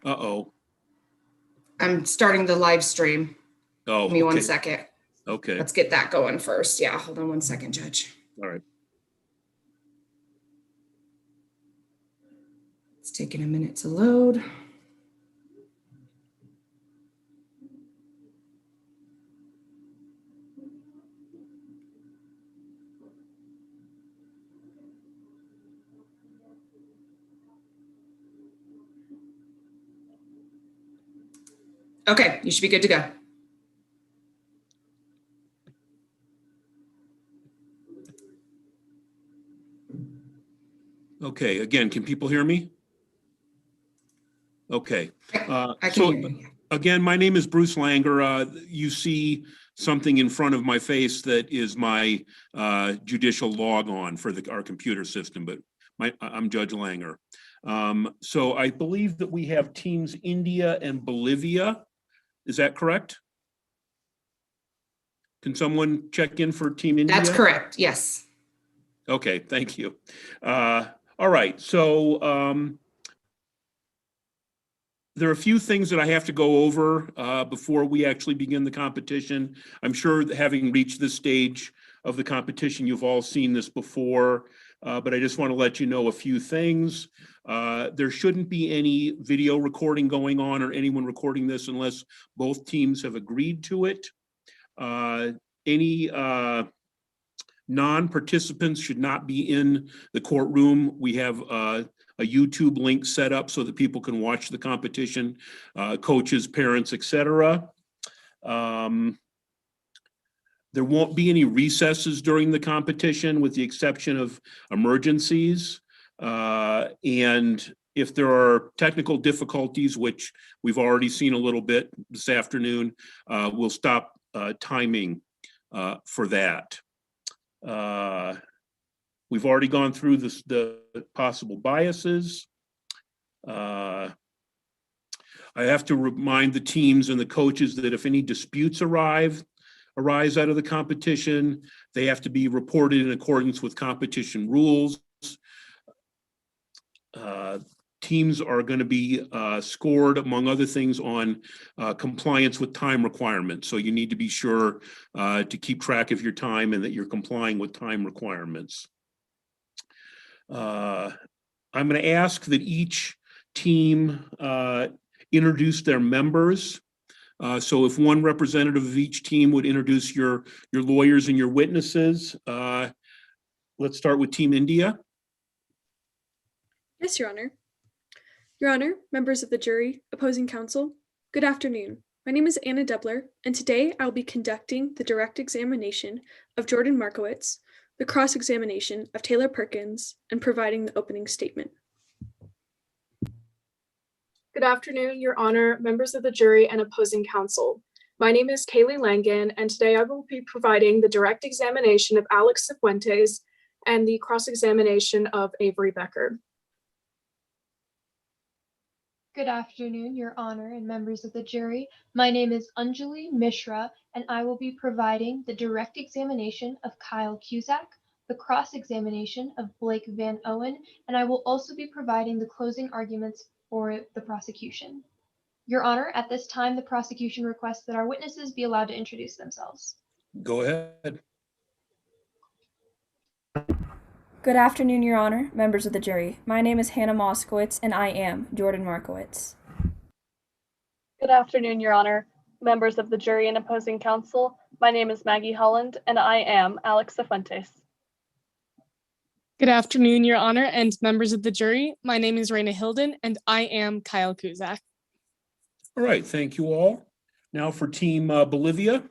Uh-oh. I'm starting the live stream. Oh, Give me one okay. second. Okay. Let's get that going first. Yeah, hold on one second, Judge. All right. It's taking a minute to load. Okay, you should be good to go. Okay, again, can people hear me? Okay. I can hear you. Again, my name is Bruce Langer. You see something in front of my face that is my judicial log on for our computer system, but I'm Judge Langer. So I believe that we have teams India and Bolivia. Is that correct? Can someone check in for Team India? That's correct, yes. Okay, thank you. All right, so there are a few things that I have to go over before we actually begin the competition. I'm sure that having reached this stage of the competition, you've all seen this before, but I just want to let you know a few things. There shouldn't be any video recording going on or anyone recording this unless both teams have agreed to it. Any non-participants should not be in the courtroom. We have a YouTube link set up so that people can watch the competition, coaches, parents, etc. There won't be any recesses during the competition with the exception of emergencies. And if there are technical difficulties, which we've already seen a little bit this afternoon, we'll stop timing for that. We've already gone through the possible biases. I have to remind the teams and the coaches that if any disputes arise out of the competition, they have to be reported in accordance with competition rules. Teams are going to be scored, among other things, on compliance with time requirements. So you need to be sure to keep track of your time and that you're complying with time requirements. I'm going to ask that each team introduce their members. So if one representative of each team would introduce your lawyers and your witnesses. Let's start with Team India. Yes, Your Honor. Your Honor, members of the jury, opposing counsel, good afternoon. My name is Anna Debler, and today I will be conducting the direct examination of Jordan Markowitz, the cross-examination of Taylor Perkins, and providing the opening statement. Good afternoon, Your Honor, members of the jury and opposing counsel. My name is Kaylee Langan, and today I will be providing the direct examination of Alex Cifuentes and the cross-examination of Avery Becker. Good afternoon, Your Honor and members of the jury. My name is Anjali Mishra, and I will be providing the direct examination of Kyle Cusack, the cross-examination of Blake Van Owen, and I will also be providing the closing arguments for the prosecution. Your Honor, at this time, the prosecution requests that our witnesses be allowed to introduce themselves. Go ahead. Good afternoon, Your Honor, members of the jury. My name is Hannah Moskowitz, and I am Jordan Markowitz. Good afternoon, Your Honor, members of the jury and opposing counsel. My name is Maggie Holland, and I am Alex Cifuentes. Good afternoon, Your Honor, and members of the jury. My name is Raina Hilden, and I am Kyle Cusack. All right, thank you all. Now for Team Bolivia.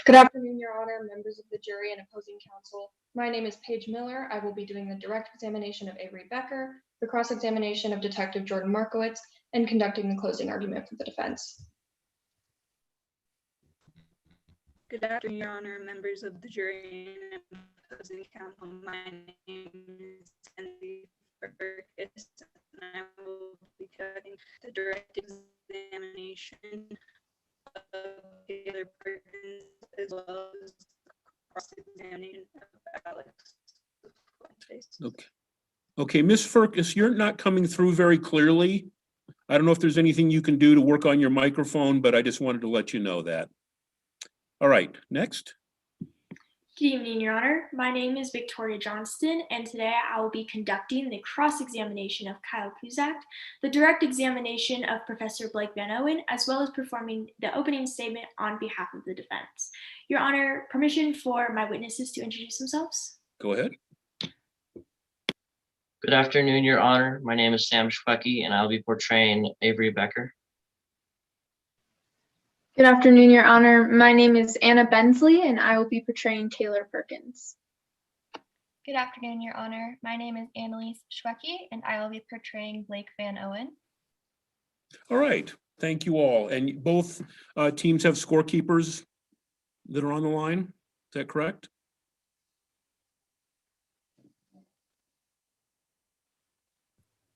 Good afternoon, Your Honor, members of the jury and opposing counsel. My name is Paige Miller. I will be doing the direct examination of Avery Becker, the cross-examination of Detective Jordan Markowitz, and conducting the closing argument for the defense. Good afternoon, Your Honor, members of the jury and opposing counsel. My name is Cindy Fergus, and I will be conducting the direct examination of Taylor Perkins as well as cross-examination of Alex Cifuentes. Okay, Ms. Fergus, you're not coming through very clearly. I don't know if there's anything you can do to work on your microphone, but I just wanted to let you know that. All right, next. Good evening, Your Honor. My name is Victoria Johnston, and today I will be conducting the cross-examination of Kyle Cusack, the direct examination of Professor Blake Van Owen, as well as performing the opening statement on behalf of the defense. Your Honor, permission for my witnesses to introduce themselves? Go ahead. Good afternoon, Your Honor. My name is Sam Schwecke, and I'll be portraying Avery Becker. Good afternoon, Your Honor. My name is Anna Bensley, and I will be portraying Taylor Perkins. Good afternoon, Your Honor. My name is Annalise Schwecke, and I will be portraying Blake Van Owen. All right, thank you all. And both teams have scorekeepers that are on the line. Is that correct?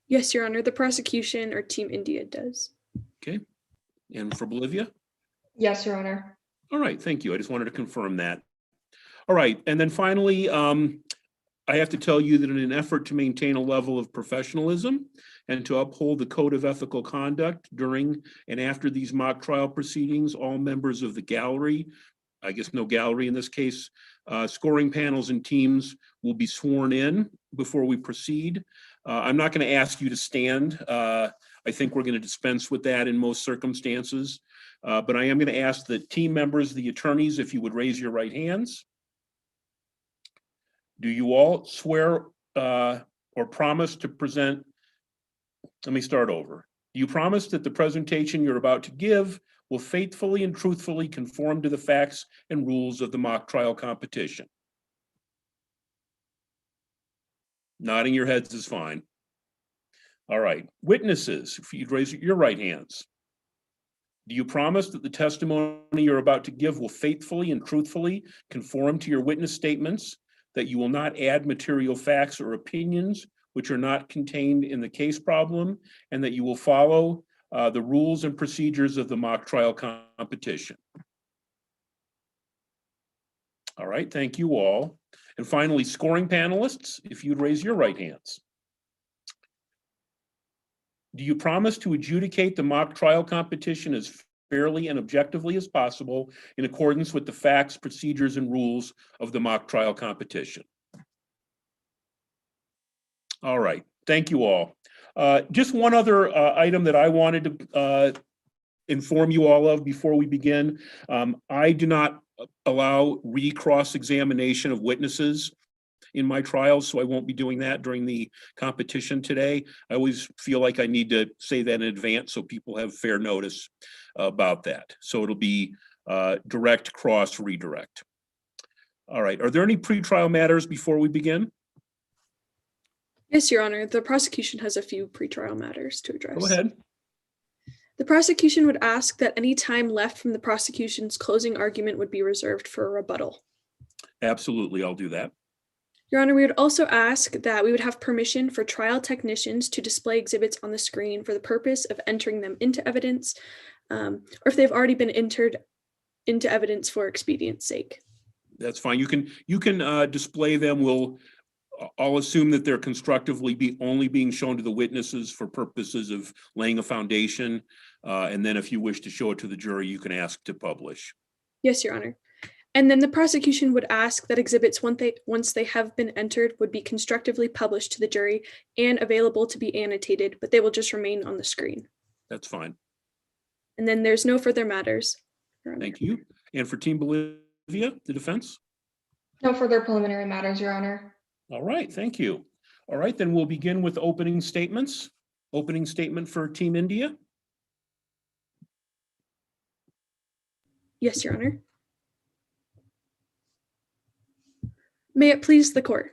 Yes, Your Honor. The prosecution or Team India does. Okay. And for Bolivia? Yes, Your Honor. All right, thank you. I just wanted to confirm that. All right, and then finally, I have to tell you that in an effort to maintain a level of professionalism and to uphold the code of ethical conduct during and after these mock trial proceedings, all members of the gallery, I guess no gallery in this case, scoring panels and teams will be sworn in before we proceed. I'm not going to ask you to stand. I think we're going to dispense with that in most circumstances. But I am going to ask the team members, the attorneys, if you would raise your right hands. Do you all swear or promise to present? Let me start over. Do you promise that the presentation you're about to give will faithfully and truthfully conform to the facts and rules of the mock trial competition? Nodding your heads is fine. All right. Witnesses, if you'd raise your right hands. Do you promise that the testimony you're about to give will faithfully and truthfully conform to your witness statements, that you will not add material facts or opinions which are not contained in the case problem, and that you will follow the rules and procedures of the mock trial competition? All right, thank you all. And finally, scoring panelists, if you'd raise your right hands. Do you promise to adjudicate the mock trial competition as fairly and objectively as possible in accordance with the facts, procedures, and rules of the mock trial competition? All right, thank you all. Just one other item that I wanted to inform you all of before we begin. I do not allow cross-examination of witnesses in my trials, so I won't be doing that during the competition today. I always feel like I need to say that in advance so people have fair notice about that. So it'll be direct, cross, redirect. All right, are there any pretrial matters before we begin? Yes, Your Honor. The prosecution has a few pretrial matters to address. Go ahead. The prosecution would ask that any time left from the prosecution's closing argument would be reserved for a rebuttal. Absolutely, I'll do that. Your Honor, we would also ask that we would have permission for trial technicians to display exhibits on the screen for the purpose of entering them into evidence, or if they've already been entered into evidence for expedience sake. That's fine. You can display them. I'll assume that they're constructively only being shown to the witnesses for purposes of laying a foundation. And then if you wish to show it to the jury, you can ask to publish. Yes, Your Honor. And then the prosecution would ask that exhibits, once they have been entered, would be constructively published to the jury and available to be annotated, but they will just remain on the screen. That's fine. And then there's no further matters. Thank you. And for Team Bolivia, the defense? No further preliminary matters, Your Honor. All right, thank you. All right, then we'll begin with opening statements. Opening statement for Team India. Yes, Your Honor. May it please the court.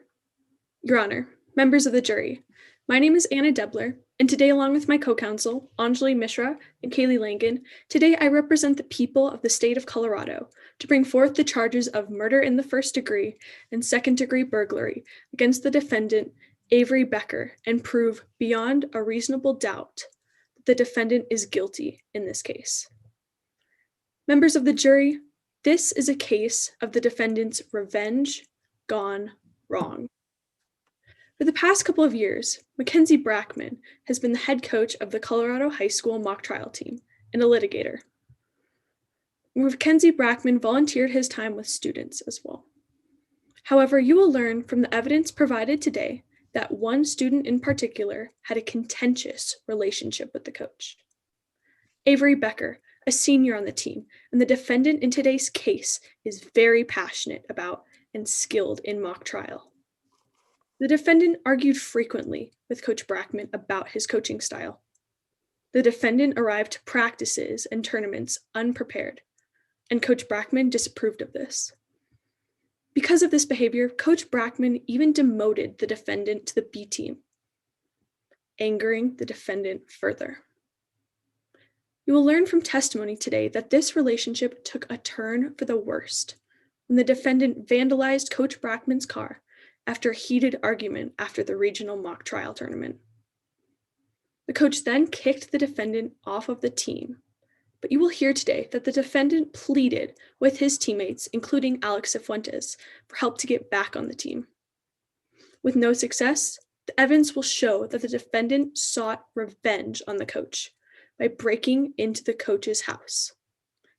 Your Honor, members of the jury, my name is Anna Debler, and today, along with my co-counsel, Anjali Mishra and Kaylee Langan, today I represent the people of the state of Colorado to bring forth the charges of murder in the first degree and second-degree burglary against the defendant, Avery Becker, and prove beyond a reasonable doubt that the defendant is guilty in this case. Members of the jury, this is a case of the defendant's revenge gone wrong. For the past couple of years, Mackenzie Brackman has been the head coach of the Colorado High School mock trial team and a litigator. Mackenzie Brackman volunteered his time with students as well. However, you will learn from the evidence provided today that one student in particular had a contentious relationship with the coach. Avery Becker, a senior on the team, and the defendant in today's case, is very passionate about and skilled in mock trial. The defendant argued frequently with Coach Brackman about his coaching style. The defendant arrived to practices and tournaments unprepared, and Coach Brackman disapproved of this. Because of this behavior, Coach Brackman even demoted the defendant to the B team, angering the defendant further. You will learn from testimony today that this relationship took a turn for the worst when the defendant vandalized Coach Brackman's car after a heated argument after the regional mock trial tournament. The coach then kicked the defendant off of the team, but you will hear today that the defendant pleaded with his teammates, including Alex Cifuentes, for help to get back on the team. With no success, the evidence will show that the defendant sought revenge on the coach by breaking into the coach's house.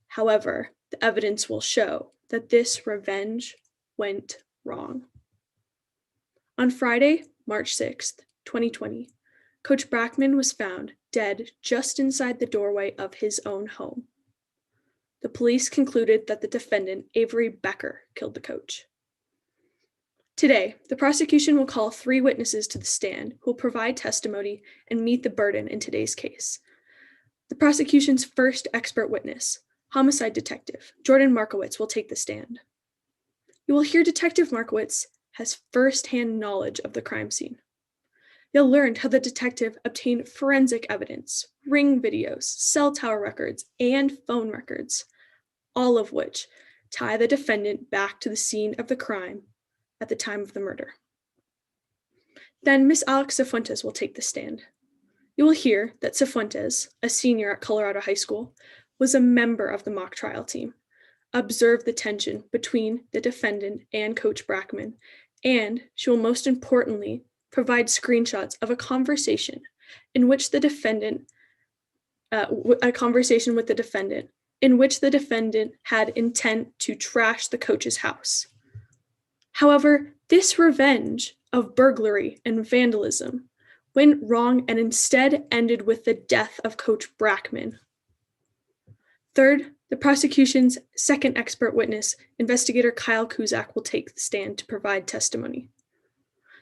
However, the evidence will show that this revenge went wrong. On Friday, March 6th, 2020, Coach Brackman was found dead just inside the doorway of his own home. The police concluded that the defendant, Avery Becker, killed the coach. Today, the prosecution will call 3 witnesses to the stand who will provide testimony and meet the burden in today's case. The prosecution's first expert witness, homicide detective Jordan Markowitz, will take the stand. You will hear Detective Markowitz has firsthand knowledge of the crime scene. You'll learn how the detective obtained forensic evidence, ring videos, cell tower records, and phone records, all of which tie the defendant back to the scene of the crime at the time of the murder. Then Miss Alex Cifuentes will take the stand. You will hear that Cifuentes, a senior at Colorado High School, was a member of the mock trial team, observed the tension between the defendant and Coach Brackman, and she will most importantly provide screenshots of a conversation in which the defendant, in which the defendant had intent to trash the coach's house. However, this revenge of burglary and vandalism went wrong and instead ended with the death of Coach Brackman. Third, the prosecution's second expert witness, investigator Kyle Kuzak, will take the stand to provide testimony.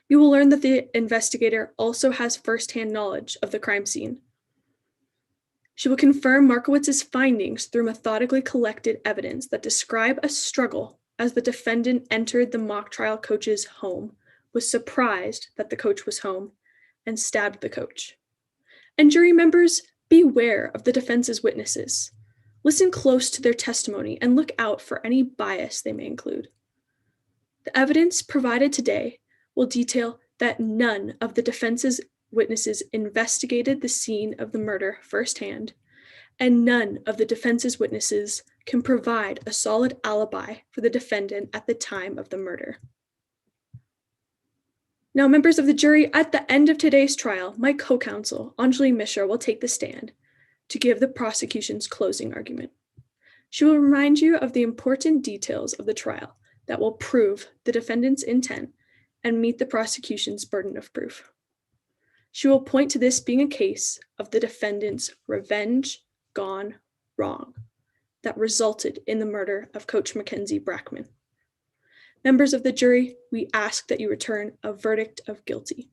You will learn that the investigator also has firsthand knowledge of the crime scene. She will confirm Markowitz's findings through methodically collected evidence that describe a struggle as the defendant entered the mock trial coach's home, was surprised that the coach was home, and stabbed the coach. And jury members, beware of the defense's witnesses. Listen close to their testimony and look out for any bias they may include. The evidence provided today will detail that none of the defense's witnesses investigated the scene of the murder firsthand, and none of the defense's witnesses can provide a solid alibi for the defendant at the time of the murder. Now, members of the jury, at the end of today's trial, my co-counsel, Anjali Mishra, will take the stand to give the prosecution's closing argument. She will remind you of the important details of the trial that will prove the defendant's intent and meet the prosecution's burden of proof. She will point to this being a case of the defendant's revenge gone wrong that resulted in the murder of Coach Mackenzie Brackman. Members of the jury, we ask that you return a verdict of guilty.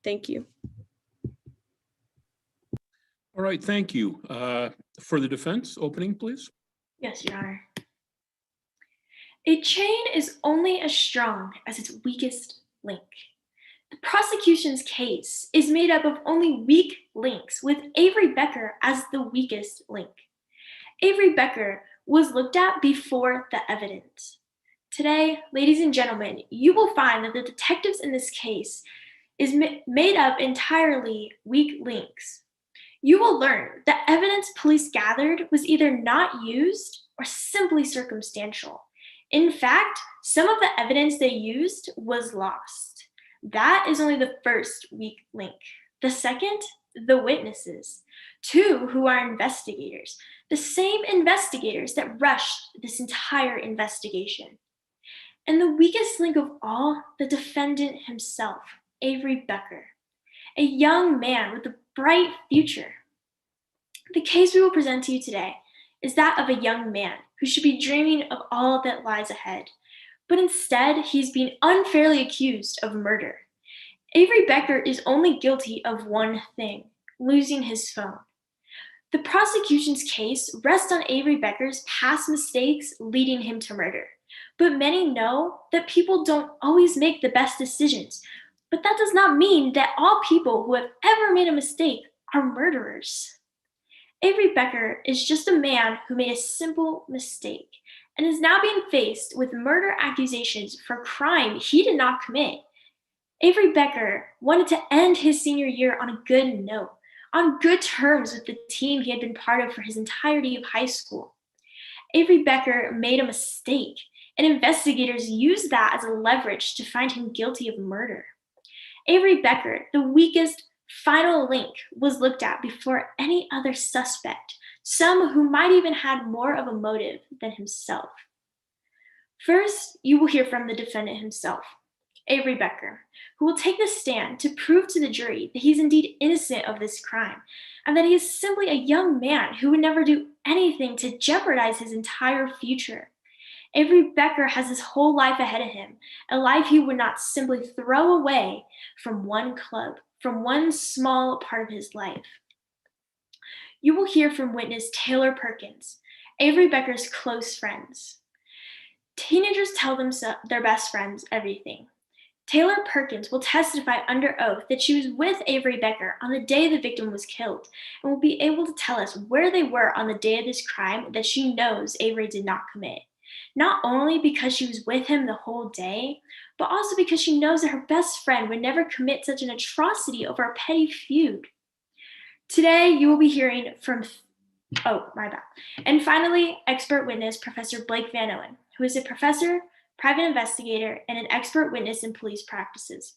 Thank you. All right, thank you. For the defense, opening, please. Yes, Your Honor. A chain is only as strong as its weakest link. The prosecution's case is made up of only weak links, with Avery Becker as the weakest link. Avery Becker was looked at before the evidence. Today, ladies and gentlemen, you will find that the detectives in this case is made up entirely weak links. You will learn that evidence police gathered was either not used or simply circumstantial. In fact, some of the evidence they used was lost. That is only the first weak link. The second, the witnesses, two who are investigators, the same investigators that rushed this entire investigation. And the weakest link of all, the defendant himself, Avery Becker, a young man with a bright future. The case we will present to you today is that of a young man who should be dreaming of all that lies ahead, but instead he's being unfairly accused of murder. Avery Becker is only guilty of one thing: losing his phone. The prosecution's case rests on Avery Becker's past mistakes leading him to murder. But many know that people don't always make the best decisions. But that does not mean that all people who have ever made a mistake are murderers. Avery Becker is just a man who made a simple mistake and is now being faced with murder accusations for a crime he did not commit. Avery Becker wanted to end his senior year on a good note, on good terms with the team he had been part of for his entirety of high school. Avery Becker made a mistake, and investigators used that as a leverage to find him guilty of murder. Avery Becker, the weakest final link, was looked at before any other suspect, some who might even had more of a motive than himself. First, you will hear from the defendant himself, Avery Becker, who will take the stand to prove to the jury that he's indeed innocent of this crime and that he is simply a young man who would never do anything to jeopardize his entire future. Avery Becker has his whole life ahead of him, a life he would not simply throw away from one club, from one small part of his life. You will hear from witness Taylor Perkins, Avery Becker's close friends. Teenagers tell their best friends everything. Taylor Perkins will testify under oath that she was with Avery Becker on the day the victim was killed and will be able to tell us where they were on the day of this crime that she knows Avery did not commit. Not only because she was with him the whole day, but also because she knows that her best friend would never commit such an atrocity over a petty feud. Today, you will be hearing from, And finally, expert witness Professor Blake Van Owen, who is a professor, private investigator, and an expert witness in police practices.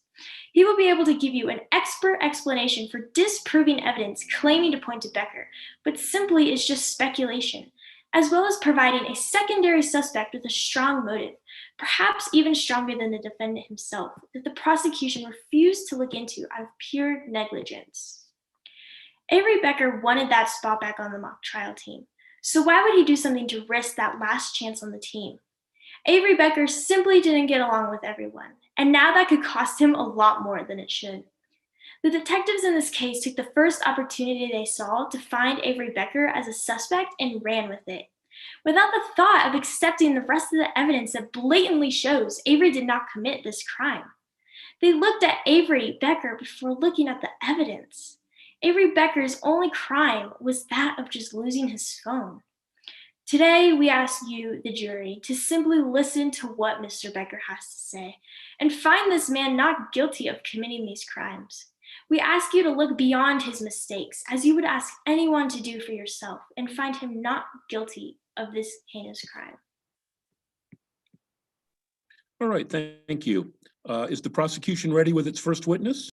He will be able to give you an expert explanation for disproving evidence claiming to point to Becker, but simply is just speculation, as well as providing a secondary suspect with a strong motive, perhaps even stronger than the defendant himself, that the prosecution refused to look into out of pure negligence. Avery Becker wanted that spot back on the mock trial team, so why would he do something to risk that last chance on the team? Avery Becker simply didn't get along with everyone, and now that could cost him a lot more than it should. The detectives in this case took the first opportunity they saw to find Avery Becker as a suspect and ran with it, without the thought of accepting the rest of the evidence that blatantly shows Avery did not commit this crime. They looked at Avery Becker before looking at the evidence. Avery Becker's only crime was that of just losing his phone. Today, we ask you, the jury, to simply listen to what Mr. Becker has to say and find this man not guilty of committing these crimes. We ask you to look beyond his mistakes, as you would ask anyone to do for yourself, and find him not guilty of this heinous crime. All right, thank you. Is the prosecution ready with its first witness?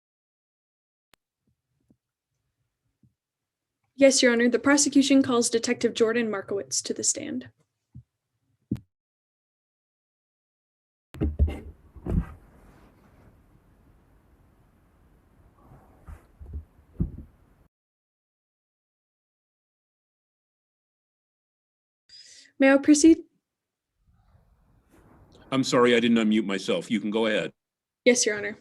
Yes, Your Honor. The prosecution calls Detective Jordan Markowitz to the stand. May I proceed? I'm sorry, I didn't unmute myself. You can go ahead. Yes, Your Honor.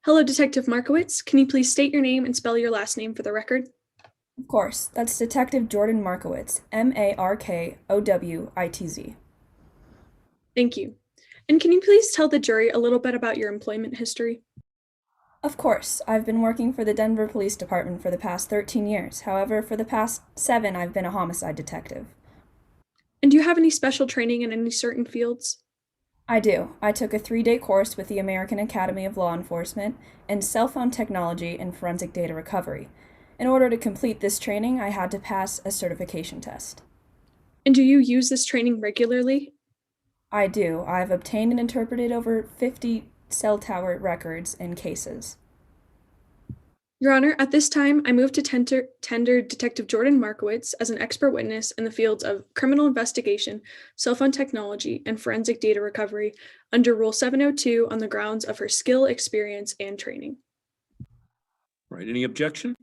Hello, Detective Markowitz. Can you please state your name and spell your last name for the record? Of course, that's Detective Jordan Markowitz, Markowitz. Thank you. And can you please tell the jury a little bit about your employment history? Of course, I've been working for the Denver Police Department for the past 13 years. However, for the past 7, I've been a homicide detective. And do you have any special training in any certain fields? I do. I took a 3-day course with the American Academy of Law Enforcement in cell phone technology and forensic data recovery. In order to complete this training, I had to pass a certification test. And do you use this training regularly? I do. I've obtained and interpreted over 50 cell tower records and cases. Your Honor, at this time, I move to tender Detective Jordan Markowitz as an expert witness in the fields of criminal investigation, cell phone technology, and forensic data recovery under Rule 702 on the grounds of her skill, experience, and training. All right, any objection?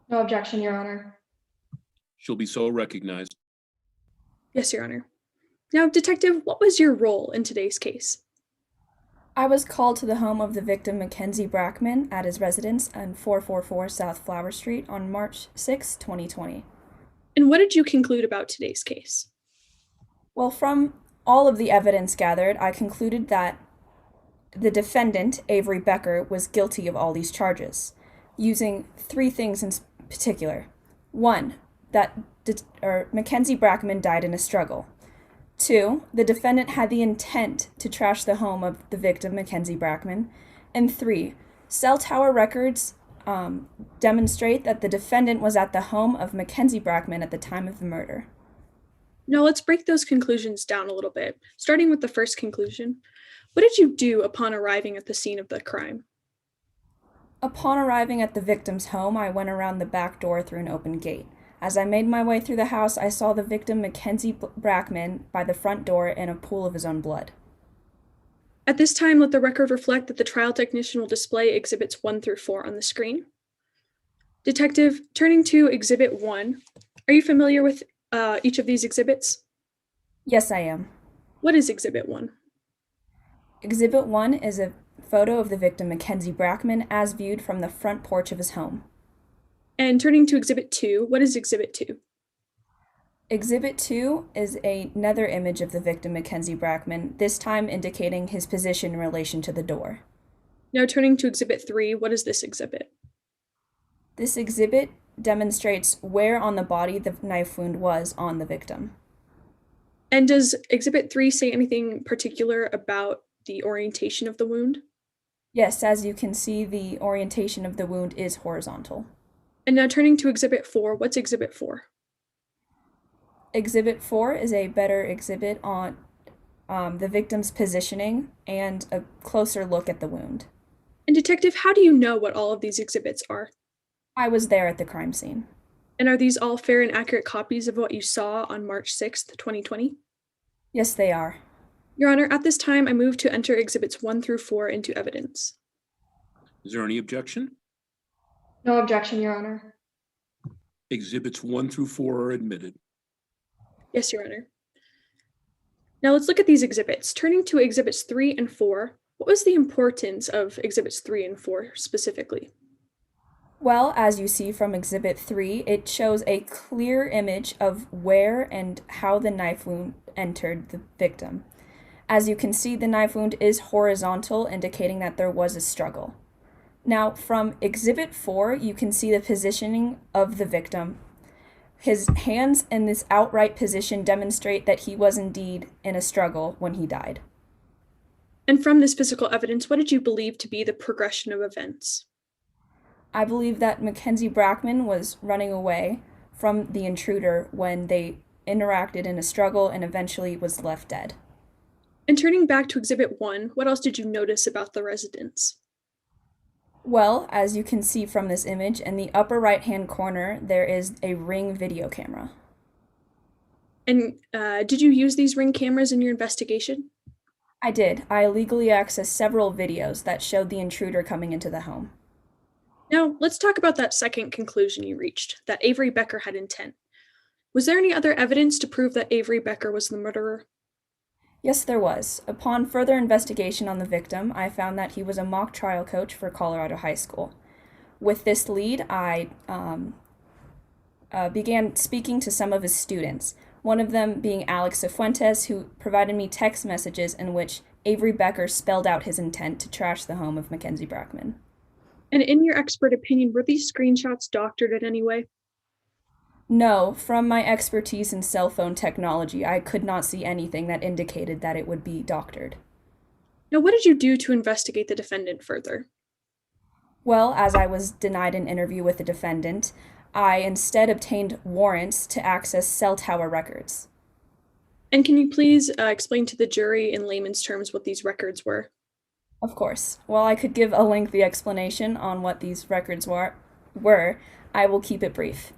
No objection, Your Honor. She'll be so recognized. Yes, Your Honor. Now, Detective, what was your role in today's case? I was called to the home of the victim Mackenzie Brackman at his residence on 444 South Flower Street on March 6, 2020. And what did you conclude about today's case? Well, from all of the evidence gathered, I concluded that the defendant, Avery Becker, was guilty of all these charges, using three things in particular. One, that Mackenzie Brackman died in a struggle. Two, the defendant had the intent to trash the home of the victim, Mackenzie Brackman. And three, cell tower records demonstrate that the defendant was at the home of Mackenzie Brackman at the time of the murder. Now let's break those conclusions down a little bit, starting with the first conclusion. What did you do upon arriving at the scene of the crime? Upon arriving at the victim's home, I went around the back door through an open gate. As I made my way through the house, I saw the victim, Mackenzie Brackman, by the front door in a pool of his own blood. At this time, let the record reflect that the trial technician will display exhibits 1 through 4 on the screen. Detective, turning to Exhibit 1, are you familiar with each of these exhibits? Yes, I am. What is Exhibit 1? Exhibit 1 is a photo of the victim, Mackenzie Brackman, as viewed from the front porch of his home. And turning to Exhibit 2, what is Exhibit 2? Exhibit 2 is another image of the victim, Mackenzie Brackman, this time indicating his position in relation to the door. Now turning to Exhibit 3, what is this exhibit? This exhibit demonstrates where on the body the knife wound was on the victim. And does Exhibit 3 say anything particular about the orientation of the wound? Yes, as you can see, the orientation of the wound is horizontal. And now turning to Exhibit 4, what's Exhibit 4? Exhibit 4 is a better exhibit on the victim's positioning and a closer look at the wound. And Detective, how do you know what all of these exhibits are? I was there at the crime scene. And are these all fair and accurate copies of what you saw on March 6th, 2020? Yes, they are. Your Honor, at this time, I move to enter Exhibits 1 through 4 into evidence. Is there any objection? No objection, Your Honor. Exhibits 1 through 4 are admitted. Yes, Your Honor. Now let's look at these exhibits. Turning to Exhibits 3 and 4, what was the importance of Exhibits 3 and 4 specifically? Well, as you see from Exhibit 3, it shows a clear image of where and how the knife wound entered the victim. As you can see, the knife wound is horizontal, indicating that there was a struggle. Now, from Exhibit 4, you can see the positioning of the victim. His hands in this outright position demonstrate that he was indeed in a struggle when he died. And from this physical evidence, what did you believe to be the progression of events? I believe that Mackenzie Brackman was running away from the intruder when they interacted in a struggle and eventually was left dead. And turning back to Exhibit 1, what else did you notice about the residence? Well, as you can see from this image, in the upper right-hand corner, there is a Ring video camera. And did you use these Ring cameras in your investigation? I did. I illegally accessed several videos that showed the intruder coming into the home. Now, let's talk about that second conclusion you reached, that Avery Becker had intent. Was there any other evidence to prove that Avery Becker was the murderer? Yes, there was. Upon further investigation on the victim, I found that he was a mock trial coach for Colorado High School. With this lead, I began speaking to some of his students, one of them being Alex Cifuentes, who provided me text messages in which Avery Becker spelled out his intent to trash the home of Mackenzie Brackman. And in your expert opinion, were these screenshots doctored in any way? No, from my expertise in cell phone technology, I could not see anything that indicated that it would be doctored. Now, what did you do to investigate the defendant further? Well, as I was denied an interview with the defendant, I instead obtained warrants to access cell tower records. And can you please explain to the jury in layman's terms what these records were? Of course. While I could give a lengthy explanation on what these records were, I will keep it brief.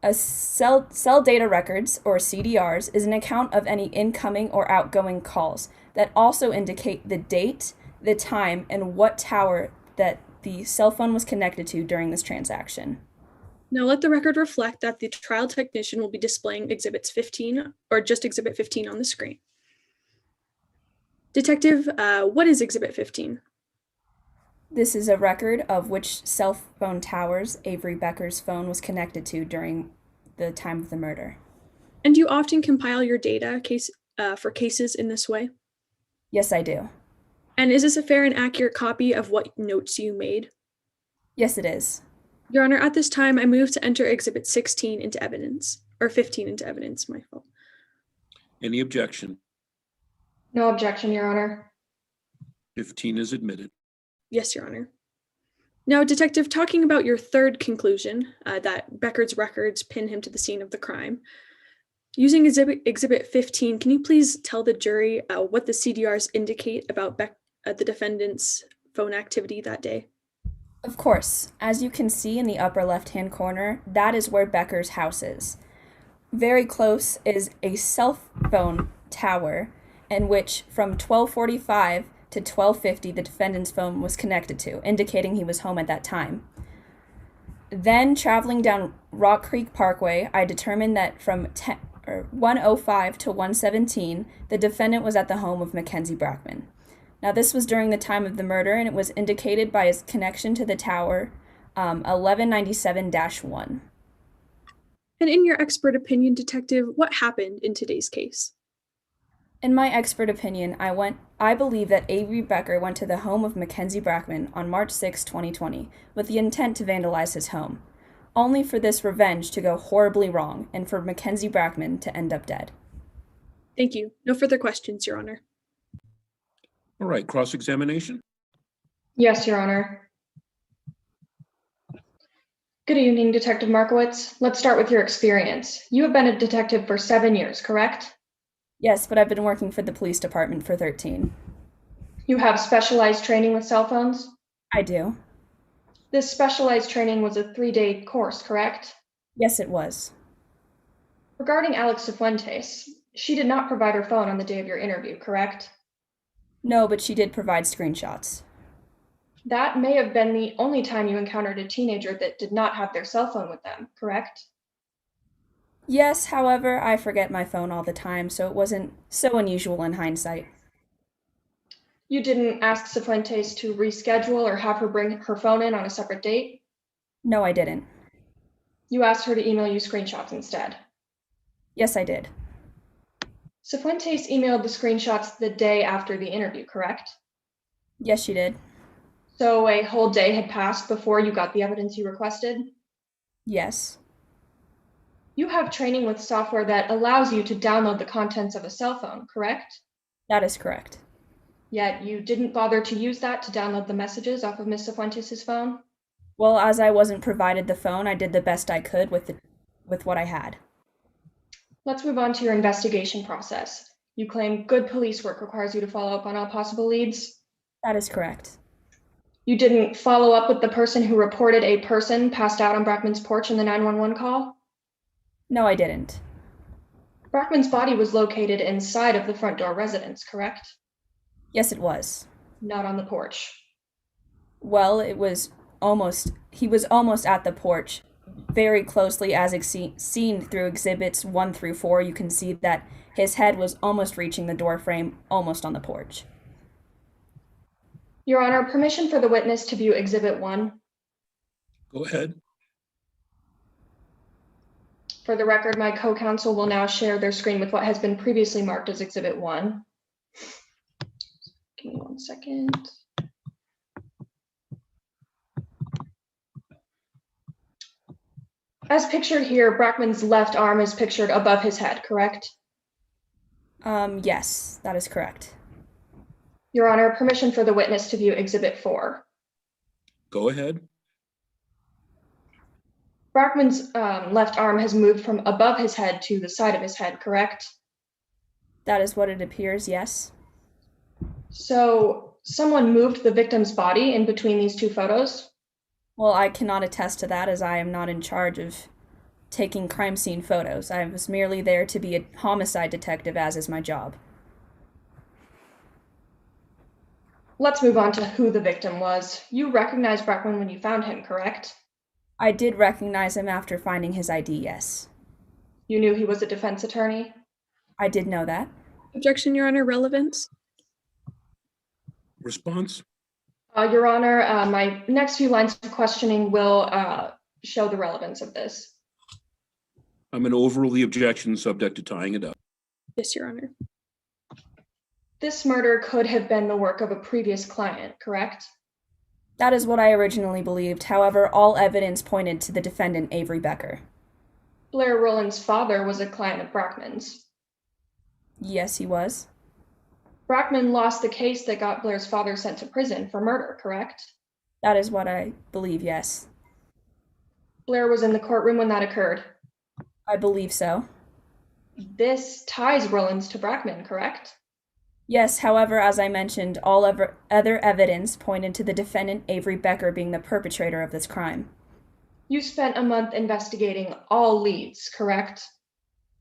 A cell data records, or CDRs, is an account of any incoming or outgoing calls that also indicate the date, the time, and what tower that the cell phone was connected to during this transaction. Now let the record reflect that the trial technician will be displaying exhibits 15, or just exhibit 15 on the screen. Detective, what is exhibit 15? This is a record of which cell phone towers Avery Becker's phone was connected to during the time of the murder. And do you often compile your data for cases in this way? Yes, I do. And is this a fair and accurate copy of what notes you made? Yes, it is. Your Honor, at this time, I move to enter exhibit 16 into evidence, or 15 into evidence, my fault. Any objection? No objection, Your Honor. 15 is admitted. Yes, Your Honor. Now, Detective, talking about your third conclusion, that Becker's records pin him to the scene of the crime, using exhibit 15, can you please tell the jury what the CDRs indicate about the defendant's phone activity that day? Of course. As you can see in the upper left-hand corner, that is where Becker's house is. Very close is a cell phone tower in which from 12:45 to 12:50 the defendant's phone was connected to, indicating he was home at that time. Then, traveling down Rock Creek Parkway, I determined that from 1:05 to 1:17, the defendant was at the home of Mackenzie Brackman. Now, this was during the time of the murder, and it was indicated by his connection to the tower 1197-1. And in your expert opinion, Detective, what happened in today's case? In my expert opinion, I believe that Avery Becker went to the home of Mackenzie Brackman on March 6, 2020, with the intent to vandalize his home, only for this revenge to go horribly wrong and for Mackenzie Brackman to end up dead. Thank you. No further questions, Your Honor. All right, cross-examination? Yes, Your Honor. Good evening, Detective Markowitz. Let's start with your experience. You have been a detective for 7 years, correct? Yes, but I've been working for the police department for 13. You have specialized training with cell phones? I do. This specialized training was a 3-day course, correct? Yes, it was. Regarding Alex Cifuentes, she did not provide her phone on the day of your interview, correct? No, but she did provide screenshots. That may have been the only time you encountered a teenager that did not have their cell phone with them, correct? Yes, however, I forget my phone all the time, so it wasn't so unusual in hindsight. You didn't ask Cifuentes to reschedule or have her bring her phone in on a separate date? No, I didn't. You asked her to email you screenshots instead? Yes, I did. Cifuentes emailed the screenshots the day after the interview, correct? Yes, she did. So a whole day had passed before you got the evidence you requested? Yes. You have training with software that allows you to download the contents of a cell phone, correct? That is correct. Yet you didn't bother to use that to download the messages off of Ms. Cifuentes' phone? Well, as I wasn't provided the phone, I did the best I could with what I had. Let's move on to your investigation process. You claim good police work requires you to follow up on all possible leads? That is correct. You didn't follow up with the person who reported a person passed out on Brackman's porch in the 911 call? No, I didn't. Brackman's body was located inside of the front door residence, correct? Yes, it was. Not on the porch. Well, he was almost at the porch. Very closely, as seen through exhibits 1 through 4, you can see that his head was almost reaching the door frame, almost on the porch. Your Honor, permission for the witness to view Exhibit 1. Go ahead. For the record, my co-counsel will now share their screen with what has been previously marked as Exhibit 1. Give me 1 second. As pictured here, Brackman's left arm is pictured above his head, correct? Yes, that is correct. Your Honor, permission for the witness to view Exhibit 4. Go ahead. Brackman's left arm has moved from above his head to the side of his head, correct? That is what it appears, yes. So someone moved the victim's body in between these two photos? Well, I cannot attest to that as I am not in charge of taking crime scene photos. I was merely there to be a homicide detective, as is my job. Let's move on to who the victim was. You recognized Brackman when you found him, correct? I did recognize him after finding his ID, yes. You knew he was a defense attorney? I did know that. Objection, Your Honor, relevance. Response? Your Honor, my next few lines of questioning will show the relevance of this. I'm going to overrule the objection subject to tying it up. Yes, Your Honor. This murder could have been the work of a previous client, correct? That is what I originally believed. However, all evidence pointed to the defendant, Avery Becker. Blair Rowland's father was a client of Brackman's. Yes, he was. Brackman lost the case that got Blair's father sent to prison for murder, correct? That is what I believe, yes. Blair was in the courtroom when that occurred. I believe so. This ties Rowlands to Brackman, correct? Yes, however, as I mentioned, all other evidence pointed to the defendant, Avery Becker, being the perpetrator of this crime. You spent a month investigating all leads, correct?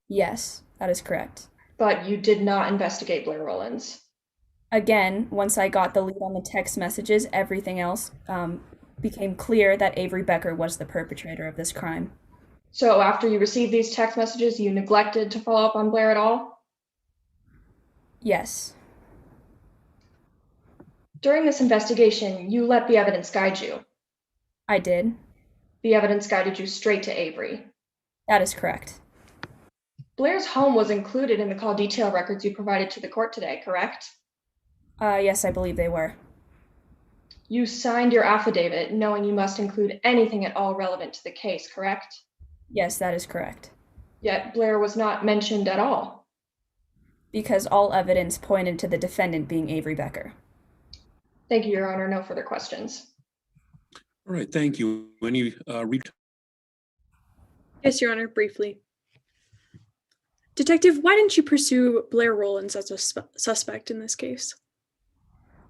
Yes, that is correct. But you did not investigate Blair Rowlands. Again, once I got the lead on the text messages, everything else became clear that Avery Becker was the perpetrator of this crime. So after you received these text messages, you neglected to follow up on Blair at all? Yes. During this investigation, you let the evidence guide you. I did. The evidence guided you straight to Avery. That is correct. Blair's home was included in the call detail records you provided to the court today, correct? Yes, I believe they were. You signed your affidavit knowing you must include anything at all relevant to the case, correct? Yes, that is correct. Yet Blair was not mentioned at all. Because all evidence pointed to the defendant being Avery Becker. Thank you, Your Honor. No further questions. All right, thank you. Any Yes, Your Honor, briefly. Detective, why didn't you pursue Blair Rowlands as a suspect in this case?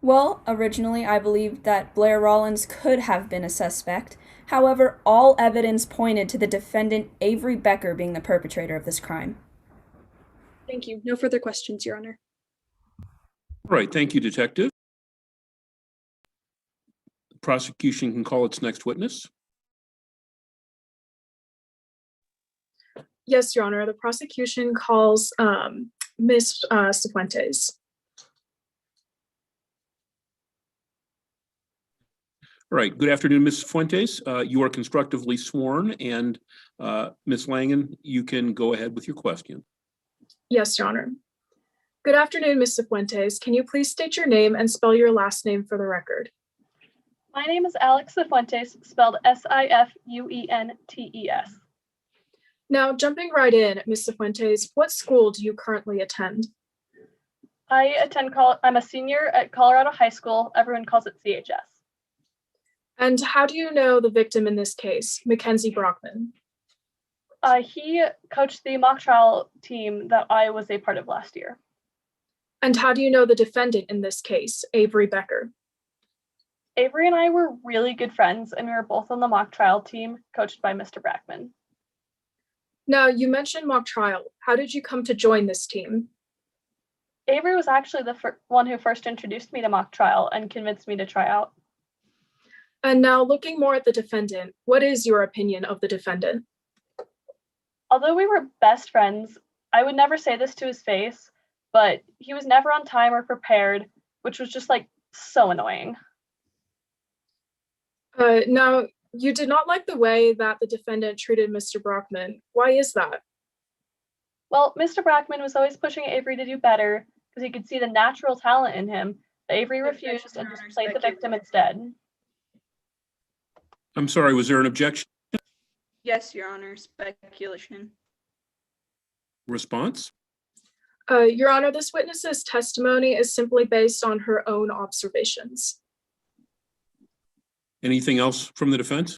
Well, originally I believed that Blair Rowlands could have been a suspect. However, all evidence pointed to the defendant, Avery Becker, being the perpetrator of this crime. Thank you. No further questions, Your Honor. All right, thank you, Detective. The prosecution can call its next witness. Yes, Your Honor. The prosecution calls Ms. Cifuentes. All right, good afternoon, Ms. Fuentes. You are constructively sworn, and Ms. Langen, you can go ahead with your question. Yes, Your Honor. Good afternoon, Ms. Cifuentes. Can you please state your name and spell your last name for the record? My name is Alex Cifuentes, spelled Sifuentes. Now, jumping right in, Ms. Cifuentes, what school do you currently attend? I'm a senior at Colorado High School. Everyone calls it CHS. And how do you know the victim in this case, Mackenzie Brockman? He coached the mock trial team that I was a part of last year. And how do you know the defendant in this case, Avery Becker? Avery and I were really good friends, and we were both on the mock trial team coached by Mr. Brackman. Now, you mentioned mock trial. How did you come to join this team? Avery was actually the one who first introduced me to mock trial and convinced me to try out. And now, looking more at the defendant, what is your opinion of the defendant? Although we were best friends, I would never say this to his face, but he was never on time or prepared, which was just like so annoying. Now, you did not like the way that the defendant treated Mr. Brockman. Why is that? Well, Mr. Brackman was always pushing Avery to do better because he could see the natural talent in him, but Avery refused and just played the victim instead. I'm sorry, was there an objection? Yes, Your Honor, speculation. Response? Your Honor, this witness's testimony is simply based on her own observations. Anything else from the defense?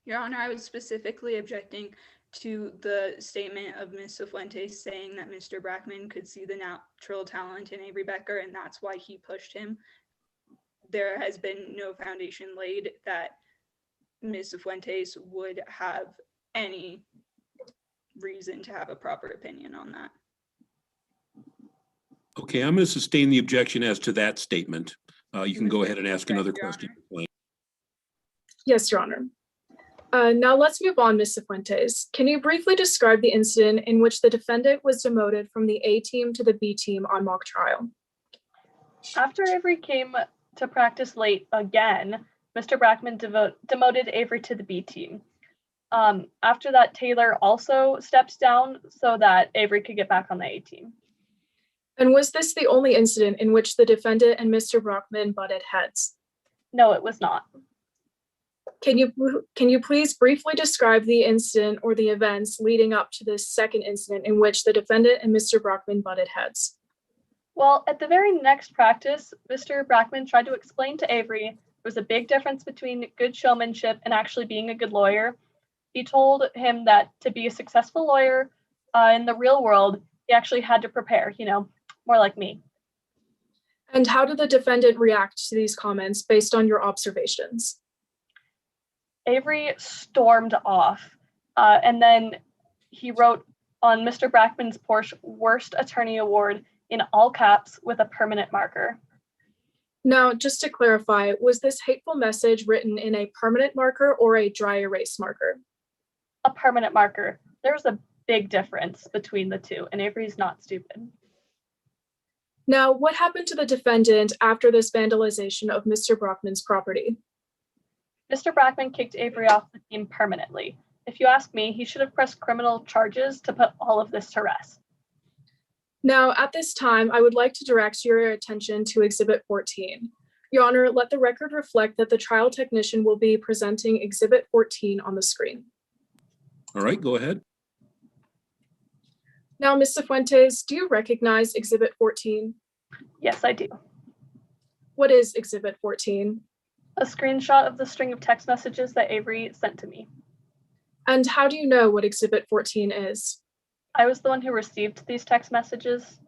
Your Honor, I was specifically objecting to the statement of Ms. Cifuentes saying that Mr. Brackman could see the natural talent in Avery Becker, and that's why he pushed him there has been no foundation laid that Ms. Fuentes would have any reason to have a proper opinion on that. Okay, I'm going to sustain the objection as to that statement. You can go ahead and ask another Your question. Yes, Your Honor. Now let's move on, Ms. Fuentes. Can you briefly describe the incident in which the defendant was demoted from the A team to the B team on mock trial? After Avery came to practice late again, Mr. Brackman demoted Avery to the B team. After that, Taylor also stepped down so that Avery could get back on the A team. And was this the only incident in which the defendant and Mr. Brockman butted heads? No, it was not. Can you please briefly describe the incident or the events leading up to this second incident in which the defendant and Mr. Brockman butted heads? Well, at the very next practice, Mr. Brackman tried to explain to Avery there was a big difference between good showmanship and actually being a good lawyer. He told him that to be a successful lawyer in the real world, he actually had to prepare, more like me. And how did the defendant react to these comments based on your observations? Avery stormed off, and then he wrote on Mr. Brackman's Porsche Worst Attorney Award in all caps with a permanent marker. Now, just to clarify, was this hateful message written in a permanent marker or a dry erase marker? A permanent marker. There's a big difference between the two, and Avery's not stupid. Now, what happened to the defendant after this vandalization of Mr. Brockman's property? Mr. Brackman kicked Avery off the team permanently. If you ask me, he should have pressed criminal charges to put all of this to rest. Now, at this time, I would like to direct your attention to Exhibit 14. Your Honor, let the record reflect that the trial technician will be presenting Exhibit 14 on the screen. All right, go ahead. Now, Ms. Fuentes, do you recognize Exhibit 14? Yes, I do. What is Exhibit 14? A screenshot of the string of text messages that Avery sent to me. And how do you know what Exhibit 14 is? I was the one who received these text messages.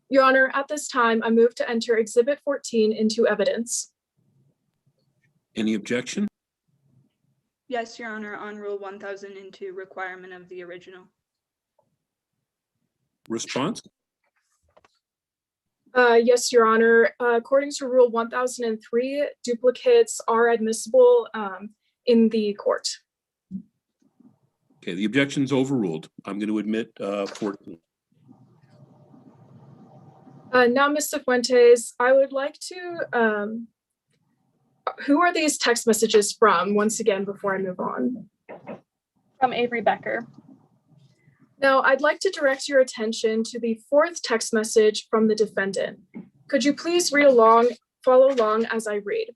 Your Honor, at this time, I move to enter Exhibit 14 into evidence. Any objection? Yes, Your Honor, on Rule 1002, requirement of the original. Response? Yes, Your Honor. According to Rule 1003, duplicates are admissible in the court. Okay, the objection's overruled. I'm going to admit 14. Now, Ms. Fuentes, I would like to, who are these text messages from, once again, before I move on? From Avery Becker. Now, I'd like to direct your attention to the fourth text message from the defendant. Could you please follow along as I read?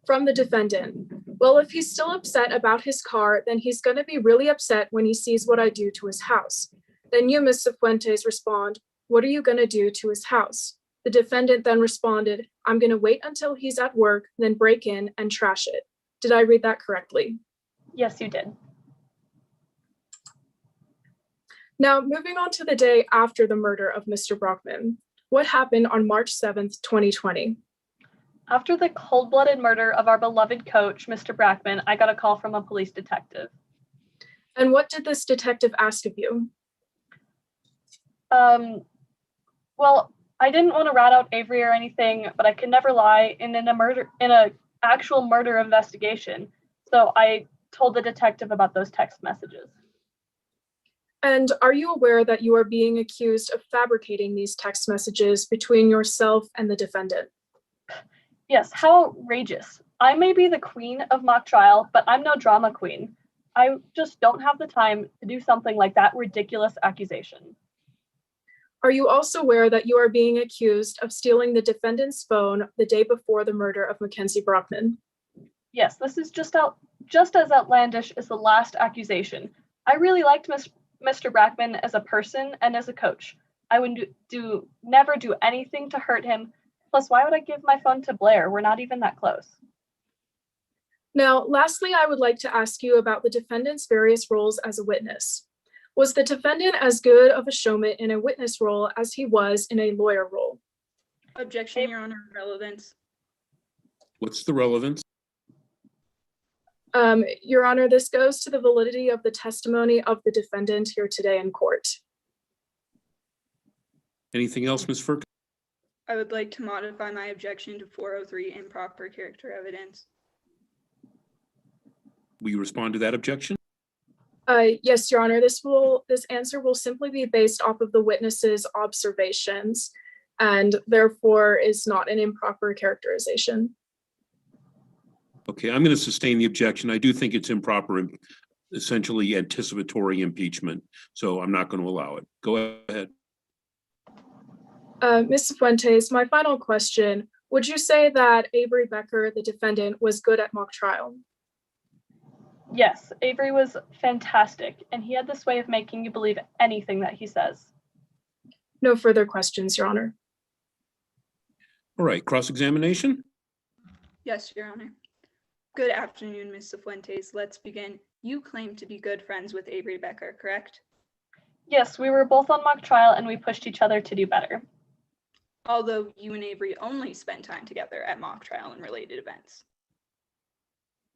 From the defendant. Well, if he's still upset about his car, then he's going to be really upset when he sees what I do to his house. Then you, Ms. Fuentes, respond, what are you going to do to his house? The defendant then responded, I'm going to wait until he's at work, then break in and trash it. Did I read that correctly? Yes, you did. Now, moving on to the day after the murder of Mr. Brockman. What happened on March 7th, 2020? After the cold-blooded murder of our beloved coach, Mr. Brackman, I got a call from a police detective. And what did this detective ask of you? Well, I didn't want to rat out Avery or anything, but I could never lie in an actual murder investigation. So I told the detective about those text messages. And are you aware that you are being accused of fabricating these text messages between yourself and the defendant? Yes, how outrageous. I may be the queen of mock trial, but I'm no drama queen. I just don't have the time to do something like that ridiculous accusation. Are you also aware that you are being accused of stealing the defendant's phone the day before the murder of Mackenzie Brockman? Yes, this is just as outlandish as the last accusation. I really liked Mr. Brackman as a person and as a coach. I would never do anything to hurt him. Plus, why would I give my phone to Blair? We're not even that close. Now, lastly, I would like to ask you about the defendant's various roles as a witness. Was the defendant as good of a showman in a witness role as he was in a lawyer role? Objection, Your Honor, relevance. What's the relevance? Your Honor, this goes to the validity of the testimony of the defendant here today in court. Anything else, Ms. Ferk? I would like to modify my objection to 403 improper character evidence. Will you respond to that objection? Yes, Your Honor, this answer will simply be based off of the witness's observations and therefore is not an improper characterization. Okay, I'm going to sustain the objection. I do think it's improper, essentially anticipatory impeachment, so I'm not going to allow it. Go ahead. Ms. Fuentes, my final question, would you say that Avery Becker, the defendant, was good at mock trial? Yes, Avery was fantastic, and he had this way of making you believe anything that he says. No further questions, Your Honor. All right, cross-examination? Yes, Your Honor. Good afternoon, Ms. Fuentes. Let's begin. You claim to be good friends with Avery Becker, correct? Yes, we were both on mock trial and we pushed each other to do better. Although you and Avery only spend time together at mock trial and related events.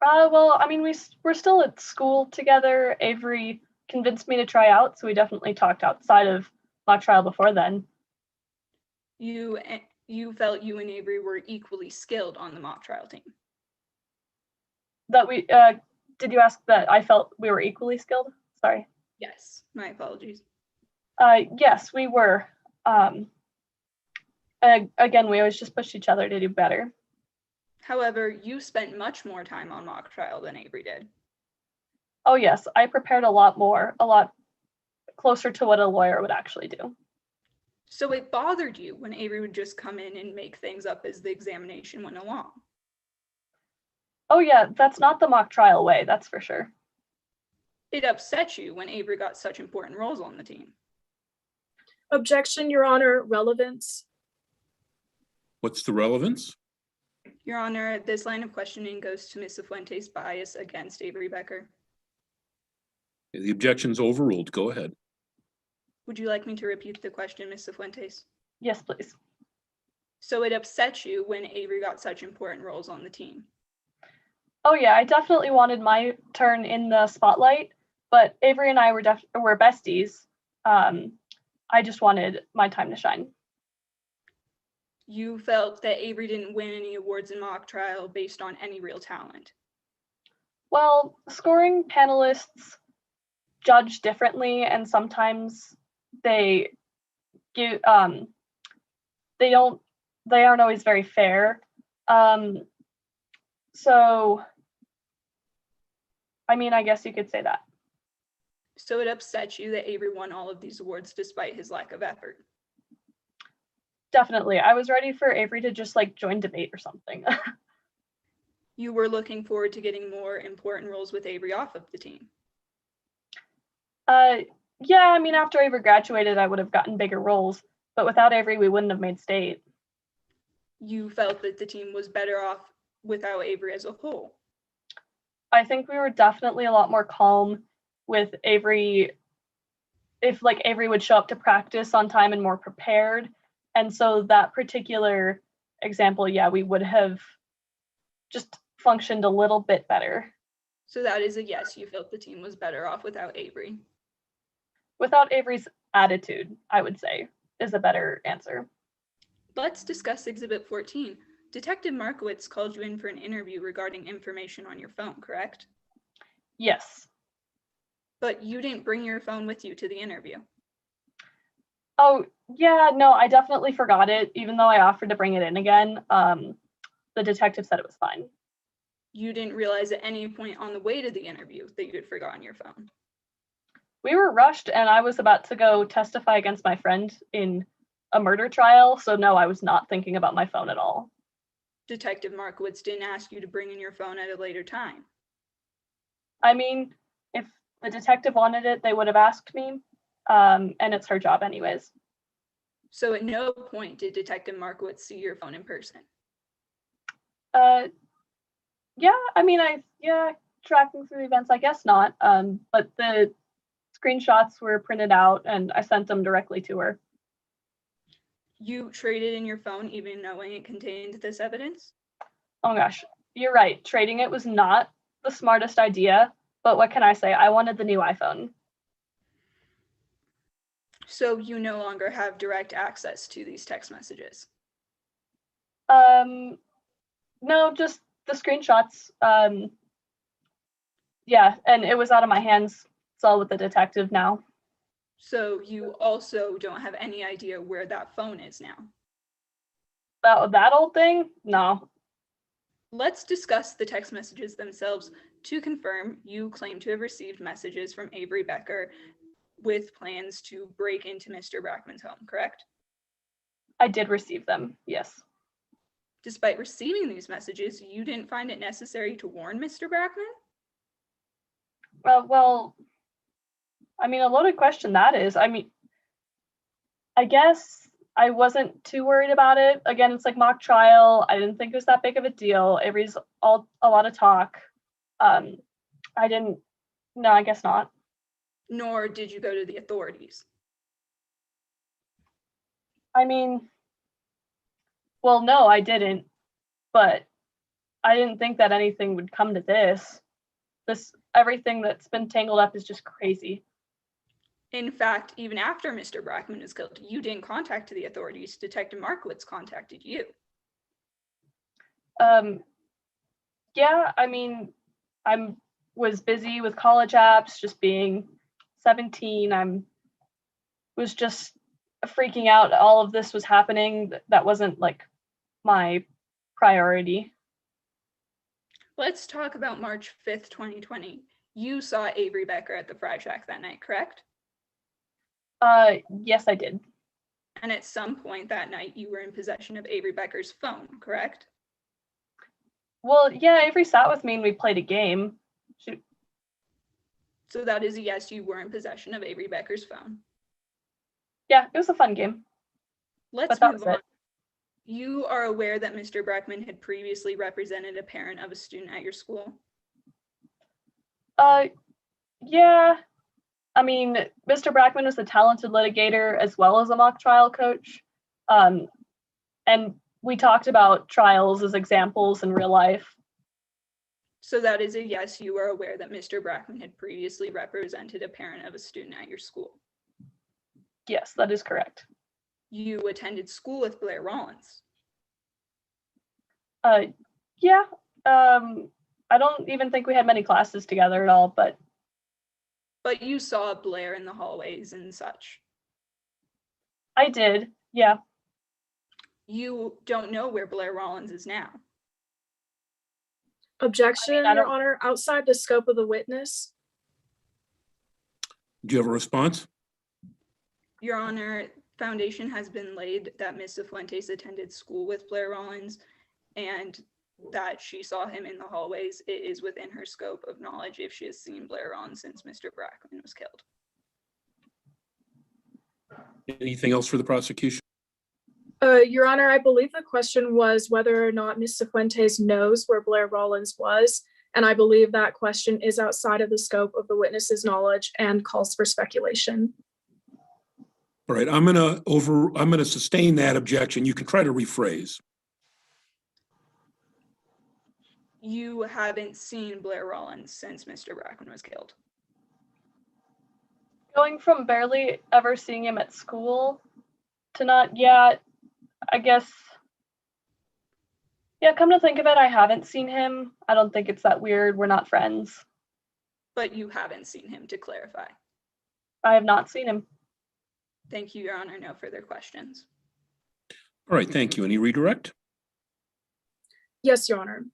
Well, I mean, we're still at school together. Avery convinced me to try out, so we definitely talked outside of mock trial before then. You felt you and Avery were equally skilled on the mock trial team. That we did you ask that I felt we were equally skilled? Sorry. Yes, my apologies. Yes, we were. Again, we always just pushed each other to do better. However, you spent much more time on mock trial than Avery did. Oh yes, I prepared a lot more, a lot closer to what a lawyer would actually do. So it bothered you when Avery would just come in and make things up as the examination went along? Oh yeah, that's not the mock trial way, that's for sure. It upset you when Avery got such important roles on the team. Objection, Your Honor, relevance. What's the relevance? Your Honor, this line of questioning goes to Ms. Fuentes' bias against Avery Becker. The objection's overruled. Go ahead. Would you like me to repeat the question, Ms. Fuentes? Yes, please. So it upset you when Avery got such important roles on the team? Oh yeah, I definitely wanted my turn in the spotlight, but Avery and I were besties. I just wanted my time to shine. You felt that Avery didn't win any awards in mock trial based on any real talent? Well, scoring panelists judge differently, and sometimes they aren't always very fair. So, I mean, I guess you could say that. So it upset you that Avery won all of these awards despite his lack of effort? Definitely. I was ready for Avery to just like join debate or something. You were looking forward to getting more important roles with Avery off of the team? Yeah, I mean, after Avery graduated, I would have gotten bigger roles, but without Avery, we wouldn't have made state. You felt that the team was better off without Avery as a whole? I think we were definitely a lot more calm with Avery. If like Avery would show up to practice on time and more prepared. And so that particular example, yeah, we would have just functioned a little bit better. So that is a yes, you felt the team was better off without Avery? Without Avery's attitude, I would say, is a better answer. Let's discuss Exhibit 14. Detective Markowitz called you in for an interview regarding information on your phone, correct? Yes. But you didn't bring your phone with you to the interview? Oh, yeah, no, I definitely forgot it, even though I offered to bring it in again. The detective said it was fine. You didn't realize at any point on the way to the interview that you had forgotten your phone? We were rushed and I was about to go testify against my friend in a murder trial, so no, I was not thinking about my phone at all. Detective Markowitz didn't ask you to bring in your phone at a later time? I mean, if the detective wanted it, they would have asked me, and it's her job anyways. So at no point did Detective Markowitz see your phone in person? Yeah, I mean, tracking through events, I guess not, but the screenshots were printed out and I sent them directly to her. You traded in your phone even knowing it contained this evidence? Oh gosh, you're right. Trading it was not the smartest idea, but what can I say? I wanted the new iPhone. So you no longer have direct access to these text messages? No, just the screenshots. Yeah, and it was out of my hands. It's all with the detective now. So you also don't have any idea where that phone is now? That old thing? No. Let's discuss the text messages themselves. To confirm, you claim to have received messages from Avery Becker with plans to break into Mr. Brackman's home, correct? I did receive them, yes. Despite receiving these messages, you didn't find it necessary to warn Mr. Brackman? Well, I mean, a loaded question that is. I mean, I guess I wasn't too worried about it. Again, it's like mock trial. I didn't think it was that big of a deal. Avery's a lot of talk. No, I guess not. Nor did you go to the authorities? I mean, well, no, I didn't. But I didn't think that anything would come to this. Everything that's been tangled up is just crazy. In fact, even after Mr. Brackman was killed, you didn't contact the authorities. Detective Markowitz contacted you. Yeah, I mean, I was busy with college apps, just being 17. Was just freaking out. All of this was happening. That wasn't like my priority. Let's talk about March 5th, 2020. You saw Avery Becker at the Fry Shack that night, correct? Yes, I did. And at some point that night, you were in possession of Avery Becker's phone, correct? Well, yeah, Avery sat with me and we played a game. So that is a yes, you were in possession of Avery Becker's phone. Yeah, it was a fun game. Let's move on. You are aware that Mr. Brackman had previously represented a parent of a student at your school? Yeah. I mean, Mr. Brackman was a talented litigator as well as a mock trial coach. And we talked about trials as examples in real life. So that is a yes, you are aware that Mr. Brackman had previously represented a parent of a student at your school? Yes, that is correct. You attended school with Blair Rollins? Yeah. I don't even think we had many classes together at all, but you saw Blair in the hallways and such? I did, yeah. You don't know where Blair Rollins is now? Objection, Your Honor, outside the scope of the witness. Do you have a response? Your Honor, foundation has been laid that Ms. Cifuentes attended school with Blair Rollins and that she saw him in the hallways. It is within her scope of knowledge if she has seen Blair Rollins since Mr. Brackman was killed. Anything else for the prosecution? Your Honor, I believe the question was whether or not Ms. Cifuentes knows where Blair Rollins was, and I believe that question is outside of the scope of the witness's knowledge and calls for speculation. All right, I'm gonna sustain that objection. You can try to rephrase. You haven't seen Blair Rollins since Mr. Brackman was killed? Going from barely ever seeing him at school to not yet, I guess, yeah, come to think of it, I haven't seen him. I don't think it's that weird. We're not friends. But you haven't seen him, to clarify? I have not seen him. Thank you, Your Honor. No further questions. All right, thank you. Any redirect? Yes, Your Honor.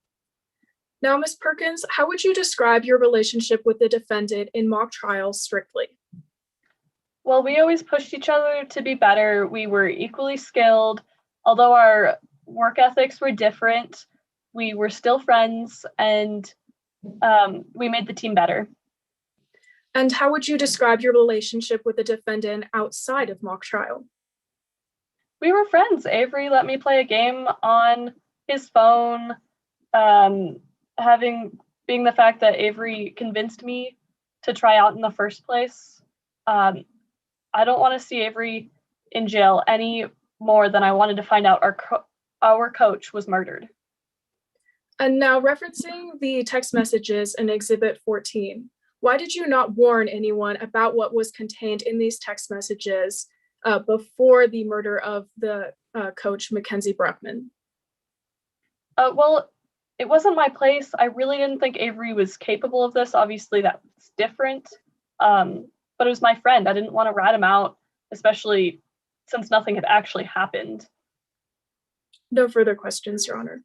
Now, Ms. Perkins, how would you describe your relationship with the defendant in mock trials strictly? Well, we always pushed each other to be better. We were equally skilled. Although our work ethics were different, we were still friends, and we made the team better. And how would you describe your relationship with the defendant outside of mock trial? We were friends. Avery let me play a game on his phone. Being the fact that Avery convinced me to try out in the first place, I don't want to see Avery in jail any more than I wanted to find out our coach was murdered. And now referencing the text messages in Exhibit 14, why did you not warn anyone about what was contained in these text messages before the murder of the coach, Mackenzie Bruckman? Well, it wasn't my place. I really didn't think Avery was capable of this. Obviously, that's different. But it was my friend. I didn't want to rat him out, especially since nothing had actually happened. No further questions, Your Honor.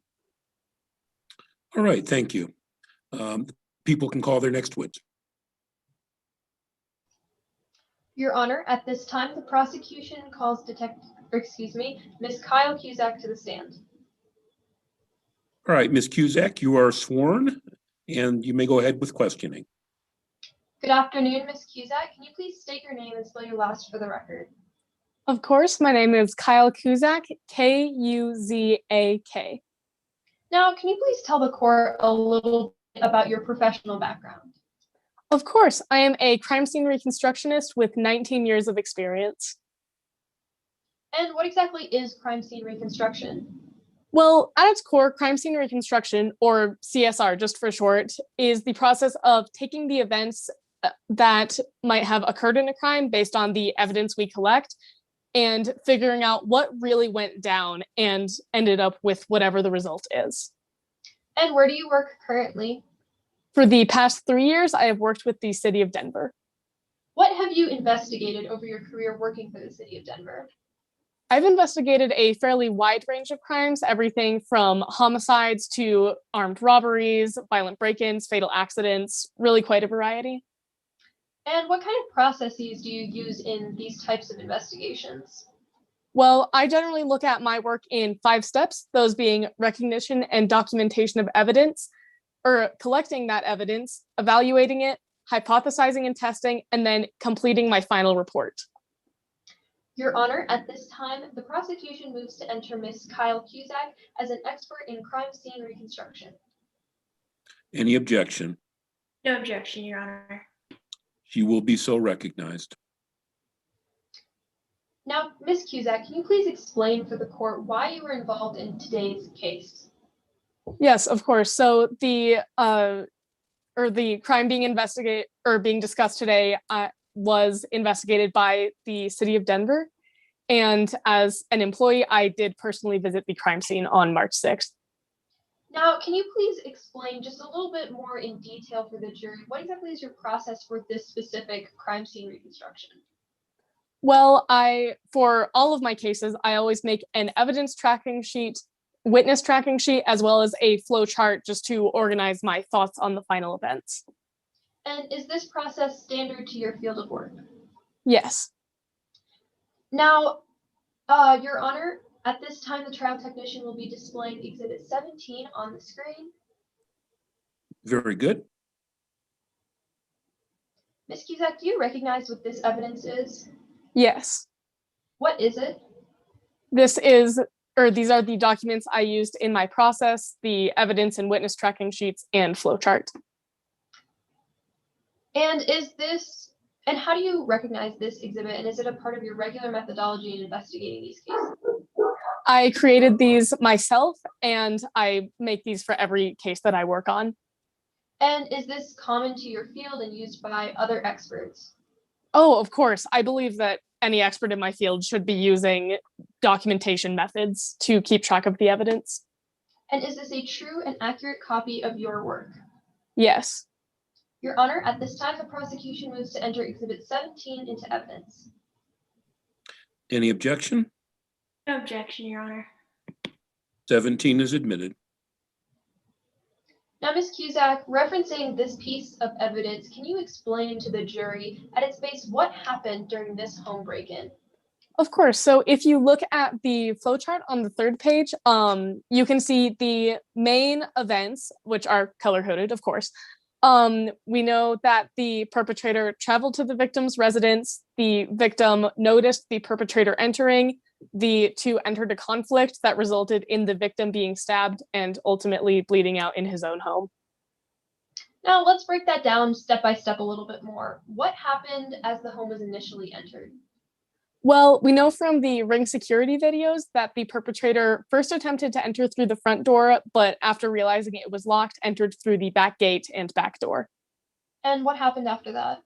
All right, thank you. People can call their next witness. Your Honor, at this time, the prosecution calls Ms. Kyle Cusack to the stand. All right, Ms. Cusack, you are sworn and you may go ahead with questioning. Good afternoon, Ms. Cusack. Can you please state your name and spell your last for the record? Of course, my name is Kyle Cusack, Kuzak. Now, can you please tell the court a little bit about your professional background? Of course, I am a crime scene reconstructionist with 19 years of experience. And what exactly is crime scene reconstruction? Well, at its core, crime scene reconstruction, or CSR just for short, is the process of taking the events that might have occurred in a crime based on the evidence we collect and figuring out what really went down and ended up with whatever the result is. And where do you work currently? For the past 3 years, I have worked with the city of Denver. What have you investigated over your career working for the city of Denver? I've investigated a fairly wide range of crimes, everything from homicides to armed robberies, violent break-ins, fatal accidents, really quite a variety. And what kind of processes do you use in these types of investigations? Well, I generally look at my work in 5 steps, those being recognition and documentation of evidence, or collecting that evidence, evaluating it, hypothesizing and testing, and then completing my final report. Your Honor, at this time, the prosecution moves to enter Ms. Kyle Cusack as an expert in crime scene reconstruction. Any objection? No objection, Your Honor. She will be so recognized. Now, Ms. Cusack, can you please explain for the court why you were involved in today's case? Yes, of course. So the crime being discussed today was investigated by the city of Denver. And as an employee, I did personally visit the crime scene on March 6th. Now, can you please explain just a little bit more in detail for the jury, what exactly is your process for this specific crime scene reconstruction? Well, for all of my cases, I always make an evidence tracking sheet, witness tracking sheet, as well as a flow chart just to organize my thoughts on the final events. And is this process standard to your field of work? Yes. Now, Your Honor, at this time, the trial technician will be displaying Exhibit 17 on the screen. Very good. Ms. Cusack, do you recognize what this evidence is? Yes. What is it? These are the documents I used in my process, the evidence and witness tracking sheets and flow chart. And how do you recognize this exhibit? And is it a part of your regular methodology in investigating these cases? I created these myself, and I make these for every case that I work on. And is this common to your field and used by other experts? Oh, of course. I believe that any expert in my field should be using documentation methods to keep track of the evidence. And is this a true and accurate copy of your work? Yes. Your Honor, at this time, the prosecution moves to enter Exhibit 17 into evidence. Any objection? No objection, Your Honor. 17 is admitted. Now, Ms. Cusack, referencing this piece of evidence, can you explain to the jury at its base what happened during this home break-in? Of course. So if you look at the flowchart on the 3rd page, you can see the main events, which are color-coded, of course. We know that the perpetrator traveled to the victim's residence. The victim noticed the perpetrator entering. The two entered a conflict that resulted in the victim being stabbed and ultimately bleeding out in his own home. Now, let's break that down step by step a little bit more. What happened as the home was initially entered? Well, we know from the ring security videos that the perpetrator first attempted to enter through the front door, but after realizing it was locked, entered through the back gate and back door. And what happened after that?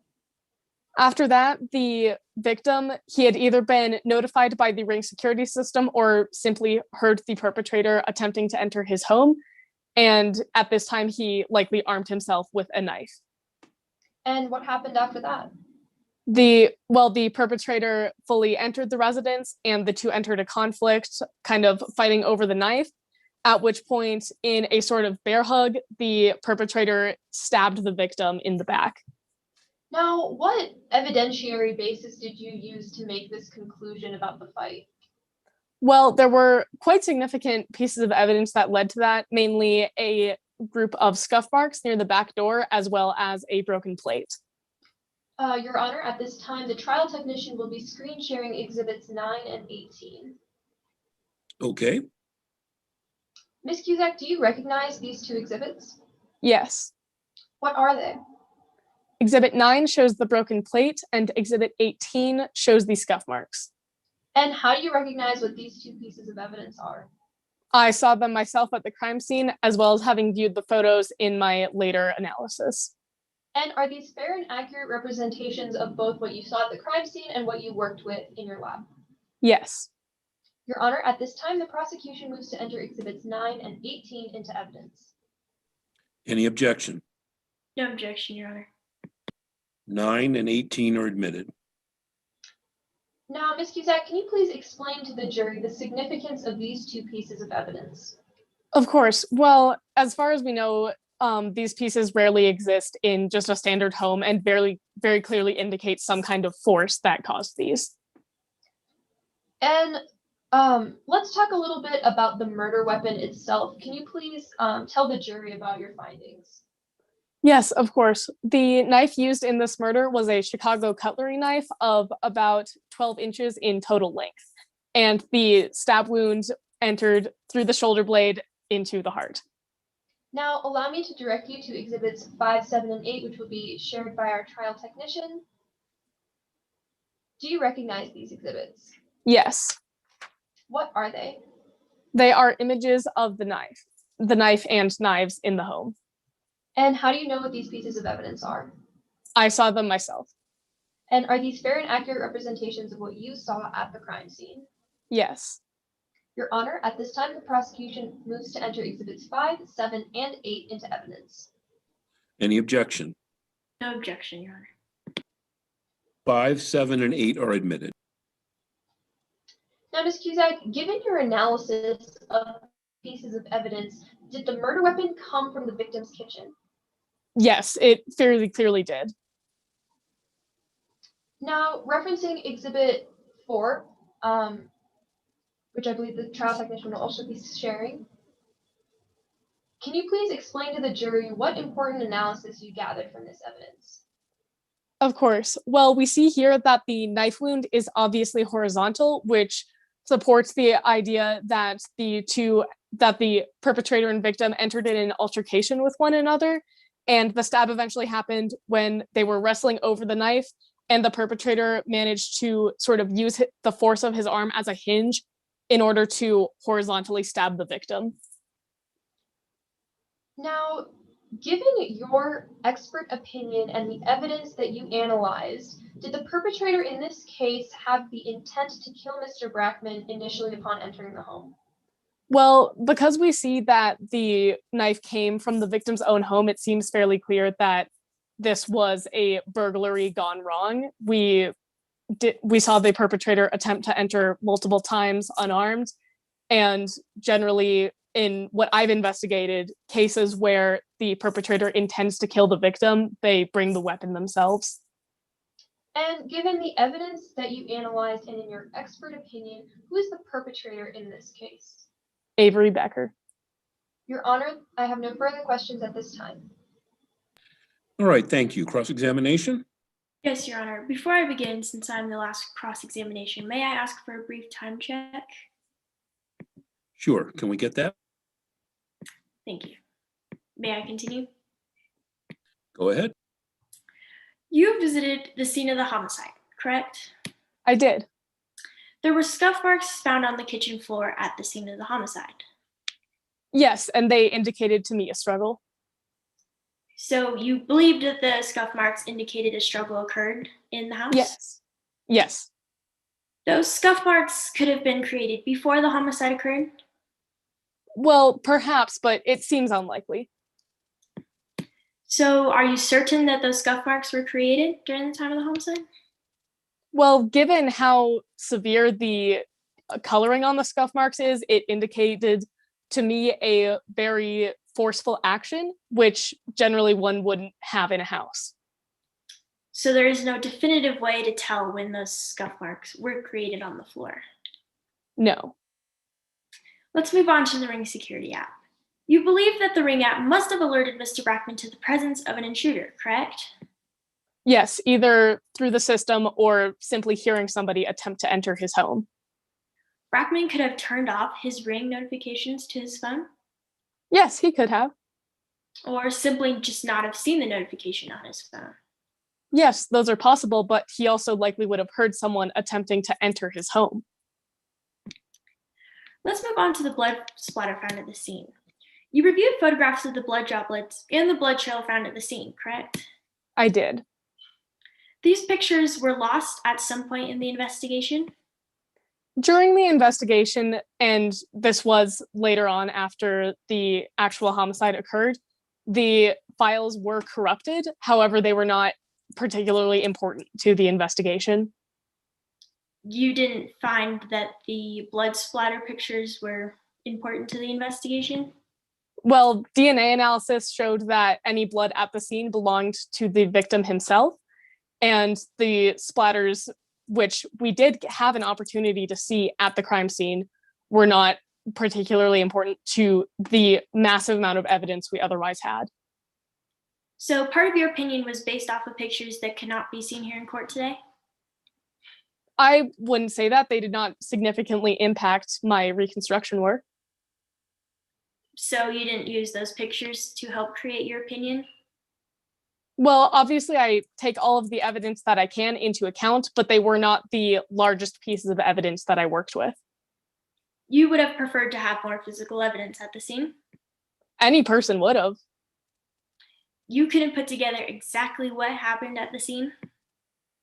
After that, the victim, he had either been notified by the ring security system or simply heard the perpetrator attempting to enter his home. And at this time, he likely armed himself with a knife. And what happened after that? The perpetrator fully entered the residence and the two entered a conflict, kind of fighting over the knife, at which point, in a sort of bear hug, the perpetrator stabbed the victim in the back. Now, what evidentiary basis did you use to make this conclusion about the fight? Well, there were quite significant pieces of evidence that led to that, mainly a group of scuff marks near the back door, as well as a broken plate. Your Honor, at this time, the trial technician will be screen sharing exhibits 9 and 18. Okay. Ms. Cusack, do you recognize these two exhibits? Yes. What are they? Exhibit 9 shows the broken plate, and Exhibit 18 shows the scuff marks. And how do you recognize what these two pieces of evidence are? I saw them myself at the crime scene, as well as having viewed the photos in my later analysis. And are these fair and accurate representations of both what you saw at the crime scene and what you worked with in your lab? Yes. Your Honor, at this time, the prosecution moves to enter exhibits 9 and 18 into evidence. Any objection? No objection, Your Honor. 9 and 18 are admitted. Now, Ms. Cusack, can you please explain to the jury the significance of these two pieces of evidence? Of course. Well, as far as we know, these pieces rarely exist in just a standard home and very clearly indicate some kind of force that caused these. And let's talk a little bit about the murder weapon itself. Can you please tell the jury about your findings? Yes, of course. The knife used in this murder was a Chicago cutlery knife of about 12 inches in total length. And the stab wound entered through the shoulder blade into the heart. Now, allow me to direct you to exhibits 5, 7, and 8, which will be shared by our trial technician. Do you recognize these exhibits? Yes. What are they? They are images of the knife and knives in the home. And how do you know what these pieces of evidence are? I saw them myself. And are these fair and accurate representations of what you saw at the crime scene? Yes. Your Honor, at this time, the prosecution moves to enter exhibits 5, 7, and 8 into evidence. Any objection? No objection, Your Honor. 5, 7, and 8 are admitted. Now, Ms. Cusack, given your analysis of pieces of evidence, did the murder weapon come from the victim's kitchen? Yes, it fairly clearly did. Now, referencing exhibit 4, which I believe the trial technician will also be sharing, can you please explain to the jury what important analysis you gathered from this evidence? Of course. Well, we see here that the knife wound is obviously horizontal, which supports the idea that the perpetrator and victim entered in an altercation with one another, and the stab eventually happened when they were wrestling over the knife, and the perpetrator managed to sort of use the force of his arm as a hinge in order to horizontally stab the victim. Now, given your expert opinion and the evidence that you analyzed, did the perpetrator in this case have the intent to kill Mr. Brackman initially upon entering the home? Well, because we see that the knife came from the victim's own home, it seems fairly clear that this was a burglary gone wrong. We saw the perpetrator attempt to enter multiple times unarmed, and generally in what I've investigated, cases where the perpetrator intends to kill the victim, they bring the weapon themselves. And given the evidence that you analyzed and in your expert opinion, who is the perpetrator in this case? Avery Becker. Your Honor, I have no further questions at this time. All right, thank you. Cross-examination? Yes, Your Honor. Before I begin, since I'm the last cross-examination, may I ask for a brief time check? Sure. Can we get that? Thank you. May I continue? Go ahead. You visited the scene of the homicide, correct? I did. There were scuff marks found on the kitchen floor at the scene of the homicide. Yes, and they indicated to me a struggle. So you believed that the scuff marks indicated a struggle occurred in the house? Yes. Yes. Those scuff marks could have been created before the homicide occurred? Well, perhaps, but it seems unlikely. So are you certain that those scuff marks were created during the time of the homicide? Well, given how severe the coloring on the scuff marks is, it indicated to me a very forceful action, which generally one wouldn't have in a house. So there is no definitive way to tell when those scuff marks were created on the floor. No. Let's move on to the Ring security app. You believe that the Ring app must have alerted Mr. Brackman to the presence of an intruder, correct? Yes, either through the system or simply hearing somebody attempt to enter his home. Brackman could have turned off his Ring notifications to his phone, Yes, he could have. or simply just not have seen the notification on his phone. Yes, those are possible, but he also likely would have heard someone attempting to enter his home. Let's move on to the blood splatter found at the scene. You reviewed photographs of the blood droplets and the blood trail found at the scene, correct? I did. These pictures were lost at some point in the investigation? During the investigation, and this was later on after the actual homicide occurred, the files were corrupted. However, they were not particularly important to the investigation. You didn't find that the blood splatter pictures were important to the investigation? Well, DNA analysis showed that any blood at the scene belonged to the victim himself, and the splatters, which we did have an opportunity to see at the crime scene, were not particularly important to the massive amount of evidence we otherwise had. So part of your opinion was based off of pictures that cannot be seen here in court today? I wouldn't say that. They did not significantly impact my reconstruction work. So you didn't use those pictures to help create your opinion? Well, obviously, I take all of the evidence that I can into account, but they were not the largest pieces of evidence that I worked with. You would have preferred to have more physical evidence at the scene? Any person would have. You couldn't put together exactly what happened at the scene?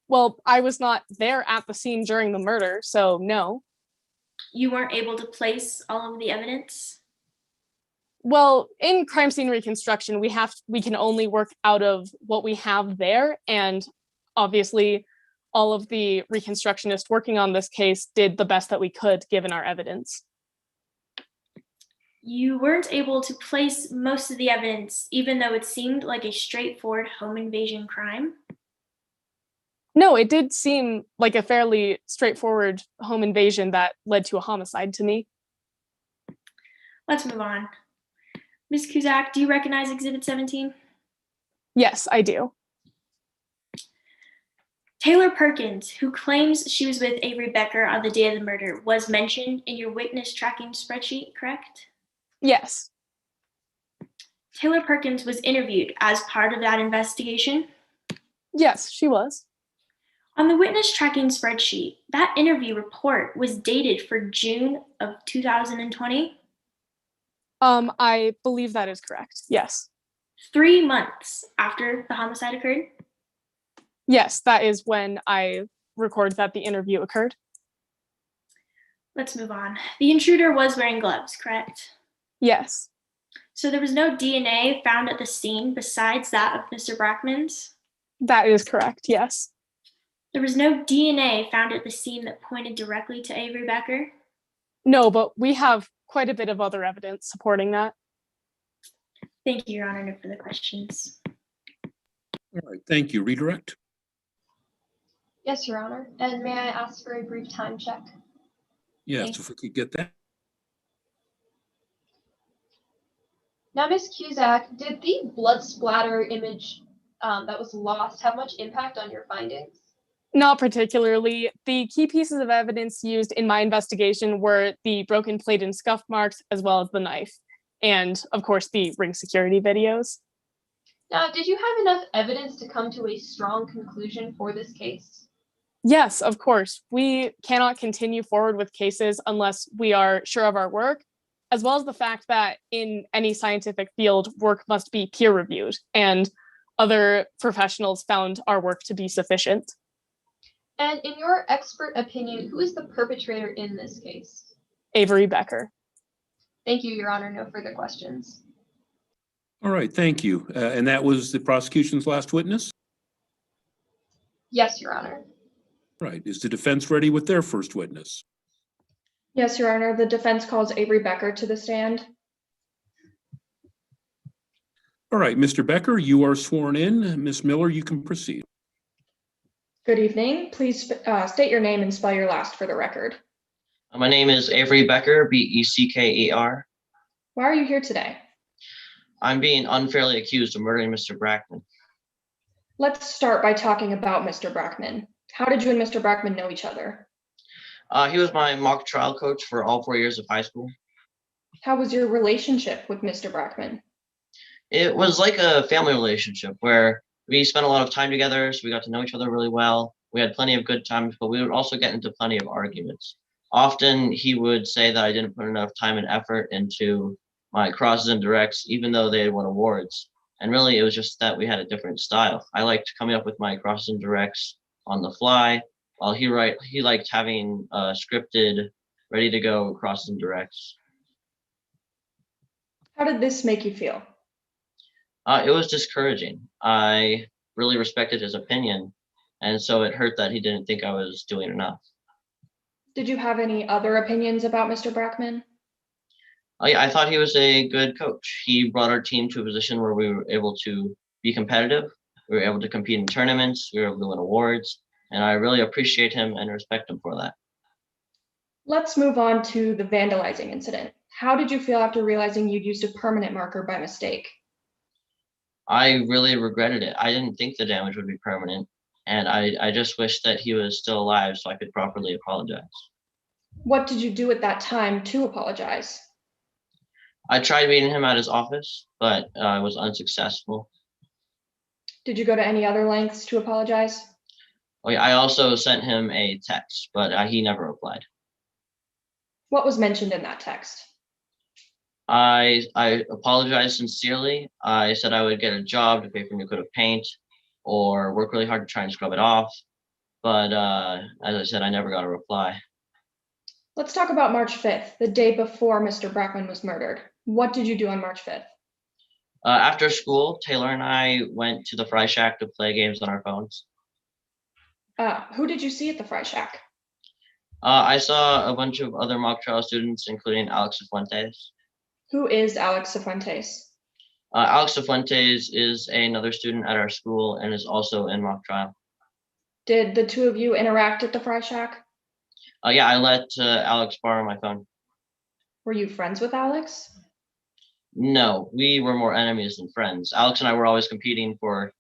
Well, I was not there at the scene during the murder, so no. You weren't able to place all of the evidence? Well, in crime scene reconstruction, we can only work out of what we have there, and obviously all of the reconstructionists working on this case did the best that we could given our evidence. You weren't able to place most of the evidence, even though it seemed like a straightforward home invasion crime? No, it did seem like a fairly straightforward home invasion that led to a homicide to me. Let's move on. Ms. Cusack, do you recognize Exhibit 17? Yes, I do. Taylor Perkins, who claims she was with Avery Becker on the day of the murder, was mentioned in your witness tracking spreadsheet, correct? Yes. Taylor Perkins was interviewed as part of that investigation? Yes, she was. On the witness tracking spreadsheet, that interview report was dated for June of 2020? I believe that is correct. Yes. 3 months after the homicide occurred? Yes, that is when I recorded that the interview occurred. Let's move on. The intruder was wearing gloves, correct? Yes. So there was no DNA found at the scene besides that of Mr. Brackman's? That is correct, yes. There was no DNA found at the scene that pointed directly to Avery Becker? No, but we have quite a bit of other evidence supporting that. Thank you, Your Honor. No further questions. All right, thank you. Redirect. Yes, Your Honor. And may I ask for a brief time check? Yes, Thank if we could get that. Now, Ms. Cusack, did the blood splatter image that was lost have much impact on your findings? Not particularly. The key pieces of evidence used in my investigation were the broken plate and scuff marks, as well as the knife, and of course the ring security videos. Now, did you have enough evidence to come to a strong conclusion for this case? Yes, of course. We cannot continue forward with cases unless we are sure of our work, as well as the fact that in any scientific field, work must be peer reviewed, and other professionals found our work to be sufficient. And in your expert opinion, who is the perpetrator in this case? Avery Becker. Thank you, Your Honor. No further questions. All right, thank you. And that was the prosecution's last witness? Yes, Your Honor. Right. Is the defense ready with their first witness? Yes, Your Honor. The defense calls Avery Becker to the stand. All right, Mr. Becker, you are sworn in. Ms. Miller, you can proceed. Good evening. Please state your name and spell your last for the record. My name is Avery Becker, Becker. Why are you here today? I'm being unfairly accused of murdering Mr. Brackman. Let's start by talking about Mr. Brackman. How did you and Mr. Brackman know each other? He was my mock trial coach for all 4 years of high school. How was your relationship with Mr. Brackman? It was like a family relationship where we spent a lot of time together, so we got to know each other really well. We had plenty of good times, but we would also get into plenty of arguments. Often he would say that I didn't put enough time and effort into my crosses and directs, even though they had won awards. And really, it was just that we had a different style. I liked coming up with my crosses and directs on the fly, while he liked having scripted, ready to go crosses and directs. How did this make you feel? It was discouraging. I really respected his opinion, and so it hurt that he didn't think I was doing enough. Did you have any other opinions about Mr. Brackman? I thought he was a good coach. He brought our team to a position where we were able to be competitive. We were able to compete in tournaments. We were able to win awards, and I really appreciate him and respect him for that. Let's move on to the vandalizing incident. How did you feel after realizing you'd used a permanent marker by mistake? I really regretted it. I didn't think the damage would be permanent, and I just wish that he was still alive so I could properly apologize. What did you do at that time to apologize? I tried meeting him at his office, but I was unsuccessful. Did you go to any other lengths to apologize? I also sent him a text, but he never replied. What was mentioned in that text? I apologized sincerely. I said I would get a job to pay for a new coat of paint or work really hard to try and scrub it off. But as I said, I never got a reply. Let's talk about March 5th, the day before Mr. Brackman was murdered. What did you do on March 5th? After school, Taylor and I went to the Fry Shack to play games on our phones. Who did you see at the Fry Shack? I saw a bunch of other mock trial students, including Alex Fuentes. Who is Alex Cifuentes? Alex Fuentes is another student at our school and is also in mock trial. Did the two of you interact at the Fry Shack? Yeah, I let Alex borrow my phone. Were you friends with Alex? No, we were more enemies than friends. Alex and I were always competing for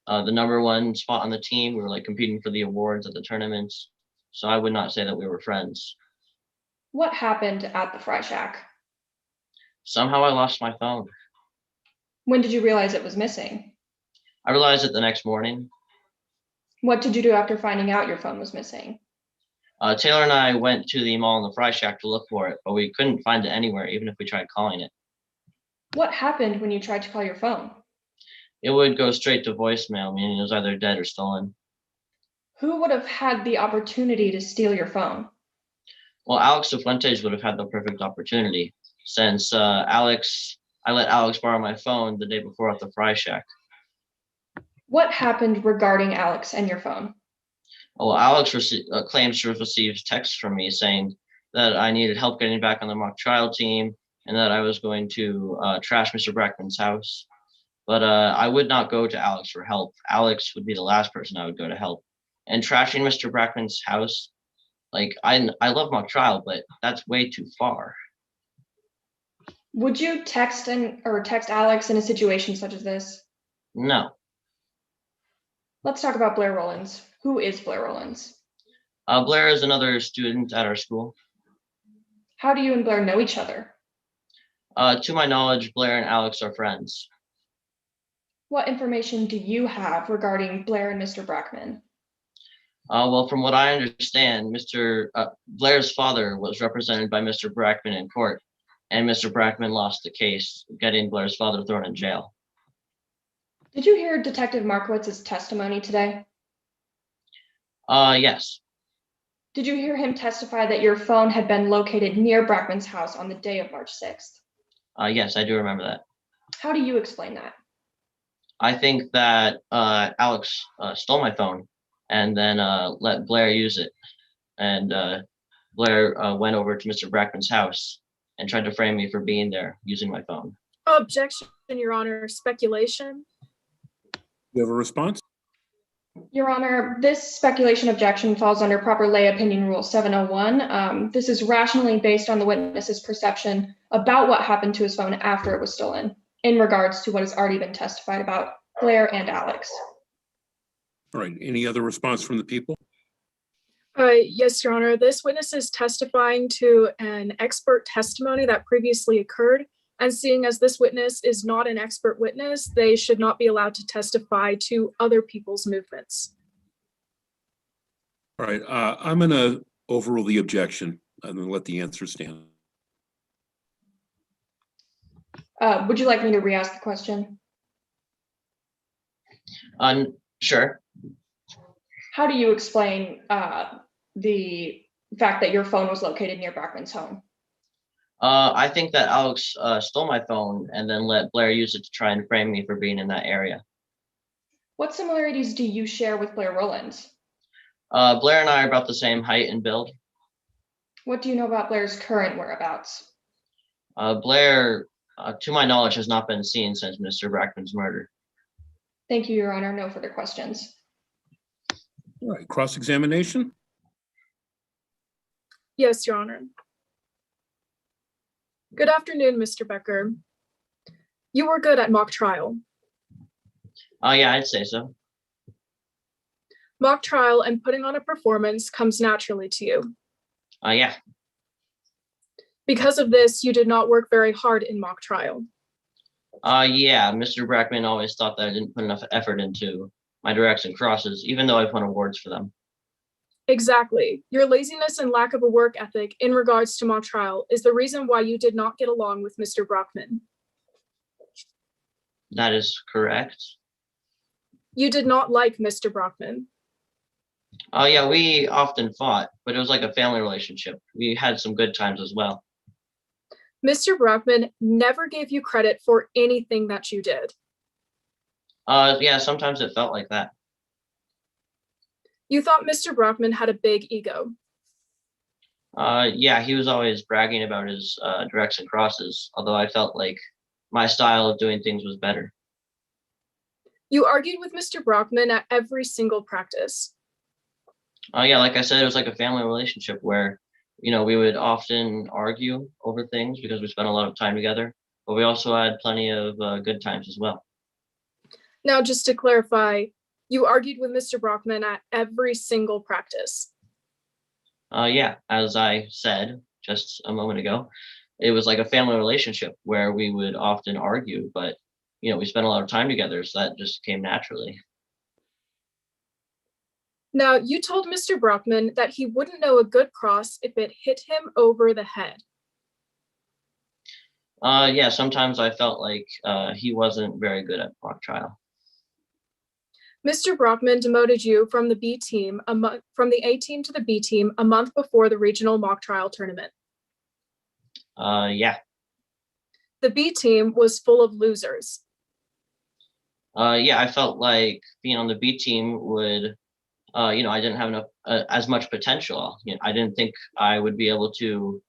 the #1 spot on the team. We were like competing for the awards at the tournaments. So I would not say that we were friends. What happened at the Fry Shack? Somehow I lost my phone. When did you realize it was missing? I realized it the next morning. What did you do after finding out your phone was missing? Taylor and I went to the mall in the Fry Shack to look for it, but we couldn't find it anywhere, even if we tried calling it. What happened when you tried to call your phone? It would go straight to voicemail, meaning it was either dead or stolen. Who would have had the opportunity to steal your phone? Well, Alex Fuentes would have had the perfect opportunity, since I let Alex borrow my phone the day before at the Fry Shack. What happened regarding Alex and your phone? Well, Alex claims to have received texts from me saying that I needed help getting back on the mock trial team and that I was going to trash Mr. Brackman's house. But I would not go to Alex for help. Alex would be the last person I would go to help. And trashing Mr. Brackman's house, like I love mock trial, but that's way too far. Would you text Alex in a situation such as this? No. Let's talk about Blair Rollins. Who is Blair Rollins? Blair is another student at our school. How do you and Blair know each other? To my knowledge, Blair and Alex are friends. What information do you have regarding Blair and Mr. Brackman? Well, from what I understand, Mr. Blair's father was represented by Mr. Brackman in court, and Mr. Brackman lost the case, getting Blair's father thrown in jail. Did you hear Detective Markowitz's testimony today? Yes. Did you hear him testify that your phone had been located near Brackman's house on the day of March 6th? Yes, I do remember that. How do you explain that? I think that Alex stole my phone and then let Blair use it. And Blair went over to Mr. Brackman's house and tried to frame me for being there using my phone. Objection, Your Honor. Speculation. You have a response? Your Honor, this speculation objection falls under proper lay opinion rule 701. This is rationally based on the witness's perception about what happened to his phone after it was stolen in regards to what has already been testified about Blair and Alex. All right, any other response from the people? Yes, Your Honor. This witness is testifying to an expert testimony that previously occurred. And seeing as this witness is not an expert witness, they should not be allowed to testify to other people's movements. All right, I'm going to overrule the objection. I'm going to let the answer stand. Would you like me to re-ask the question? Sure. How do you explain the fact that your phone was located near Brackman's home? I think that Alex stole my phone and then let Blair use it to try and frame me for being in that area. What similarities do you share with Blair Rowland? Blair and I are about the same height and build. What do you know about Blair's current whereabouts? Blair, to my knowledge, has not been seen since Mr. Brackman's murder. Thank you, Your Honor. No further questions. All right, cross-examination? Yes, Your Honor. Good afternoon, Mr. Becker. You were good at mock trial. Yeah, I'd say so. Mock trial and putting on a performance comes naturally to you. Yeah. Because of this, you did not work very hard in mock trial. Yeah, Mr. Brackman always thought that I didn't put enough effort into my directs and crosses, even though I've won awards for them. Exactly. Your laziness and lack of a work ethic in regards to mock trial is the reason why you did not get along with Mr. Brockman. That is correct. You did not like Mr. Brockman. Yeah, we often fought, but it was like a family relationship. We had some good times as well. Mr. Brockman never gave you credit for anything that you did. Yeah, sometimes it felt like that. You thought Mr. Brockman had a big ego. Yeah, he was always bragging about his directs and crosses, although I felt like my style of doing things was better. You argued with Mr. Brockman at every single practice. Yeah, like I said, it was like a family relationship where, we would often argue over things because we spent a lot of time together, but we also had plenty of good times as well. Now, just to clarify, you argued with Mr. Brockman at every single practice. Yeah, as I said just a moment ago, it was like a family relationship where we would often argue, but we spent a lot of time together, so that just came naturally. Now, you told Mr. Brockman that he wouldn't know a good cross if it hit him over the head. Yeah, sometimes I felt like he wasn't very good at mock trial. Mr. Brockman demoted you from the B team, from the A team to the B team a month before the regional mock trial tournament. Yeah. The B team was full of losers. Yeah, I felt like being on the B team would, I didn't have enough, as much potential. I didn't think I would be able to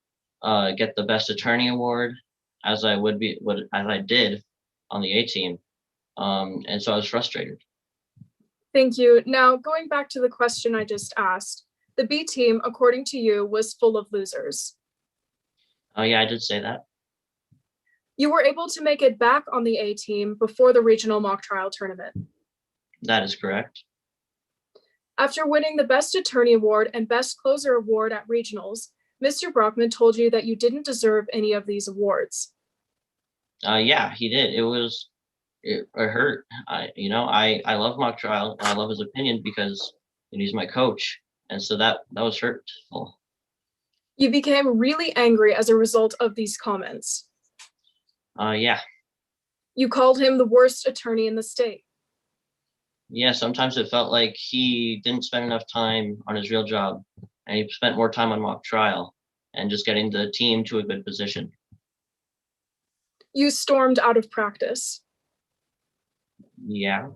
get the best attorney award as I did on the A team. And so I was frustrated. Thank you. Now, going back to the question I just asked, the B team, according to you, was full of losers. Yeah, I did say that. You were able to make it back on the A team before the regional mock trial tournament. That is correct. After winning the Best Attorney Award and Best Closer Award at regionals, Mr. Brockman told you that you didn't deserve any of these awards. Yeah, he did. It hurt. I love mock trial and I love his opinion because and he's my coach. And so that was hurtful. You became really angry as a result of these comments. Yeah. You called him the worst attorney in the state. Yeah, sometimes it felt like he didn't spend enough time on his real job, and he spent more time on mock trial and just getting the team to a good position. You stormed out of practice. Yeah.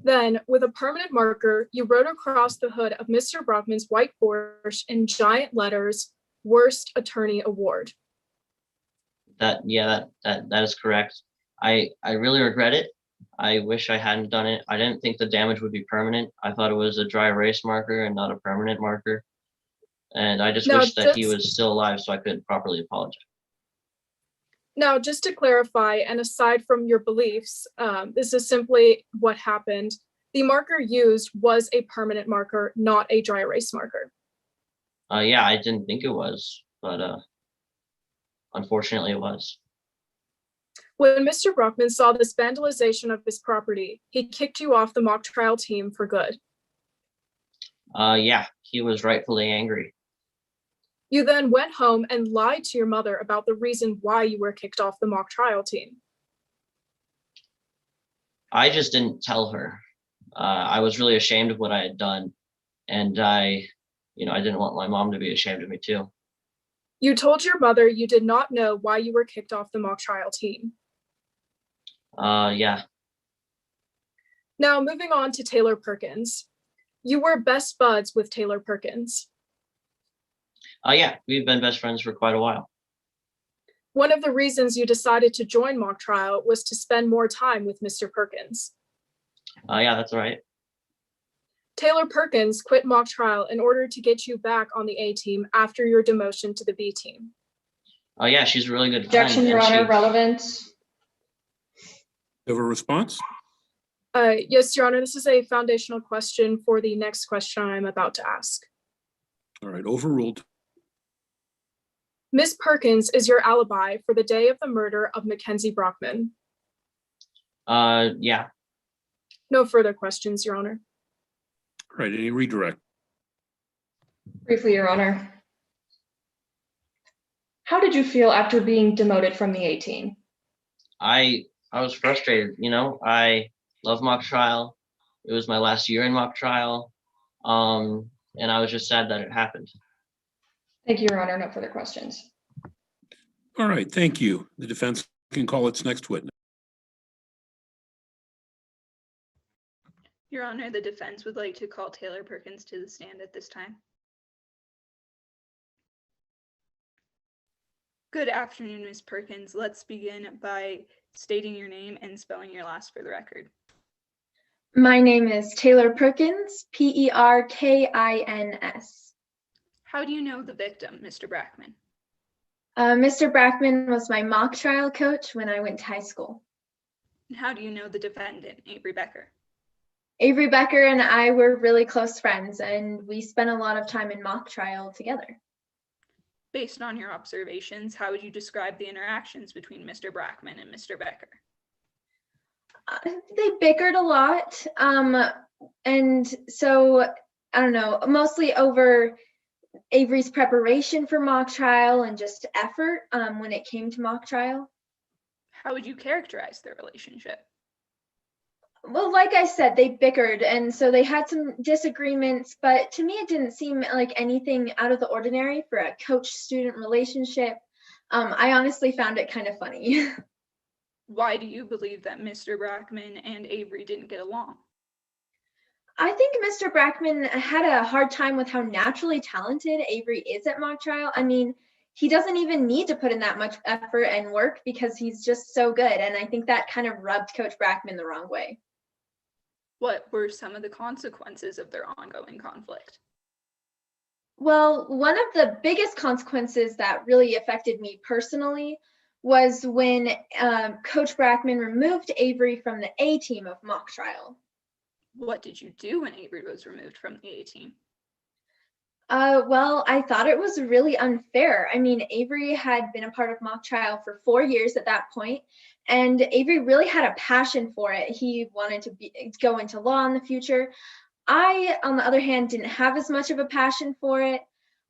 Then, with a permanent marker, you wrote across the hood of Mr. Brockman's white Porsche in giant letters, Worst Attorney Award. That is correct. I really regret it. I wish I hadn't done it. I didn't think the damage would be permanent. I thought it was a dry erase marker and not a permanent marker. And I just wish that he was still alive so I could properly apologize. Now, just to clarify, and aside from your beliefs, this is simply what happened. The marker used was a permanent marker, not a dry erase marker. Yeah, I didn't think it was, but unfortunately it was. When Mr. Brockman saw this vandalization of his property, he kicked you off the mock trial team for good. Yeah, he was rightfully angry. You then went home and lied to your mother about the reason why you were kicked off the mock trial team. I just didn't tell her. I was really ashamed of what I had done, and I didn't want my mom to be ashamed of me too. You told your mother you did not know why you were kicked off the mock trial team. Yeah. Now, moving on to Taylor Perkins. You were best buds with Taylor Perkins. Yeah, we've been best friends for quite a while. One of the reasons you decided to join mock trial was to spend more time with Mr. Perkins. Yeah, that's right. Taylor Perkins quit mock trial in order to get you back on the A team after your demotion to the B team. Yeah, she's a really good friend. Objection, Your Honor, relevance. You have a response? Yes, Your Honor, this is a foundational question for the next question I'm about to ask. All right, overruled. Ms. Perkins is your alibi for the day of the murder of Mackenzie Brockman. Yeah. No further questions, Your Honor. All right, any redirect? Briefly, Your Honor. How did you feel after being demoted from the A team? I was frustrated, I love mock trial. It was my last year in mock trial. And I was just sad that it happened. Thank you, Your Honor. No further questions. All right, thank you. The defense can call its next witness. Your Honor, the defense would like to call Taylor Perkins to the stand at this time. Good afternoon, Ms. Perkins. Let's begin by stating your name and spelling your last for the record. My name is Taylor Perkins, Perkins. How do you know the victim, Mr. Brackman? Mr. Brackman was my mock trial coach when I went to high school. And how do you know the defendant, Avery Becker? Avery Becker and I were really close friends, and we spent a lot of time in mock trial together. Based on your observations, how would you describe the interactions between Mr. Brackman and Mr. Becker? They bickered a lot, and so, I don't know, mostly over Avery's preparation for mock trial and just effort when it came to mock trial. How would you characterize their relationship? Well, like I said, they bickered, and so they had some disagreements, but to me it didn't seem like anything out of the ordinary for a coach-student relationship. I honestly found it kind of funny. Why do you believe that Mr. Brackman and Avery didn't get along? I think Mr. Brackman had a hard time with how naturally talented Avery is at mock trial. I mean, he doesn't even need to put in that much effort and work because he's just so good, and I think that kind of rubbed Coach Brackman the wrong way. What were some of the consequences of their ongoing conflict? Well, one of the biggest consequences that really affected me personally was when Coach Brackman removed Avery from the A team of mock trial. What did you do when Avery was removed from the A team? Well, I thought it was really unfair. I mean, Avery had been a part of mock trial for 4 years at that point, and Avery really had a passion for it. He wanted to go into law in the future. I, on the other hand, didn't have as much of a passion for it.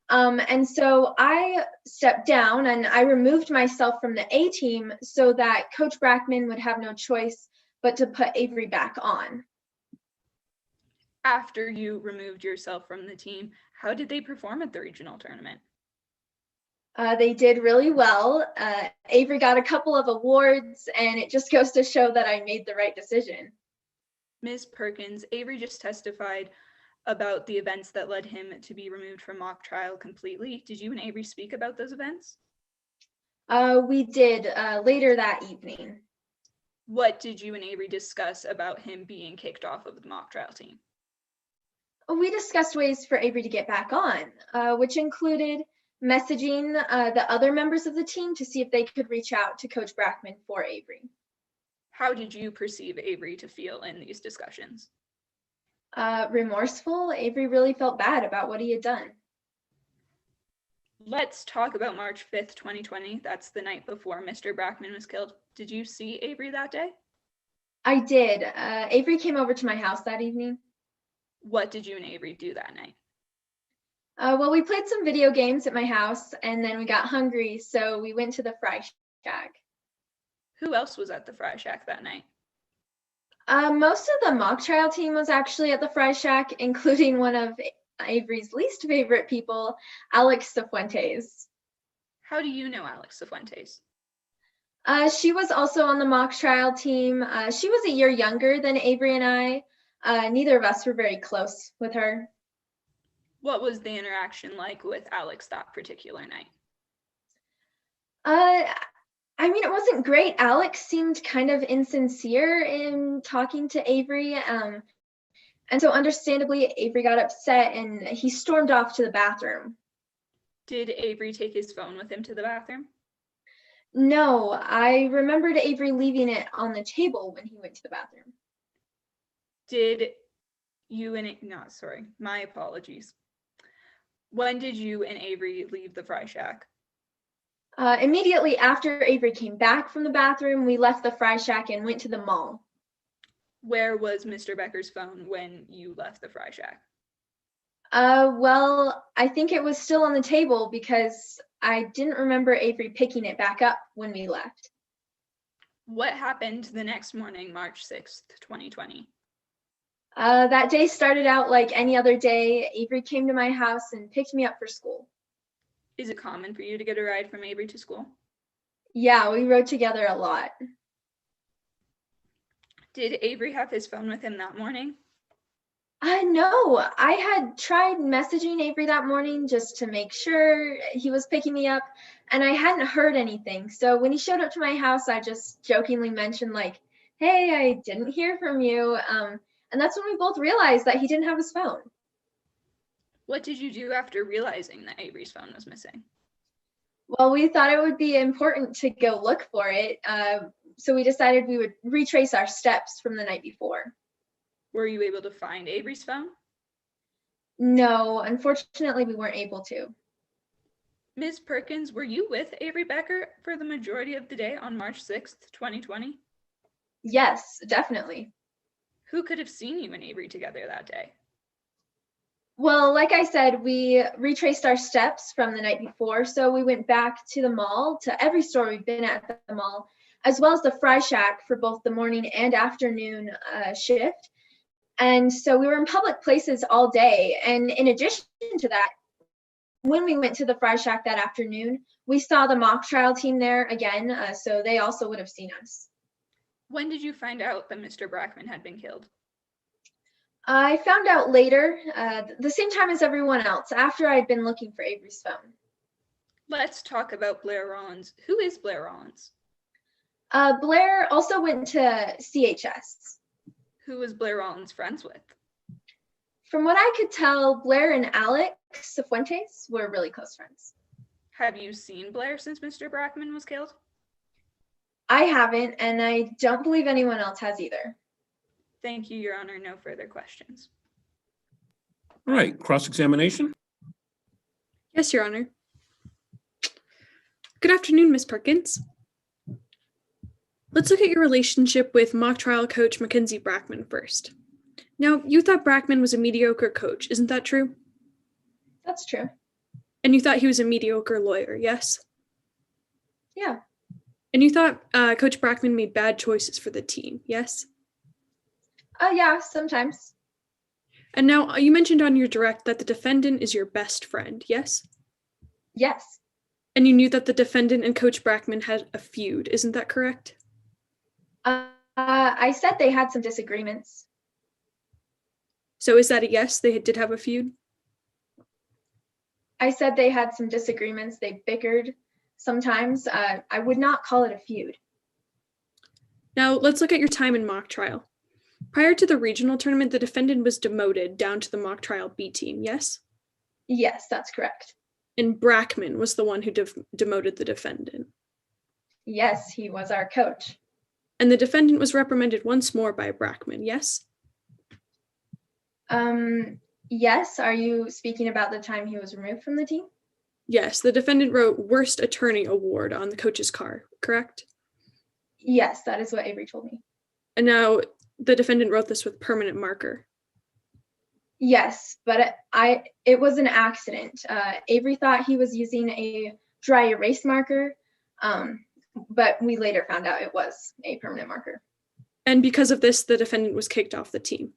And so I stepped down and I removed myself from the A team so that Coach Brackman would have no choice but to put Avery back on. After you removed yourself from the team, how did they perform at the regional tournament? They did really well. Avery got a couple of awards, and it just goes to show that I made the right decision. Ms. Perkins, Avery just testified about the events that led him to be removed from mock trial completely. Did you and Avery speak about those events? We did later that evening. What did you and Avery discuss about him being kicked off of the mock trial team? We discussed ways for Avery to get back on, which included messaging the other members of the team to see if they could reach out to Coach Brackman for Avery. How did you perceive Avery to feel in these discussions? Remorseful. Avery really felt bad about what he had done. Let's talk about March 5th, 2020. That's the night before Mr. Brackman was killed. Did you see Avery that day? I did. Avery came over to my house that evening. What did you and Avery do that night? Well, we played some video games at my house, and then we got hungry, so we went to the Fry Shack. Who else was at the Fry Shack that night? Most of the mock trial team was actually at the Fry Shack, including one of Avery's least favorite people, Alex Cifuentes. How do you know Alex Cifuentes? She was also on the mock trial team. She was a year younger than Avery and I. Neither of us were very close with her. What was the interaction like with Alex that particular night? I mean, it wasn't great. Alex seemed kind of insincere in talking to Avery. And so understandably, Avery got upset and he stormed off to the bathroom. Did Avery take his phone with him to the bathroom? No, I remembered Avery leaving it on the table when he went to the bathroom. Did you and, my apologies. When did you and Avery leave the Fry Shack? Immediately after Avery came back from the bathroom, we left the Fry Shack and went to the mall. Where was Mr. Becker's phone when you left the Fry Shack? Well, I think it was still on the table because I didn't remember Avery picking it back up when we left. What happened the next morning, March 6th, 2020? That day started out like any other day. Avery came to my house and picked me up for school. Is it common for you to get a ride from Avery to school? Yeah, we rode together a lot. Did Avery have his phone with him that morning? No, I had tried messaging Avery that morning just to make sure he was picking me up, and I hadn't heard anything. So when he showed up to my house, I just jokingly mentioned like, hey, I didn't hear from you. And that's when we both realized that he didn't have his phone. What did you do after realizing that Avery's phone was missing? Well, we thought it would be important to go look for it. So we decided we would retrace our steps from the night before. Were you able to find Avery's phone? No, unfortunately, we weren't able to. Ms. Perkins, were you with Avery Becker for the majority of the day on March 6th, 2020? Yes, definitely. Who could have seen you and Avery together that day? Well, like I said, we retraced our steps from the night before. So we went back to the mall, to every store we've been at the mall, as well as the Fry Shack for both the morning and afternoon shift. And so we were in public places all day. And in addition to that, when we went to the Fry Shack that afternoon, we saw the mock trial team there again. So they also would have seen us. When did you find out that Mr. Brackman had been killed? I found out later, the same time as everyone else, after I'd been looking for Avery's phone. Let's talk about Blair Rollins. Who is Blair Rollins? Blair also went to CHS. Who was Blair Rollins friends with? From what I could tell, Blair and Alex Cifuentes were really close friends. Have you seen Blair since Mr. Brackman was killed? I haven't, and I don't believe anyone else has either. Thank you, Your Honor. No further questions. All right, cross-examination? Yes, Your Honor. Good afternoon, Ms. Perkins. Let's look at your relationship with mock trial coach Mackenzie Brackman first. Now, you thought Brackman was a mediocre coach, isn't that true? That's true. And you thought he was a mediocre lawyer, yes? Yeah. And you thought Coach Brackman made bad choices for the team, yes? Yeah, sometimes. And now you mentioned on your direct that the defendant is your best friend, yes? Yes. And you knew that the defendant and Coach Brackman had a feud, isn't that correct? I said they had some disagreements. So is that a yes? They did have a feud? I said they had some disagreements. They bickered sometimes. I would not call it a feud. Now let's look at your time in mock trial. Prior to the regional tournament, the defendant was demoted down to the mock trial B team, yes? Yes, that's correct. And Brackman was the one who demoted the defendant. Yes, he was our coach. And the defendant was reprimanded once more by Brackman, yes? Yes. Are you speaking about the time he was removed from the team? Yes, the defendant wrote worst attorney award on the coach's car, correct? Yes, that is what Avery told me. And now the defendant wrote this with permanent marker. Yes, but it was an accident. Avery thought he was using a dry erase marker, but we later found out it was a permanent marker. And because of this, the defendant was kicked off the team.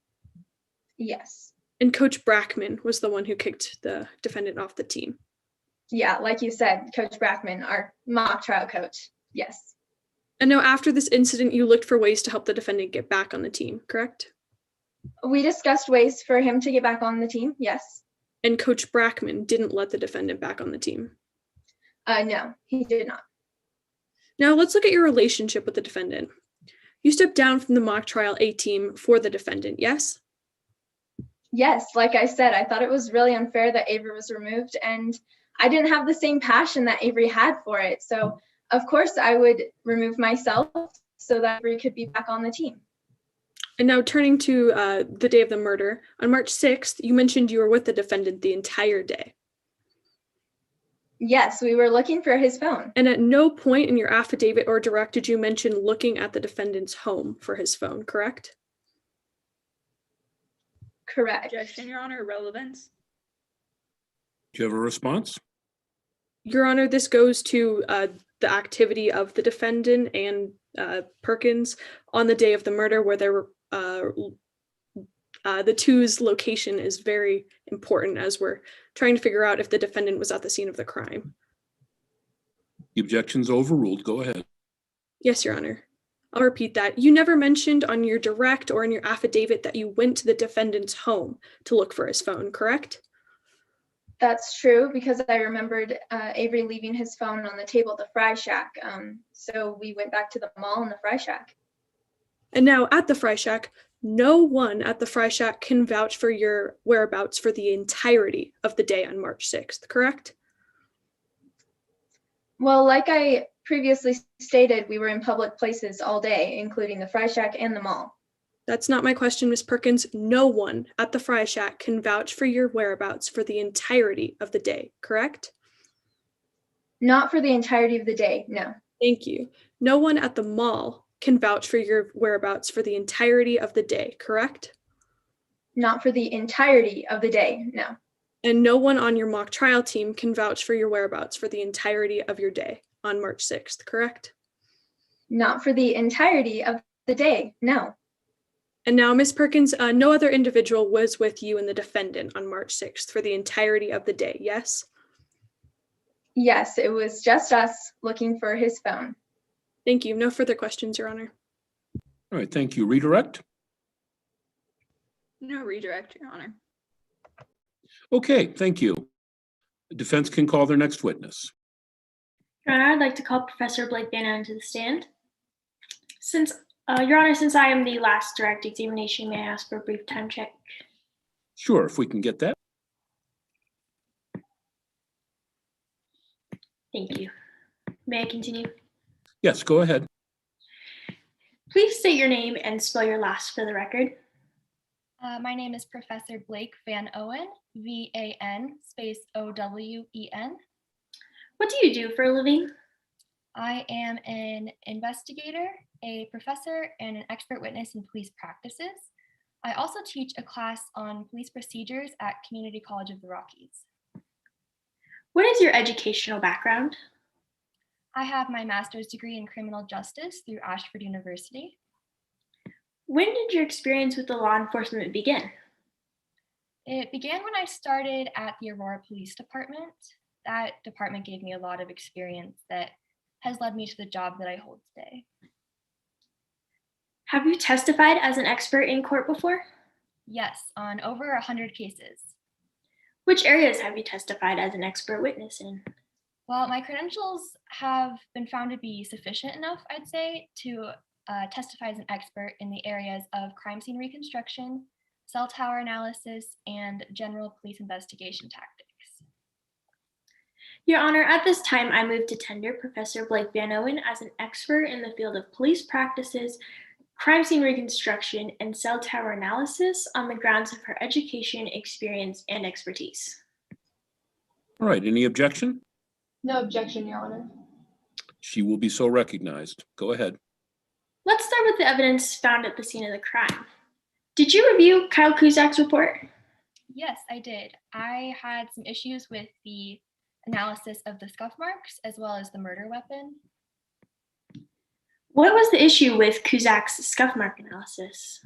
Yes. And Coach Brackman was the one who kicked the defendant off the team. Yeah, like you said, Coach Brackman, our mock trial coach. Yes. And now after this incident, you looked for ways to help the defendant get back on the team, correct? We discussed ways for him to get back on the team. Yes. And Coach Brackman didn't let the defendant back on the team. No, he did not. Now let's look at your relationship with the defendant. You stepped down from the mock trial A team for the defendant, yes? Yes, like I said, I thought it was really unfair that Avery was removed, and I didn't have the same passion that Avery had for it. So of course I would remove myself so that Avery could be back on the team. And now turning to the day of the murder, on March 6th, you mentioned you were with the defendant the entire day. Yes, we were looking for his phone. And at no point in your affidavit or direct did you mention looking at the defendant's home for his phone, correct? Correct. Objection, Your Honor, relevance. Do you have a response? Your Honor, this goes to the activity of the defendant and Perkins on the day of the murder, where there were the two's location is very important as we're trying to figure out if the defendant was at the scene of the crime. The objection's overruled. Go ahead. Yes, Your Honor. I'll repeat that. You never mentioned on your direct or in your affidavit that you went to the defendant's home to look for his phone, correct? That's true, because I remembered Avery leaving his phone on the table at the Fry Shack. So we went back to the mall and the Fry Shack. And now at the Fry Shack, no one at the Fry Shack can vouch for your whereabouts for the entirety of the day on March 6th, correct? Well, like I previously stated, we were in public places all day, including the Fry Shack and the mall. That's not my question, Ms. Perkins. No one at the Fry Shack can vouch for your whereabouts for the entirety of the day, correct? Not for the entirety of the day, no. Thank you. No one at the mall can vouch for your whereabouts for the entirety of the day, correct? Not for the entirety of the day, no. And no one on your mock trial team can vouch for your whereabouts for the entirety of your day on March 6th, correct? Not for the entirety of the day, no. And now, Ms. Perkins, no other individual was with you and the defendant on March 6th for the entirety of the day, yes? Yes, it was just us looking for his phone. Thank you. No further questions, Your Honor. All right, thank you. Redirect? No redirect, Your Honor. Okay, thank you. The defense can call their next witness. Your Honor, I'd like to call Professor Blake Bannon to the stand. Your Honor, since I am the last direct examination, may I ask for a brief time check? Sure, if we can get that. Thank you. May I continue? Yes, go ahead. Please state your name and spell your last for the record. My name is Professor Blake Van Owen, VAN space OWEN. What do you do for a living? I am an investigator, a professor, and an expert witness in police practices. I also teach a class on police procedures at Community College of the Rockies. What is your educational background? I have my master's degree in criminal justice through Ashford University. When did your experience with the law enforcement begin? It began when I started at the Aurora Police Department. That department gave me a lot of experience that has led me to the job that I hold today. Have you testified as an expert in court before? Yes, on over 100 cases. Which areas have you testified as an expert witness in? Well, my credentials have been found to be sufficient enough, I'd say, to testify as an expert in the areas of crime scene reconstruction, cell tower analysis, and general police investigation tactics. Your Honor, at this time, I move to tender Professor Blake Van Owen as an expert in the field of police practices, crime scene reconstruction, and cell tower analysis on the grounds of her education, experience, and expertise. All right, any objection? No objection, Your Honor. She will be so recognized. Go ahead. Let's start with the evidence found at the scene of the crime. Did you review Kyle Kuzak's report? Yes, I did. I had some issues with the analysis of the scuff marks as well as the murder weapon. What was the issue with Kuzak's scuff mark analysis?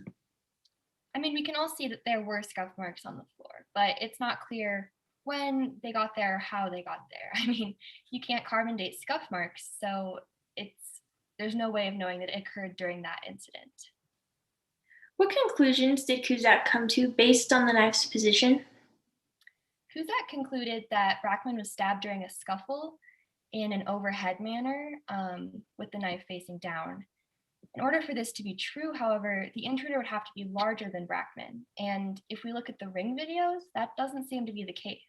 I mean, we can all see that there were scuff marks on the floor, but it's not clear when they got there or how they got there. I mean, you can't carbon date scuff marks, so there's no way of knowing that it occurred during that incident. What conclusions did Kuzak come to based on the knife's position? Kuzak concluded that Brackman was stabbed during a scuffle in an overhead manner with the knife facing down. In order for this to be true, however, the intruder would have to be larger than Brackman. And if we look at the ring videos, that doesn't seem to be the case.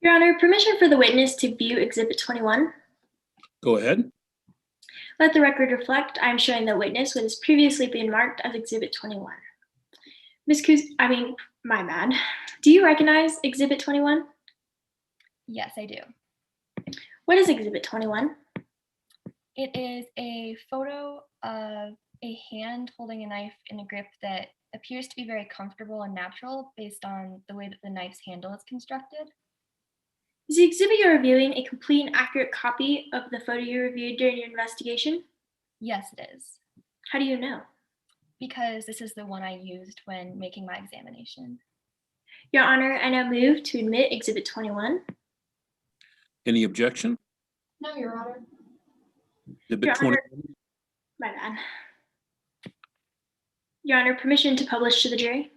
Your Honor, permission for the witness to view Exhibit 21. Go ahead. Let the record reflect, I am showing the witness what has previously been marked as Exhibit 21. My bad. Do you recognize Exhibit 21? Yes, I do. What is Exhibit 21? It is a photo of a hand holding a knife in a grip that appears to be very comfortable and natural based on the way that the knife's handle is constructed. Is the exhibit you're reviewing a complete and accurate copy of the photo you reviewed during your investigation? Yes, it is. How do you know? Because this is the one I used when making my examination. Your Honor, I now move to admit Exhibit 21. Any objection? No, Your Honor. Exhibit Your 20. Honor, my bad. Your Honor, permission to publish to the jury?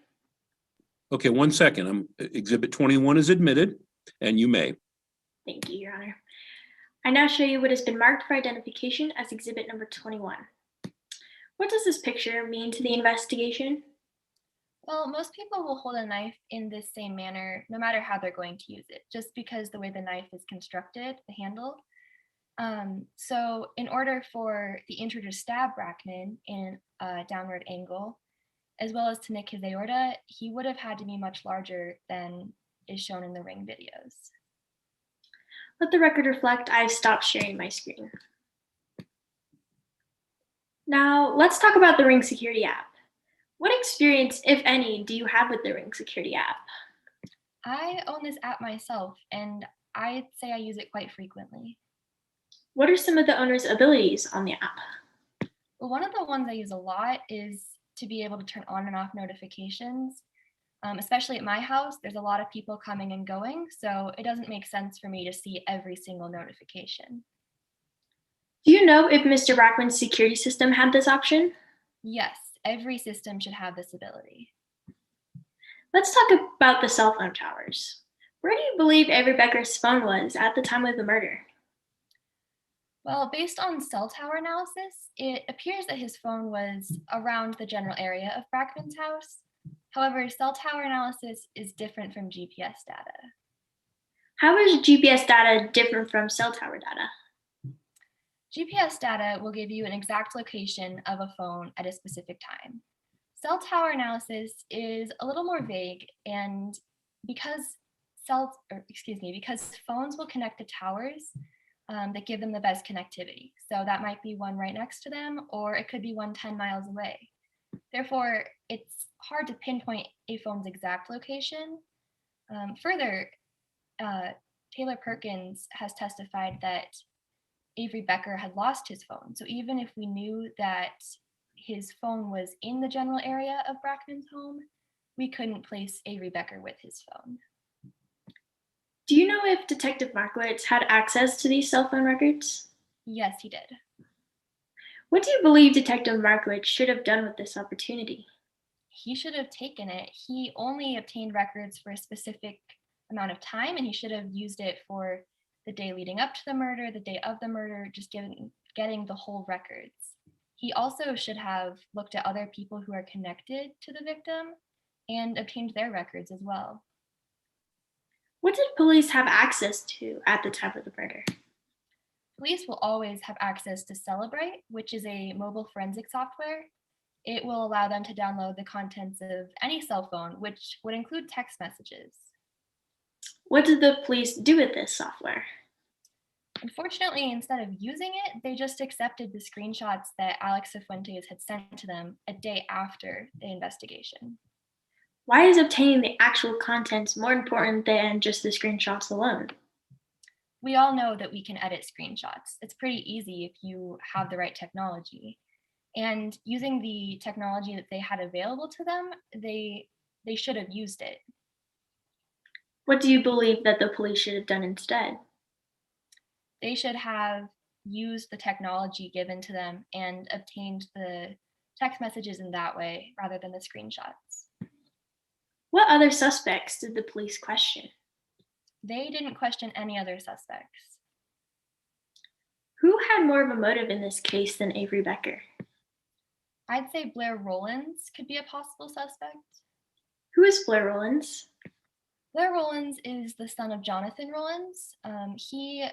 Okay, 1 second. Exhibit 21 is admitted, and you may. Thank you, Your Honor. I now show you what has been marked for identification as Exhibit number 21. What does this picture mean to the investigation? Well, most people will hold a knife in this same manner, no matter how they're going to use it, just because the way the knife is constructed, the handle. So in order for the intruder to stab Brackman in a downward angle, as well as to nick his aorta, he would have had to be much larger than is shown in the ring videos. Let the record reflect, I have stopped sharing my screen. Now, let's talk about the Ring Security app. What experience, if any, do you have with the Ring Security app? I own this app myself, and I'd say I use it quite frequently. What are some of the owner's abilities on the app? Well, one of the ones I use a lot is to be able to turn on and off notifications. Especially at my house, there's a lot of people coming and going, so it doesn't make sense for me to see every single notification. Do you know if Mr. Brackman's security system had this option? Yes, every system should have this ability. Let's talk about the cell phone towers. Where do you believe Avery Becker's phone was at the time of the murder? Well, based on cell tower analysis, it appears that his phone was around the general area of Brackman's house. However, cell tower analysis is different from GPS data. How is GPS data different from cell tower data? GPS data will give you an exact location of a phone at a specific time. Cell tower analysis is a little more vague, and because phones will connect to towers that give them the best connectivity. So that might be one right next to them, or it could be one 10 miles away. Therefore, it's hard to pinpoint a phone's exact location. Further, Taylor Perkins has testified that Avery Becker had lost his phone. So even if we knew that his phone was in the general area of Brackman's home, we couldn't place Avery Becker with his phone. Do you know if Detective Markowitz had access to these cell phone records? Yes, he did. What do you believe Detective Markowitz should have done with this opportunity? He should have taken it. He only obtained records for a specific amount of time, and he should have used it for the day leading up to the murder, the day of the murder, just getting the whole records. He also should have looked at other people who are connected to the victim and obtained their records as well. What did police have access to at the time of the murder? Police will always have access to Celebrate, which is a mobile forensic software. It will allow them to download the contents of any cell phone, which would include text messages. What did the police do with this software? Unfortunately, instead of using it, they just accepted the screenshots that Alex Cifuentes had sent to them a day after the investigation. Why is obtaining the actual contents more important than just the screenshots alone? We all know that we can edit screenshots. It's pretty easy if you have the right technology. And using the technology that they had available to them, they should have used it. What do you believe that the police should have done instead? They should have used the technology given to them and obtained the text messages in that way rather than the screenshots. What other suspects did the police question? They didn't question any other suspects. Who had more of a motive in this case than Avery Becker? I'd say Blair Rowlands could be a possible suspect. Who is Blair Rowlands? Blair Rowlands is the son of Jonathan Rowlands. He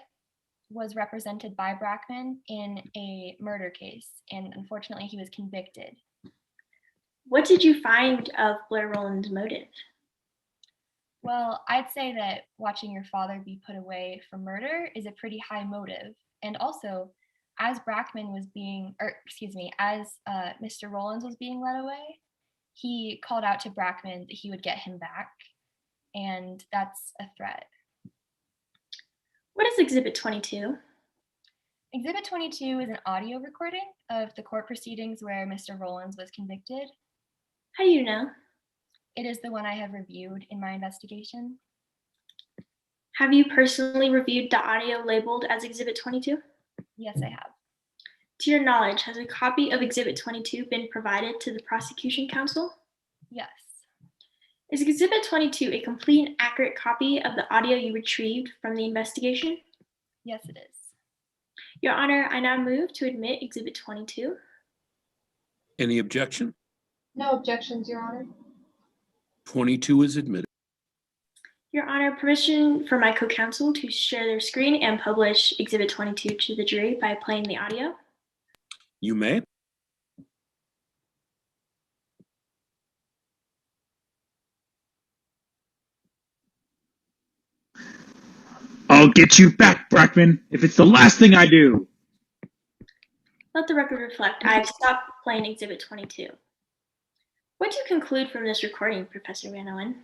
was represented by Brackman in a murder case, and unfortunately he was convicted. What did you find of Blair Rowlands' motive? Well, I'd say that watching your father be put away for murder is a pretty high motive. And also, as Brackman was as Mr. Rowlands was being led away, he called out to Brackman that he would get him back. And that's a threat. What is Exhibit 22? Exhibit 22 is an audio recording of the court proceedings where Mr. Rowlands was convicted. How do you know? It is the one I have reviewed in my investigation. Have you personally reviewed the audio labeled as Exhibit 22? Yes, I have. To your knowledge, has a copy of Exhibit 22 been provided to the prosecution counsel? Yes. Is Exhibit 22 a complete and accurate copy of the audio you retrieved from the investigation? Yes, it is. Your Honor, I now move to admit Exhibit 22. Any objection? No objections, Your Honor. 22 is admitted. Your Honor, permission for my co-counsel to share their screen and publish Exhibit 22 to the jury by playing the audio. You may. I'll get you back, Brackman, if it's the last thing I do. Let the record reflect, I've stopped playing Exhibit 22. What do you conclude from this recording, Professor Van Owen?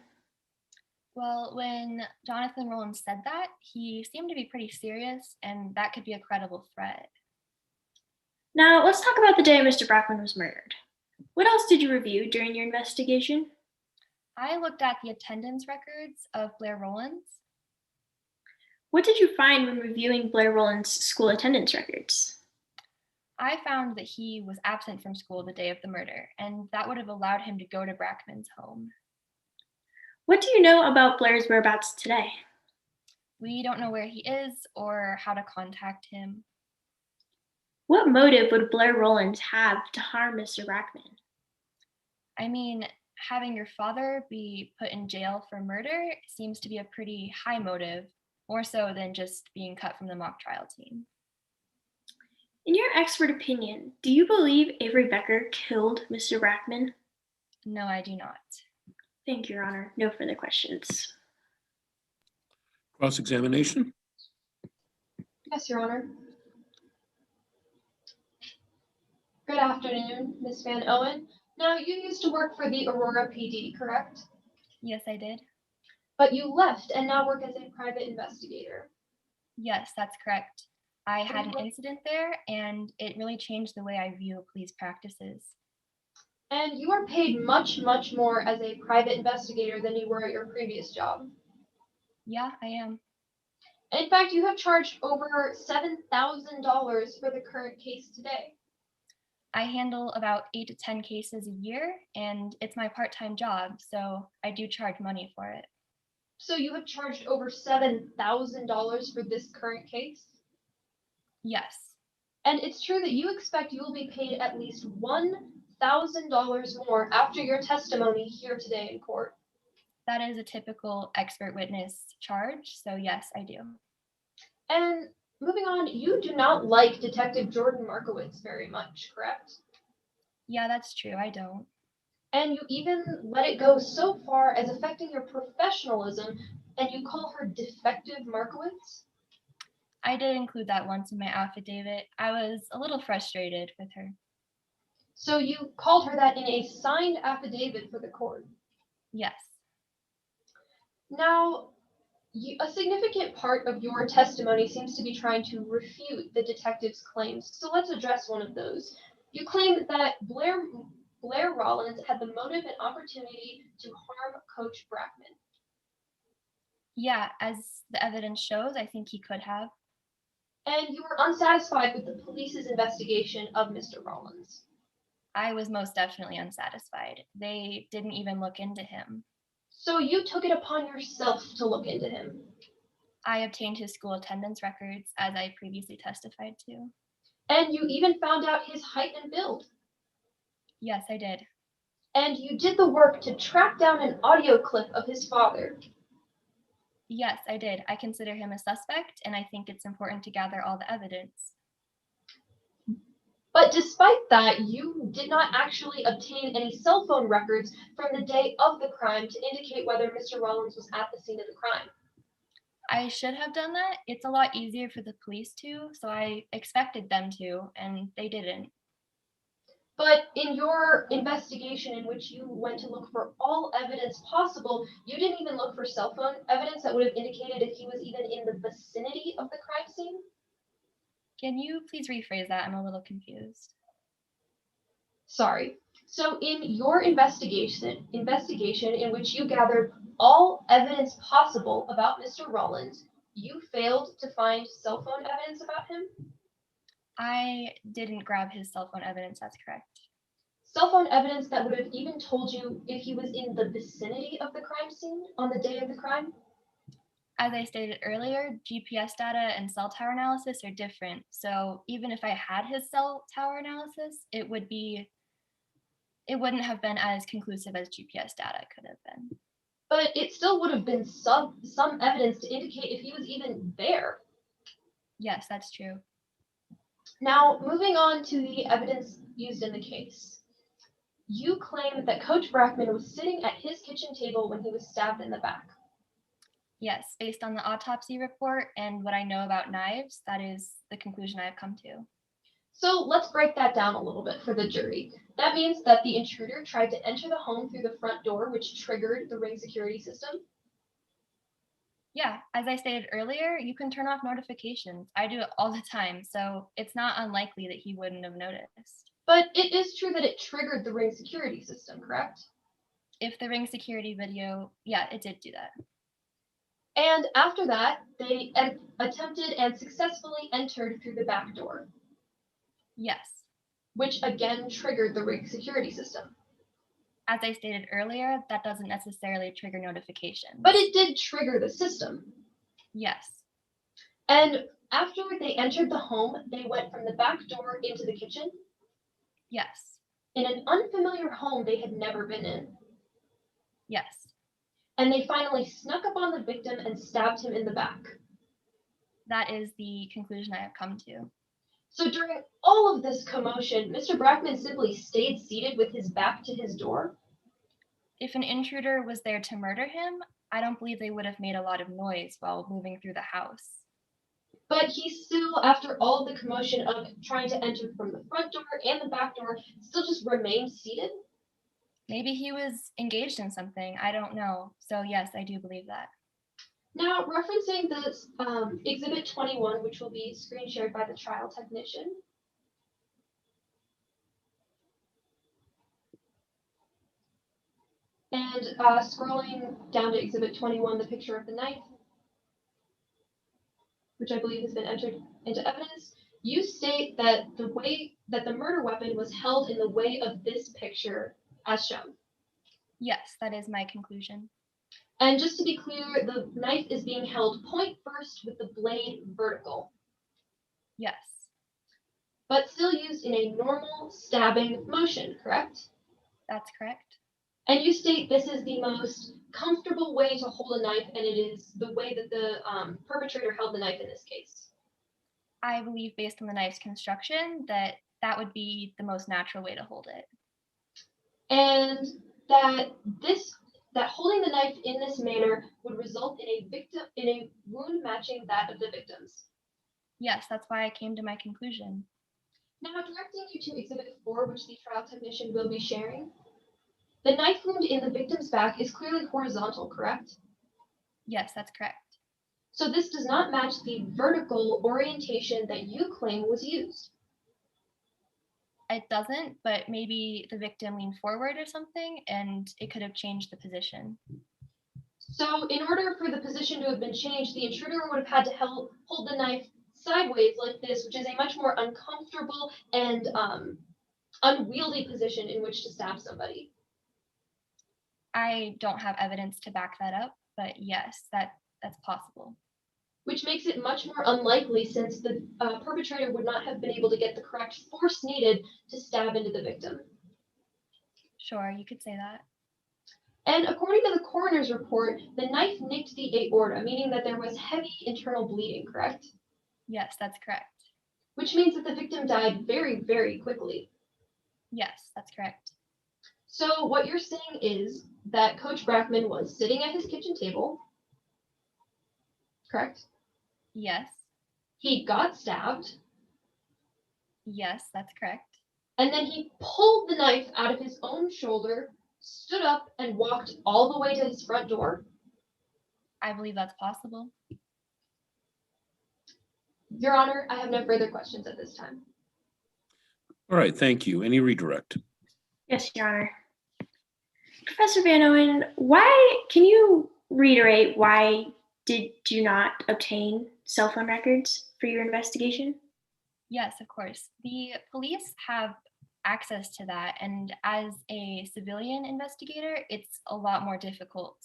Well, when Jonathan Rowlands said that, he seemed to be pretty serious, and that could be a credible threat. Now, let's talk about the day Mr. Brackman was murdered. What else did you review during your investigation? I looked at the attendance records of Blair Rowlands. What did you find when reviewing Blair Rowlands' school attendance records? I found that he was absent from school the day of the murder, and that would have allowed him to go to Brackman's home. What do you know about Blair's whereabouts today? We don't know where he is or how to contact him. What motive would Blair Rowlands have to harm Mr. Brackman? I mean, having your father be put in jail for murder seems to be a pretty high motive, more so than just being cut from the mock trial team. In your expert opinion, do you believe Avery Becker killed Mr. Brackman? No, I do not. Thank you, Your Honor. No further questions. Cross-examination? Yes, Your Honor. Good afternoon, Ms. Van Owen, Now, you used to work for the Aurora PD, correct? Yes, I did. But you left and now work as a private investigator. Yes, that's correct. I had an incident there, and it really changed the way I view police practices. And you are paid much, much more as a private investigator than you were at your previous job. Yeah, I am. In fact, you have charged over $7,000 for the current case today. I handle about 8 to 10 cases a year, and it's my part-time job, so I do charge money for it. So you have charged over $7,000 for this current case? Yes. And it's true that you expect you will be paid at least $1,000 more after your testimony here today in court. That is a typical expert witness charge, so yes, I do. And moving on, you do not like Detective Jordan Markowitz very much, correct? Yeah, that's true, I don't. And you even let it go so far as affecting your professionalism, and you call her Defective Markowitz? I did include that once in my affidavit. I was a little frustrated with her. So you called her that in a signed affidavit for the court? Yes. Now, a significant part of your testimony seems to be trying to refute the detective's claims, so let's address one of those. You claim that Blair Rollins had the motive and opportunity to harm Coach Brackman. Yeah, as the evidence shows, I think he could have. And you were unsatisfied with the police's investigation of Mr. Rollins. I was most definitely unsatisfied. They didn't even look into him. So you took it upon yourself to look into him. I obtained his school attendance records, as I previously testified to. And you even found out his height and build. Yes, I did. And you did the work to track down an audio clip of his father. Yes, I did. I consider him a suspect, and I think it's important to gather all the evidence. But despite that, you did not actually obtain any cell phone records from the day of the crime to indicate whether Mr. Rollins was at the scene of the crime. I should have done that. It's a lot easier for the police to, so I expected them to, and they didn't. But in your investigation, in which you went to look for all evidence possible, you didn't even look for cell phone evidence that would have indicated if he was even in the vicinity of the crime scene? Can you please rephrase that? I'm a little confused. Sorry. So in your investigation in which you gathered all evidence possible about Mr. Rollins, you failed to find cell phone evidence about him? I didn't grab his cell phone evidence, that's correct. Cell phone evidence that would have even told you if he was in the vicinity of the crime scene on the day of the crime? As I stated earlier, GPS data and cell tower analysis are different. So even if I had his cell tower analysis, it wouldn't have been as conclusive as GPS data could have been. But it still would have been some evidence to indicate if he was even there. Yes, that's true. Now, moving on to the evidence used in the case. You claim that Coach Brackman was sitting at his kitchen table when he was stabbed in the back. Yes, based on the autopsy report and what I know about knives, that is the conclusion I have come to. So let's break that down a little bit for the jury. That means that the intruder tried to enter the home through the front door, which triggered the ring security system. Yeah, as I stated earlier, you can turn off notifications. I do it all the time, so it's not unlikely that he wouldn't have noticed. But it is true that it triggered the ring security system, correct? If the ring security video, yeah, it did do that. And after that, they attempted and successfully entered through the back door. Yes. Which again triggered the ring security system. As I stated earlier, that doesn't necessarily trigger notifications. But it did trigger the system. Yes. And after they entered the home, they went from the back door into the kitchen? Yes. In an unfamiliar home they had never been in? Yes. And they finally snuck up on the victim and stabbed him in the back? That is the conclusion I have come to. So during all of this commotion, Mr. Brackman simply stayed seated with his back to his door? If an intruder was there to murder him, I don't believe they would have made a lot of noise while moving through the house. But he still, after all of the commotion of trying to enter from the front door and the back door, still just remained seated? Maybe he was engaged in something. I don't know. So yes, I do believe that. Now, referencing this Exhibit 21, which will be screen shared by the trial technician. And scrolling down to Exhibit 21, the picture of the knife, which I believe has been entered into evidence, you state that the murder weapon was held in the way of this picture as shown. Yes, that is my conclusion. And just to be clear, the knife is being held point first with the blade vertical. Yes. But still used in a normal stabbing motion, correct? That's correct. And you state this is the most comfortable way to hold a knife, and it is the way that the perpetrator held the knife in this case. I believe, based on the knife's construction, that that would be the most natural way to hold it. And that holding the knife in this manner would result in a wound matching that of the victim's. Yes, that's why I came to my conclusion. Now, directing you to Exhibit 4, which the trial technician will be sharing. The knife wound in the victim's back is clearly horizontal, correct? Yes, that's correct. So this does not match the vertical orientation that you claim was used. It doesn't, but maybe the victim leaned forward or something, and it could have changed the position. So in order for the position to have been changed, the intruder would have had to hold the knife sideways like this, which is a much more uncomfortable and unwieldy position in which to stab somebody. I don't have evidence to back that up, but yes, that's possible. Which makes it much more unlikely since the perpetrator would not have been able to get the correct force needed to stab into the victim. Sure, you could say that. And according to the coroner's report, the knife nicked the aorta, meaning that there was heavy internal bleeding, correct? Yes, that's correct. Which means that the victim died very, very quickly. Yes, that's correct. So what you're saying is that Coach Brackman was sitting at his kitchen table, correct? Yes. He got stabbed. Yes, that's correct. And then he pulled the knife out of his own shoulder, stood up, and walked all the way to his front door. I believe that's possible. Your Honor, I have no further questions at this time. All right, thank you. Any redirect? Yes, Your Honor. Professor Van Owen, why can you reiterate why did you not obtain cell phone records for your investigation? Yes, of course. The police have access to that, and as a civilian investigator, it's a lot more difficult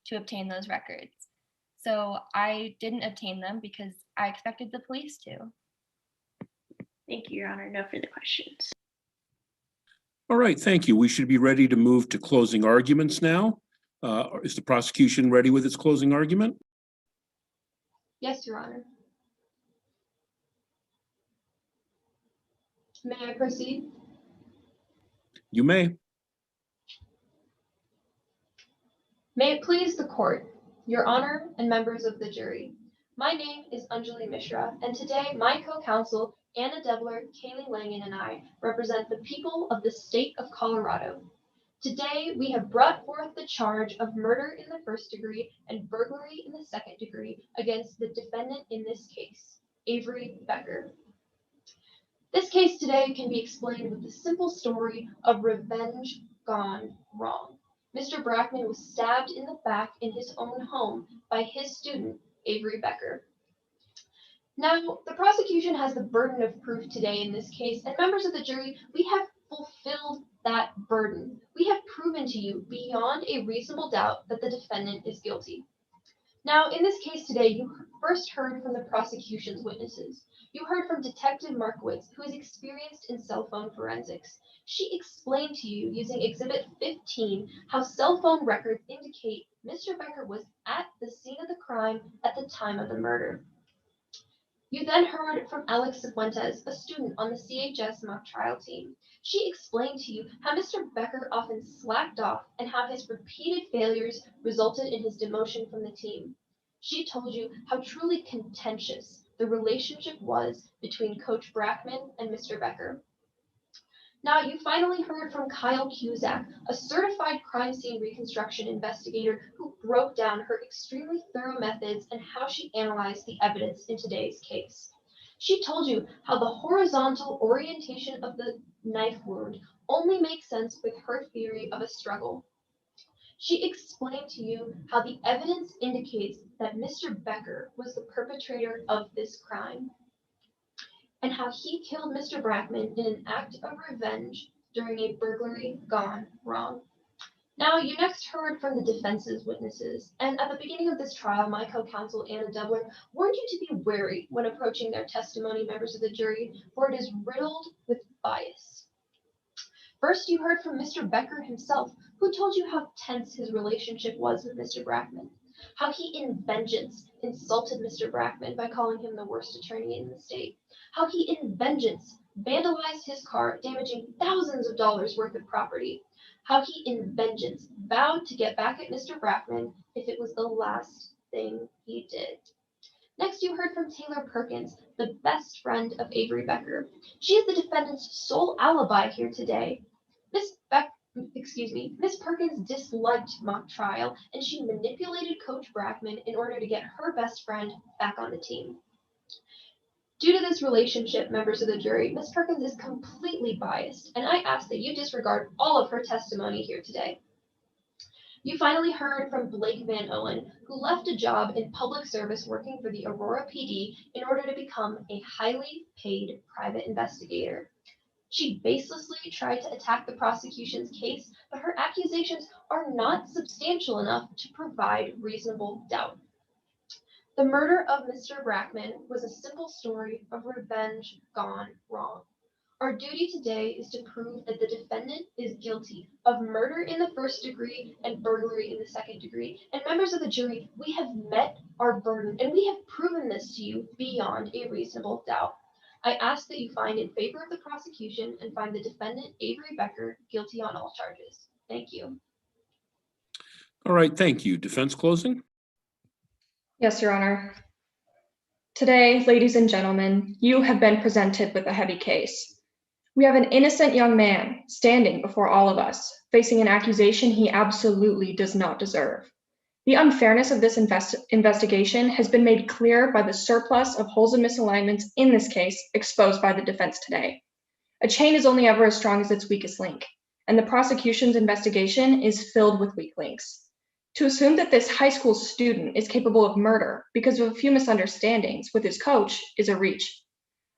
to obtain those records. So I didn't obtain them because I expected the police to. Thank you, Your Honor. No further questions. All right, thank you. We should be ready to move to closing arguments now. Is the prosecution ready with its closing argument? Yes, Your Honor. May I proceed? You may. May it please the court, Your Honor, and members of the jury. My name is Anjali Mishra, and today my co-counsel, Anna Debler, Kaylee Langen, and I represent the people of the state of Colorado. Today, we have brought forth the charge of murder in the first degree and burglary in the second degree against the defendant in this case, Avery Becker. This case today can be explained with the simple story of revenge gone wrong. Mr. Brackman was stabbed in the back in his own home by his student, Avery Becker. Now, the prosecution has the burden of proof today in this case, and members of the jury, we have fulfilled that burden. We have proven to you beyond a reasonable doubt that the defendant is guilty. Now, in this case today, you first heard from the prosecution's witnesses. You heard from Detective Markowitz, who is experienced in cell phone forensics. She explained to you using Exhibit 15 how cell phone records indicate Mr. Becker was at the scene of the crime at the time of the murder. You then heard from Alex Cifuentes, a student on the CHS mock trial team. She explained to you how Mr. Becker often slacked off and how his repeated failures resulted in his demotion from the team. She told you how truly contentious the relationship was between Coach Brackman and Mr. Becker. Now, you finally heard from Kyle Cusack, a certified crime scene reconstruction investigator who broke down her extremely thorough methods and how she analyzed the evidence in today's case. She told you how the horizontal orientation of the knife wound only makes sense with her theory of a struggle. She explained to you how the evidence indicates that Mr. Becker was the perpetrator of this crime, and how he killed Mr. Brackman in an act of revenge during a burglary gone wrong. Now, you next heard from the defense's witnesses, and at the beginning of this trial, my co-counsel Anna Dubler warned you to be wary when approaching their testimony, members of the jury, for it is riddled with bias. First, you heard from Mr. Becker himself, who told you how tense his relationship was with Mr. Brackman, how he in vengeance insulted Mr. Brackman by calling him the worst attorney in the state, how he in vengeance vandalized his car, damaging thousands of dollars worth of property, how he in vengeance vowed to get back at Mr. Brackman if it was the last thing he did. Next, you heard from Taylor Perkins, the best friend of Avery Becker. She is the defendant's sole alibi here today. Miss Perkins disliked mock trial, and she manipulated Coach Brackman in order to get her best friend back on the team. Due to this relationship, members of the jury, Miss Perkins is completely biased, and I ask that you disregard all of her testimony here today. You finally heard from Blake Van Owen, who left a job in public service working for the Aurora PD in order to become a highly paid private investigator. She baselessly tried to attack the prosecution's case, but her accusations are not substantial enough to provide reasonable doubt. The murder of Mr. Brackman was a simple story of revenge gone wrong. Our duty today is to prove that the defendant is guilty of murder in the first degree and burglary in the second degree. And members of the jury, we have met our burden, and we have proven this to you beyond a reasonable doubt. I ask that you find in favor of the prosecution and find the defendant, Avery Becker, guilty on all charges. Thank you. All right, thank you. Defense closing? Yes, Your Honor. Today, ladies and gentlemen, you have been presented with a heavy case. We have an innocent young man standing before all of us, facing an accusation he absolutely does not deserve. The unfairness of this investigation has been made clear by the surplus of holes and misalignments in this case exposed by the defense today. A chain is only ever as strong as its weakest link, and the prosecution's investigation is filled with weak links. To assume that this high school student is capable of murder because of a few misunderstandings with his coach is a reach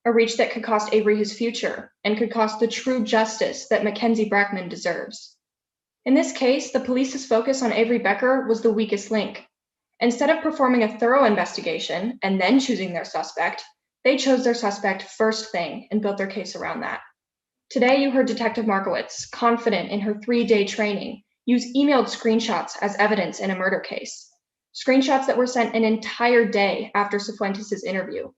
that could cost Avery his future and could cost the true justice that Mackenzie Brackman deserves. In this case, the police's focus on Avery Becker was the weakest link. Instead of performing a thorough investigation and then choosing their suspect, they chose their suspect first thing and built their case around that. Today, you heard Detective Markowitz, confident in her 3-day training, use emailed screenshots as evidence in a murder case. Screenshots that were sent an entire day after Cifuentes' interview.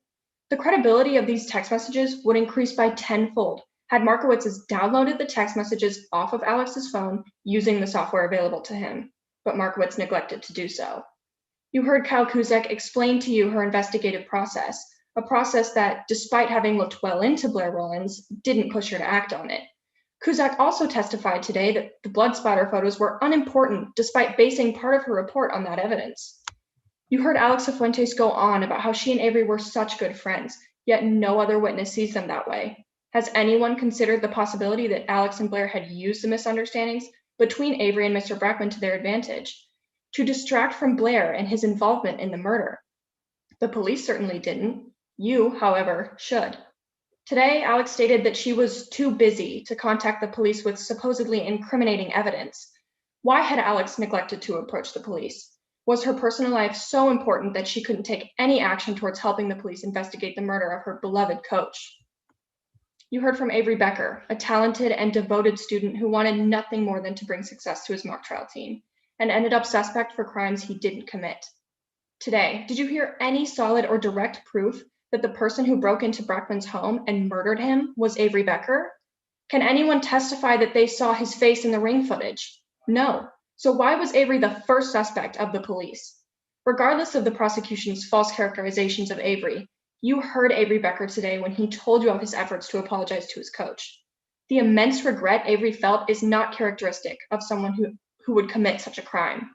The credibility of these text messages would increase by tenfold had Markowitz downloaded the text messages off of Alex's phone using the software available to him, but Markowitz neglected to do so. You heard Kyle Cusack explain to you her investigative process, a process that, despite having looked well into Blair Rollins, didn't push her to act on it. Cusack also testified today that the blood spatter photos were unimportant despite basing part of her report on that evidence. You heard Alex Cifuentes go on about how she and Avery were such good friends, yet no other witness sees them that way. Has anyone considered the possibility that Alex and Blair had used the misunderstandings between Avery and Mr. Brackman to their advantage, to distract from Blair and his involvement in the murder? The police certainly didn't. You, however, should. Today, Alex stated that she was too busy to contact the police with supposedly incriminating evidence. Why had Alex neglected to approach the police? Was her personal life so important that she couldn't take any action towards helping the police investigate the murder of her beloved coach? You heard from Avery Becker, a talented and devoted student who wanted nothing more than to bring success to his mock trial team, and ended up suspect for crimes he didn't commit. Today, did you hear any solid or direct proof that the person who broke into Brackman's home and murdered him was Avery Becker? Can anyone testify that they saw his face in the ring footage? No. So why was Avery the first suspect of the police? Regardless of the prosecution's false characterizations of Avery, you heard Avery Becker today when he told you of his efforts to apologize to his coach. The immense regret Avery felt is not characteristic of someone who would commit such a crime.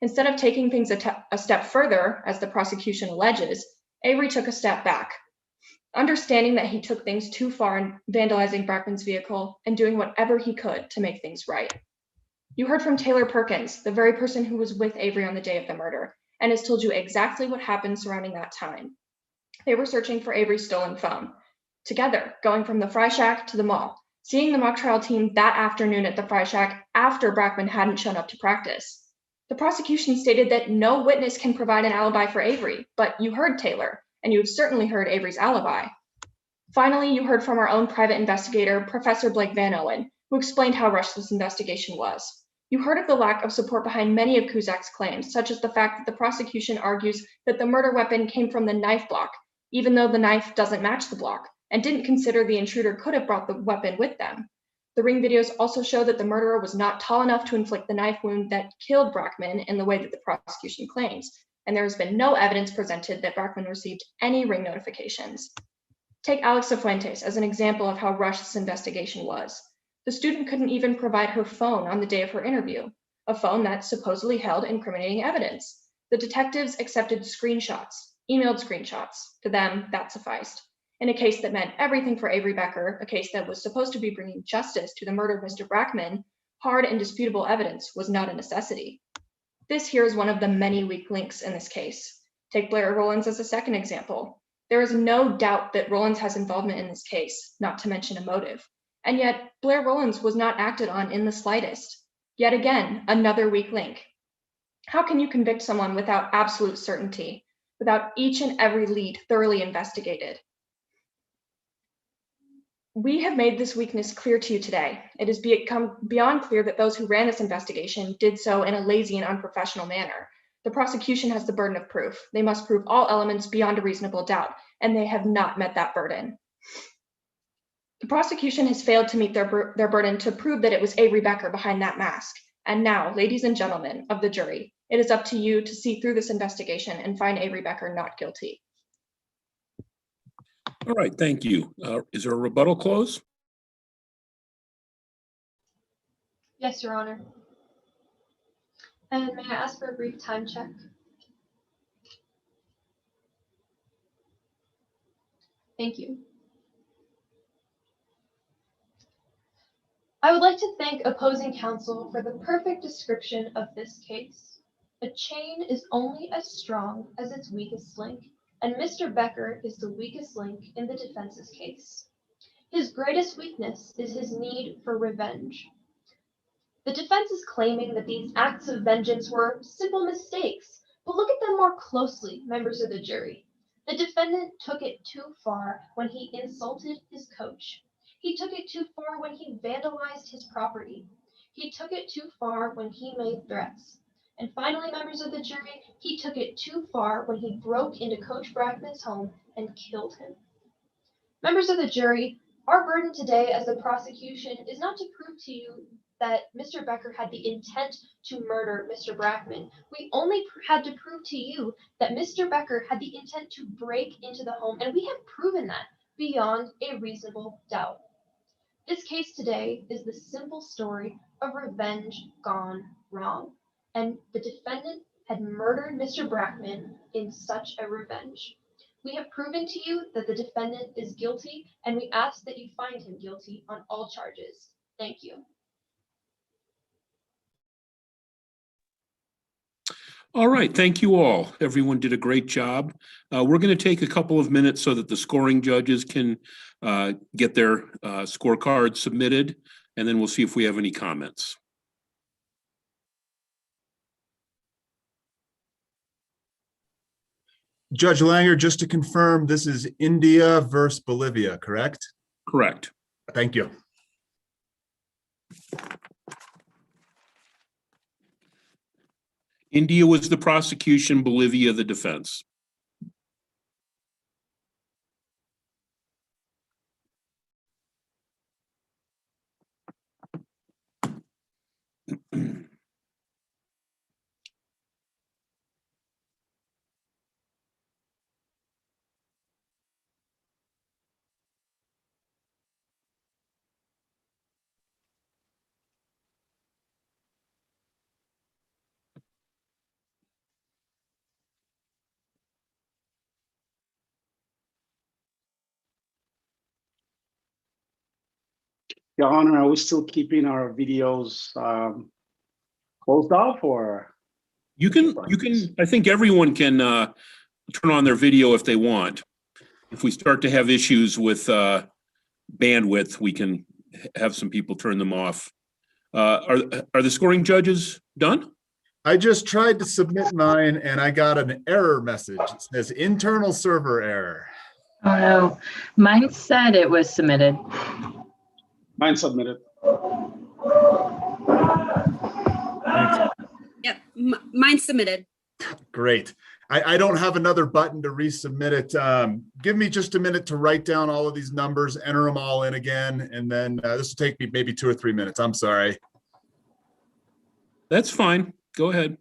Instead of taking things a step further, as the prosecution alleges, Avery took a step back, understanding that he took things too far in vandalizing Brackman's vehicle and doing whatever he could to make things right. You heard from Taylor Perkins, the very person who was with Avery on the day of the murder, and has told you exactly what happened surrounding that time. They were searching for Avery's stolen phone, together, going from the Fry Shack to the mall, seeing the mock trial team that afternoon at the Fry Shack after Brackman hadn't shown up to practice. The prosecution stated that no witness can provide an alibi for Avery, but you heard Taylor, and you've certainly heard Avery's alibi. Finally, you heard from our own private investigator, Professor Blake Van Owen, who explained how rushed this investigation was. You heard of the lack of support behind many of Kuzak's claims, such as the fact that the prosecution argues that the murder weapon came from the knife block, even though the knife doesn't match the block, and didn't consider the intruder could have brought the weapon with them. The ring videos also show that the murderer was not tall enough to inflict the knife wound that killed Brackman in the way that the prosecution claims, and there has been no evidence presented that Brackman received any ring notifications. Take Alex Cifuentes as an example of how rushed this investigation was. The student couldn't even provide her phone on the day of her interview, a phone that supposedly held incriminating evidence. The detectives accepted screenshots, emailed screenshots. To them, that sufficed. In a case that meant everything for Avery Becker, a case that was supposed to be bringing justice to the murder of Mr. Brackman, hard and disputable evidence was not a necessity. This here is one of the many weak links in this case. Take Blair Rollins as a second example. There is no doubt that Rollins has involvement in this case, not to mention a motive. And yet, Blair Rollins was not acted on in the slightest. Yet again, another weak link. How can you convict someone without absolute certainty, without each and every lead thoroughly investigated? We have made this weakness clear to you today. It has become beyond clear that those who ran this investigation did so in a lazy and unprofessional manner. The prosecution has the burden of proof. They must prove all elements beyond a reasonable doubt, and they have not met that burden. The prosecution has failed to meet their burden to prove that it was Avery Becker behind that mask. And now, ladies and gentlemen of the jury, it is up to you to see through this investigation and find Avery Becker not guilty. All right, thank you. Is there a rebuttal clause? Yes, Your Honor. And may I ask for a brief time check? Thank you. I would like to thank opposing counsel for the perfect description of this case. A chain is only as strong as its weakest link, and Mr. Becker is the weakest link in the defense's case. His greatest weakness is his need for revenge. The defense is claiming that these acts of vengeance were simple mistakes, but look at them more closely, members of the jury. The defendant took it too far when he insulted his coach. He took it too far when he vandalized his property. He took it too far when he made threats. And finally, members of the jury, he took it too far when he broke into Coach Brackman's home and killed him. Members of the jury, our burden today as the prosecution is not to prove to you that Mr. Becker had the intent to murder Mr. Brackman. We only had to prove to you that Mr. Becker had the intent to break into the home, and we have proven that beyond a reasonable doubt. This case today is the simple story of revenge gone wrong, and the defendant had murdered Mr. Brackman in such a revenge. We have proven to you that the defendant is guilty, and we ask that you find him guilty on all charges. Thank you. All right, thank you all. Everyone did a great job. We're going to take a couple of minutes so that the scoring judges can get their scorecards submitted, and then we'll see if we have any comments. Judge Langer, just to confirm, this is India versus Bolivia, correct? Correct. Thank you. India was the prosecution, Bolivia the defense. Your Honor, are we still keeping our videos closed off or? You can, I think everyone can turn on their video if they want. If we start to have issues with bandwidth, we can have some people turn them off. Are the scoring judges done? I just tried to submit mine and I got an error message. It says internal server error. Oh no, mine said it was submitted. Mine submitted. Yep, mine's submitted. Great. I don't have another button to resubmit it. Give me just a minute to write down all of these numbers, enter them all in again, and then this will take me maybe 2 or 3 minutes. I'm sorry. That's fine. Go ahead.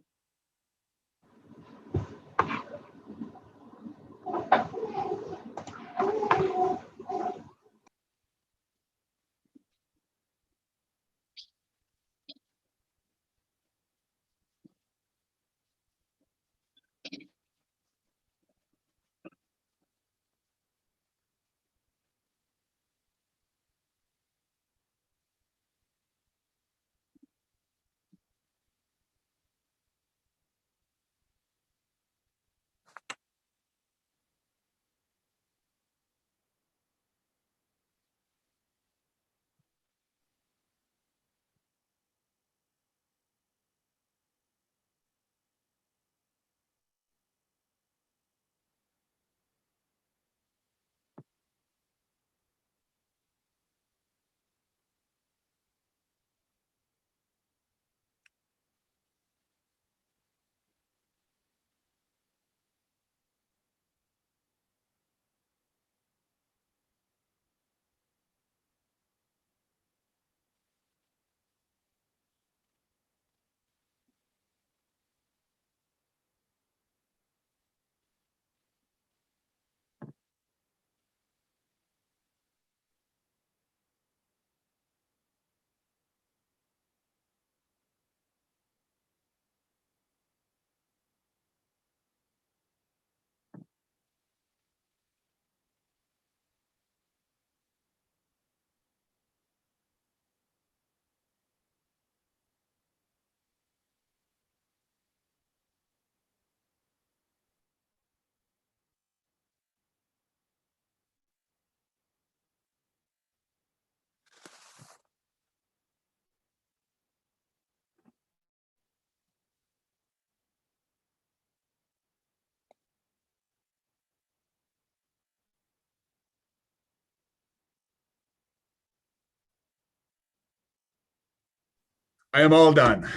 I am all done.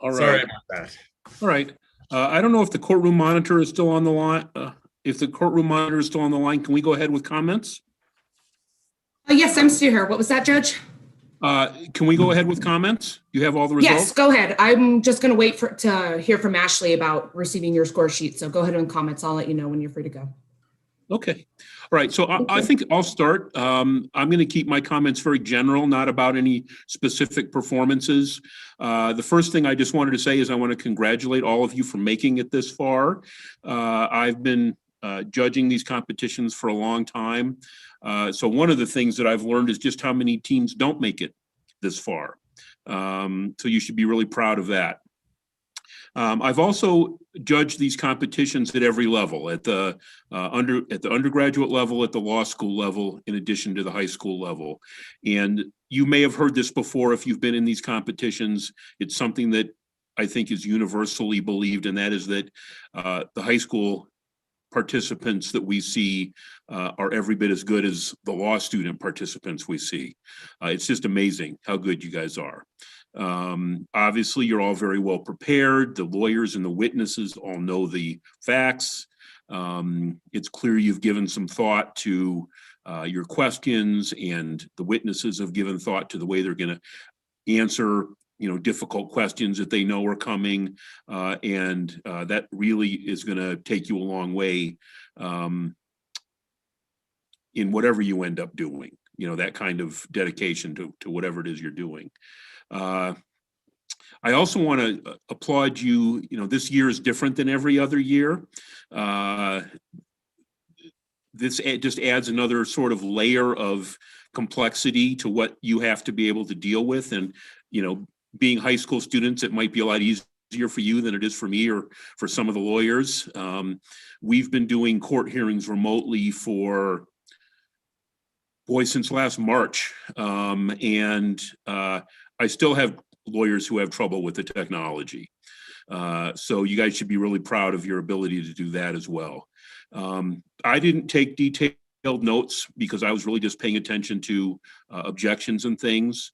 All right. Sorry about that. All right. I don't know if the courtroom monitor is still on the line. If the courtroom monitor is still on the line, can we go ahead with comments? Yes, I'm still here. What was that, Judge? Can we go ahead with comments? You have all the results? Yes, go ahead. I'm just going to wait to hear from Ashley about receiving your score sheet. So go ahead and comments. I'll let you know when you're free to go. Okay. All right. So I think I'll start. I'm going to keep my comments very general, not about any specific performances. The first thing I just wanted to say is I want to congratulate all of you for making it this far. I've been judging these competitions for a long time. So one of the things that I've learned is just how many teams don't make it this far. So you should be really proud of that. I've also judged these competitions at every level, at the undergraduate level, at the law school level, in addition to the high school level. And you may have heard this before if you've been in these competitions. It's something that I think is universally believed, and that is that the high school participants that we see are every bit as good as the law student participants we see. It's just amazing how good you guys are. Obviously, you're all very well prepared. The lawyers and the witnesses all know the facts. It's clear you've given some thought to your questions, and the witnesses have given thought to the way they're going to answer, difficult questions that they know are coming. And that really is going to take you a long way in whatever you end up doing, that kind of dedication to whatever it is you're doing. I also want to applaud you. This year is different than every other year. This just adds another sort of layer of complexity to what you have to be able to deal with. And, you know, being high school students, it might be a lot easier for you than it is for me or for some of the lawyers. We've been doing court hearings remotely for, boy, since last March. And I still have lawyers who have trouble with the technology. So you guys should be really proud of your ability to do that as well. I didn't take detailed notes because I was really just paying attention to objections and things.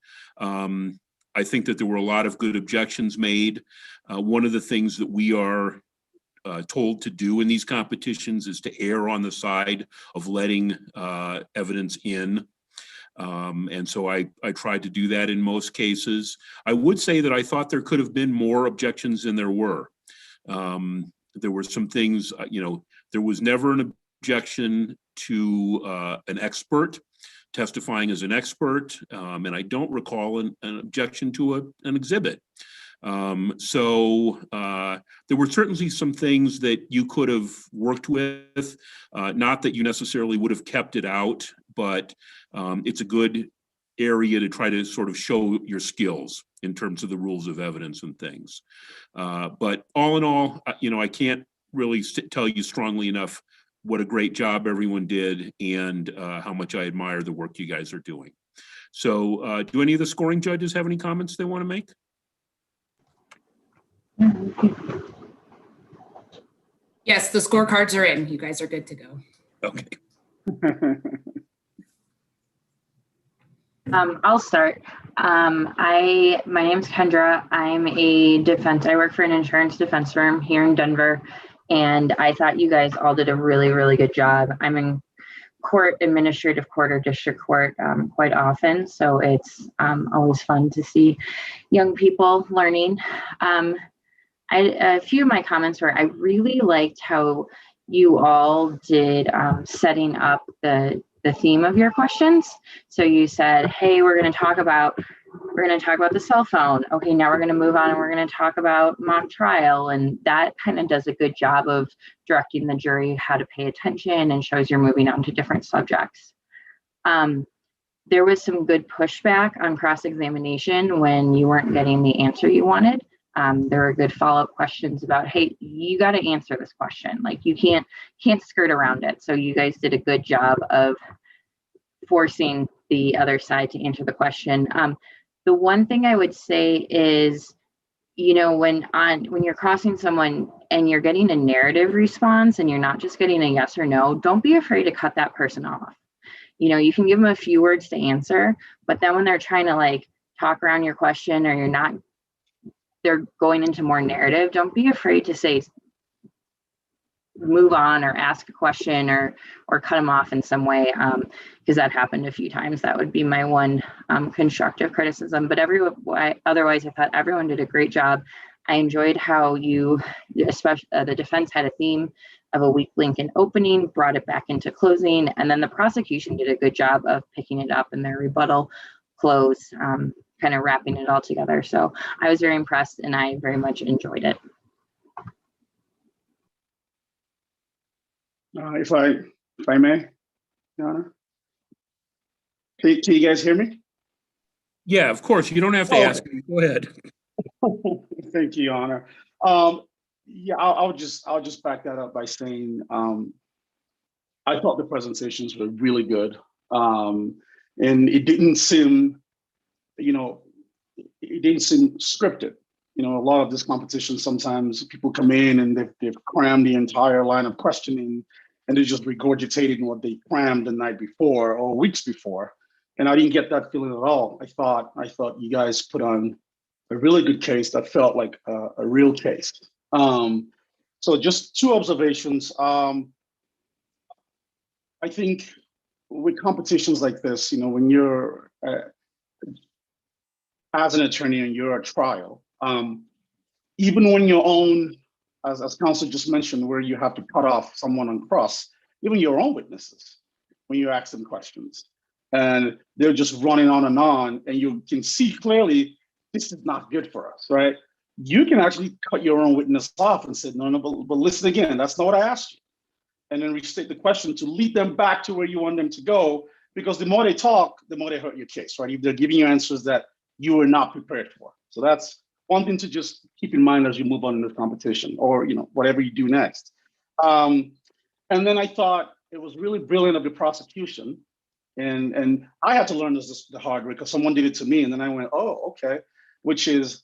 I think that there were a lot of good objections made. One of the things that we are told to do in these competitions is to err on the side of letting evidence in. And so I tried to do that in most cases. I would say that I thought there could have been more objections than there were. There were some things, you know, there was never an objection to an expert testifying as an expert, and I don't recall an objection to an exhibit. So there were certainly some things that you could have worked with, not that you necessarily would have kept it out, but it's a good area to try to sort of show your skills in terms of the rules of evidence and things. But all in all, you know, I can't really tell you strongly enough what a great job everyone did and how much I admire the work you guys are doing. So do any of the scoring judges have any comments they want to make? Yes, the scorecards are in. You guys are good to go. Okay. I'll start. My name's Kendra. I work for an insurance defense firm here in Denver, and I thought you guys all did a really, really good job. I'm in court, administrative court or district court quite often, so it's always fun to see young people learning. A few of my comments were, I really liked how you all did setting up the theme of your questions. So you said, hey, we're going to talk about the cell phone. Okay, now we're going to move on and we're going to talk about mock trial. And that kind of does a good job of directing the jury how to pay attention and shows you're moving on to different subjects. There was some good pushback on cross-examination when you weren't getting the answer you wanted. There were good follow-up questions about, hey, you got to answer this question. Like you can't skirt around it. So you guys did a good job of forcing the other side to answer the question. The one thing I would say is, you know, when you're crossing someone and you're getting a narrative response and you're not just getting a yes or no, don't be afraid to cut that person off. You know, you can give them a few words to answer, but then when they're trying to like talk around your question or they're going into more narrative, don't be afraid to say, move on or ask a question or cut them off in some way, because that happened a few times. That would be my one constructive criticism. But otherwise, I thought everyone did a great job. I enjoyed how especially the defense had a theme of a weak link in opening, brought it back into closing, and then the prosecution did a good job of picking it up in their rebuttal close, kind of wrapping it all together. So I was very impressed and I very much enjoyed it. If I may, Your Honor. Can you guys hear me? Yeah, of course. You don't have to ask me. Go ahead. Thank you, Your Honor. Yeah, I'll just back that up by saying I thought the presentations were really good, and it didn't seem, scripted. You know, a lot of this competition, sometimes people come in and they've crammed the entire line of questioning and they're just regurgitating what they crammed the night before or weeks before. And I didn't get that feeling at all. I thought you guys put on a really good case that felt like a real case. So just two observations. I think with competitions like this, when you're as an attorney and you're at trial, even when your own, as counsel just mentioned, where you have to cut off someone on cross, even your own witnesses, when you ask them questions, and they're just running on, and you can see clearly this is not good for us, right? You can actually cut your own witness off and say, no, but listen again, that's not what I asked you. And then restate the question to lead them back to where you want them to go, because the more they talk, the more they hurt your case, right? If they're giving you answers that you were not prepared for. So that's one thing to just keep in mind as you move on in this competition, or whatever you do next. And then I thought it was really brilliant of the prosecution, and I had to learn this the hard way because someone did it to me, and then I went, oh, okay, which is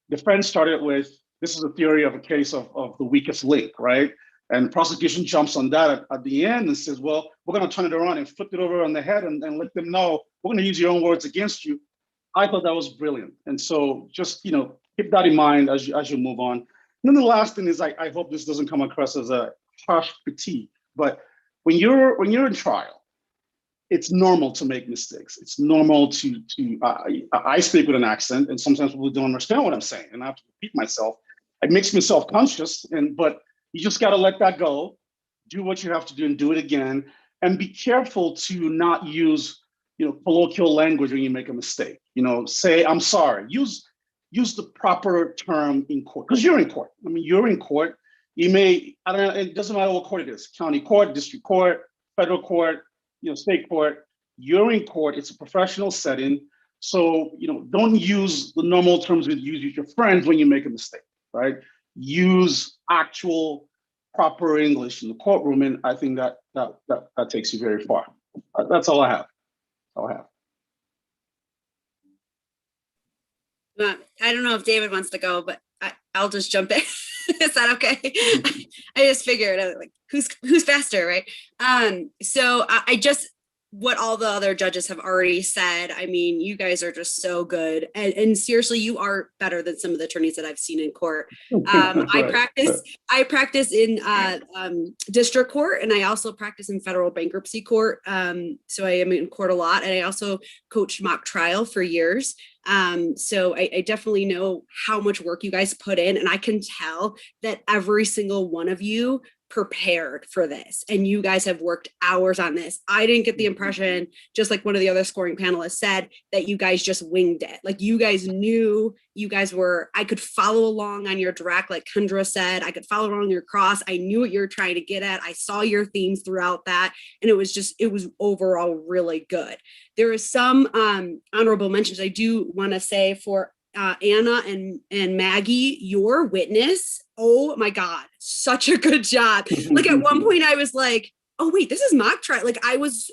the friend started with, this is a theory of a case of the weakest link, right? And the prosecution jumps on that at the end and says, well, we're going to turn it around and flip it over on the head and let them know we're going to use your own words against you. I thought that was brilliant. And so just, keep that in mind as you move on. And then the last thing is, I hope this doesn't come across as a harsh critique, but when you're in trial, it's normal to make mistakes. It's normal I speak with an accent, and sometimes people don't understand what I'm saying, and I have to repeat myself. It makes me self-conscious, but you just got to let that go, do what you have to do and do it again, and be careful to not use, colloquial language when you make a mistake. Say, I'm sorry. Use the proper term in court, because you're in court. I mean, you're in court. You may, I don't know, it doesn't matter what court it is, county court, district court, federal court, state court, you're in court, it's a professional setting. So, don't use the normal terms you use with your friends when you make a mistake, right? Use actual proper English in the courtroom, and I think that takes you very far. That's all I have. I don't know if David wants to go, but I'll just jump in. Is that okay? I just figured, like, who's faster, right? So I just, what all the other judges have already said, I mean, you guys are just so good. And seriously, you are better than some of the attorneys that I've seen in court. I practice in district court, and I also practice in federal bankruptcy court. So I am in court a lot, and I also coached mock trial for years. So I definitely know how much work you guys put in, and I can tell that every single one of you prepared for this, and you guys have worked hours on this. I didn't get the impression, just like one of the other scoring panelists said, that you guys just winged it. Like, you guys knew, I could follow along on your direct, like Kendra said, I could follow along your cross. I knew what you were trying to get at. I saw your themes throughout that, and it was overall really good. There is some honorable mentions I do want to say for Anna and Maggie, your witness. Oh my God, such a good job. Like, at one point I was like, oh wait, this is mock trial. Like, I was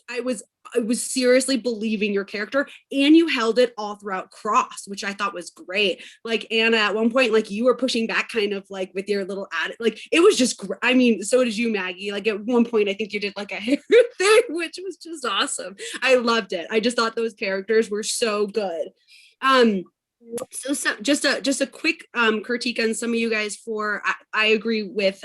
seriously believing your character, and you held it all throughout cross, which I thought was great. Like, Anna, at one point, like, you were pushing back kind of like with your little like, it was just great. I mean, so did you, Maggie. Like, at one point I think you did like a hair thing, which was just awesome. I loved it. I just thought those characters were so good. So just a quick critique on some of you guys. I agree with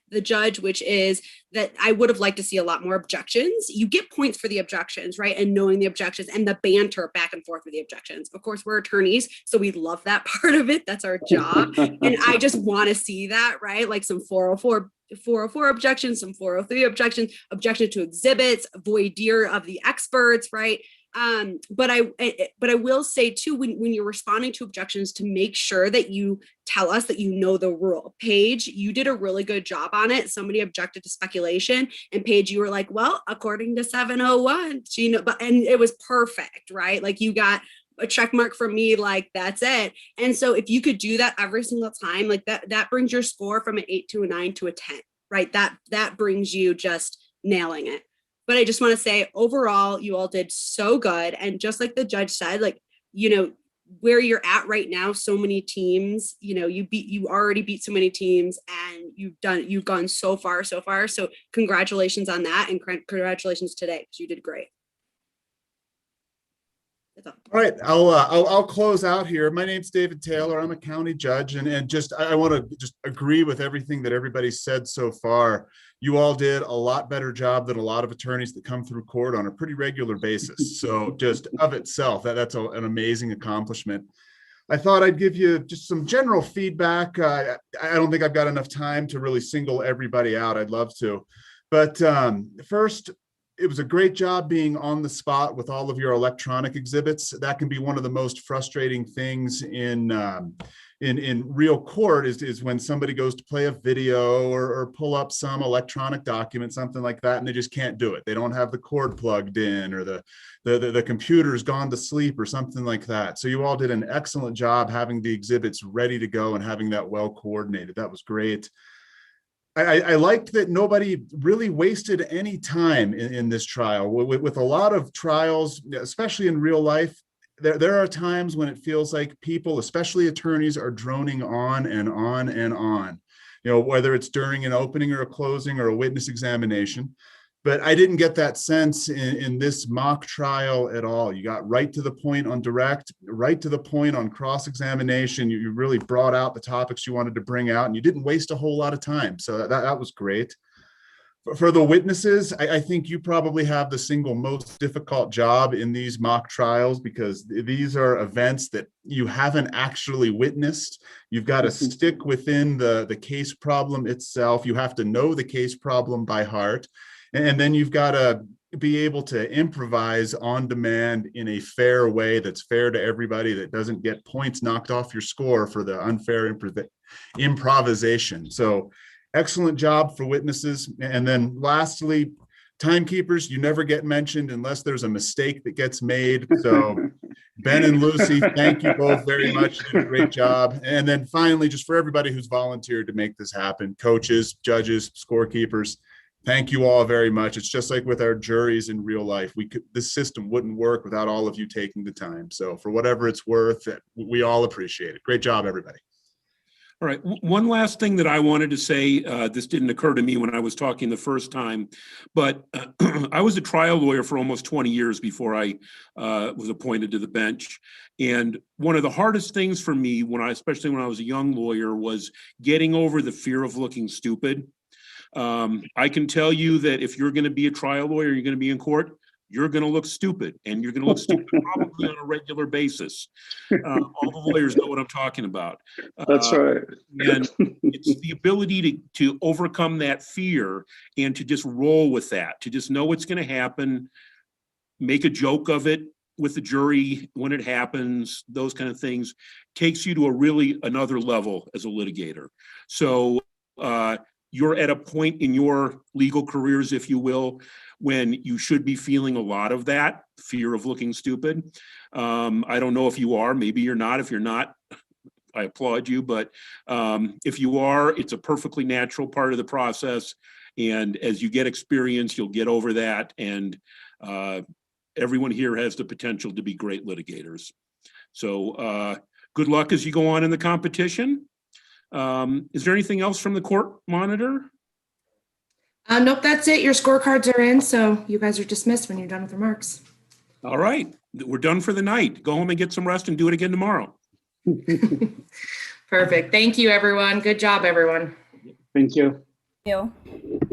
the judge, which is that I would have liked to see a lot more objections. You get points for the objections, right? And knowing the objections and the banter back and forth with the objections. Of course, we're attorneys, so we love that part of it. That's our job. And I just want to see that, right? Like some 404 objections, some 403 objections, objection to exhibits, voir dire of the experts, right? But I will say too, when you're responding to objections, to make sure that you tell us that you know the rule. Paige, you did a really good job on it. Somebody objected to speculation, and Paige, you were like, well, according to 701, and it was perfect, right? Like, you got a check mark from me, like, that's it. And so if you could do that every single time, like that brings your score from an 8 to a 9 to a 10, right? That brings you just nailing it. But I just want to say, overall, you all did so good. And just like the judge said, like, where you're at right now, so many teams, you already beat so many teams, and you've gone so far. So congratulations on that. And congratulations today, because you did great. All right, I'll close out here. My name's David Taylor. I'm a county judge, and I want to just agree with everything that everybody said so far. You all did a lot better job than a lot of attorneys that come through court on a pretty regular basis. So just of itself, that's an amazing accomplishment. I thought I'd give you just some general feedback. I don't think I've got enough time to really single everybody out. I'd love to. But first, it was a great job being on the spot with all of your electronic exhibits. That can be one of the most frustrating things in real court is when somebody goes to play a video or pull up some electronic document, something like that, and they just can't do it. They don't have the cord plugged in, or the computer's gone to sleep or something like that. So you all did an excellent job having the exhibits ready to go and having that well coordinated. That was great. I liked that nobody really wasted any time in this trial. With a lot of trials, especially in real life, there are times when it feels like people, especially attorneys, are droning on and on and on, whether it's during an opening or a closing or a witness examination. But I didn't get that sense in this mock trial at all. You got right to the point on direct, right to the point on cross-examination. You really brought out the topics you wanted to bring out, and you didn't waste a whole lot of time. So that was great. For the witnesses, I think you probably have the single most difficult job in these mock trials, because these are events that you haven't actually witnessed. You've got to stick within the case problem itself. You have to know the case problem by heart. And then you've got to be able to improvise on demand in a fair way that's fair to everybody, that doesn't get points knocked off your score for the unfair improvisation. So excellent job for witnesses. And then lastly, timekeepers, you never get mentioned unless there's a mistake that gets made. So Ben and Lucy, thank you both very much. You did a great job. And then finally, just for everybody who's volunteered to make this happen, coaches, judges, scorekeepers, thank you all very much. It's just like with our juries in real life. This system wouldn't work without all of you taking the time. So for whatever it's worth, we all appreciate it. Great job, everybody. All right. One last thing that I wanted to say, this didn't occur to me when I was talking the first time, but I was a trial lawyer for almost 20 years before I was appointed to the bench. And one of the hardest things for me, especially when I was a young lawyer, was getting over the fear of looking stupid. I can tell you that if you're going to be a trial lawyer, you're going to be in court, you're going to look stupid, and you're going to look stupid probably on a regular basis. All the lawyers know what I'm talking about. That's right. And it's the ability to overcome that fear and to just roll with that, to just know what's going to happen, make a joke of it with the jury when it happens, those kind of things, takes you to another level as a litigator. So you're at a point in your legal careers, if you will, when you should be feeling a lot of that fear of looking stupid. I don't know if you are, maybe you're not. If you're not, I applaud you, but if you are, it's a perfectly natural part of the process. And as you get experience, you'll get over that. And everyone here has the potential to be great litigators. So good luck as you go on in the competition. Is there anything else from the court monitor? Nope, that's it. Your scorecards are in, so you guys are dismissed when you're done with remarks. All right, we're done for the night. Go home and get some rest and do it again tomorrow. Perfect. Thank you, everyone. Good job, everyone. Thank you. Thank you.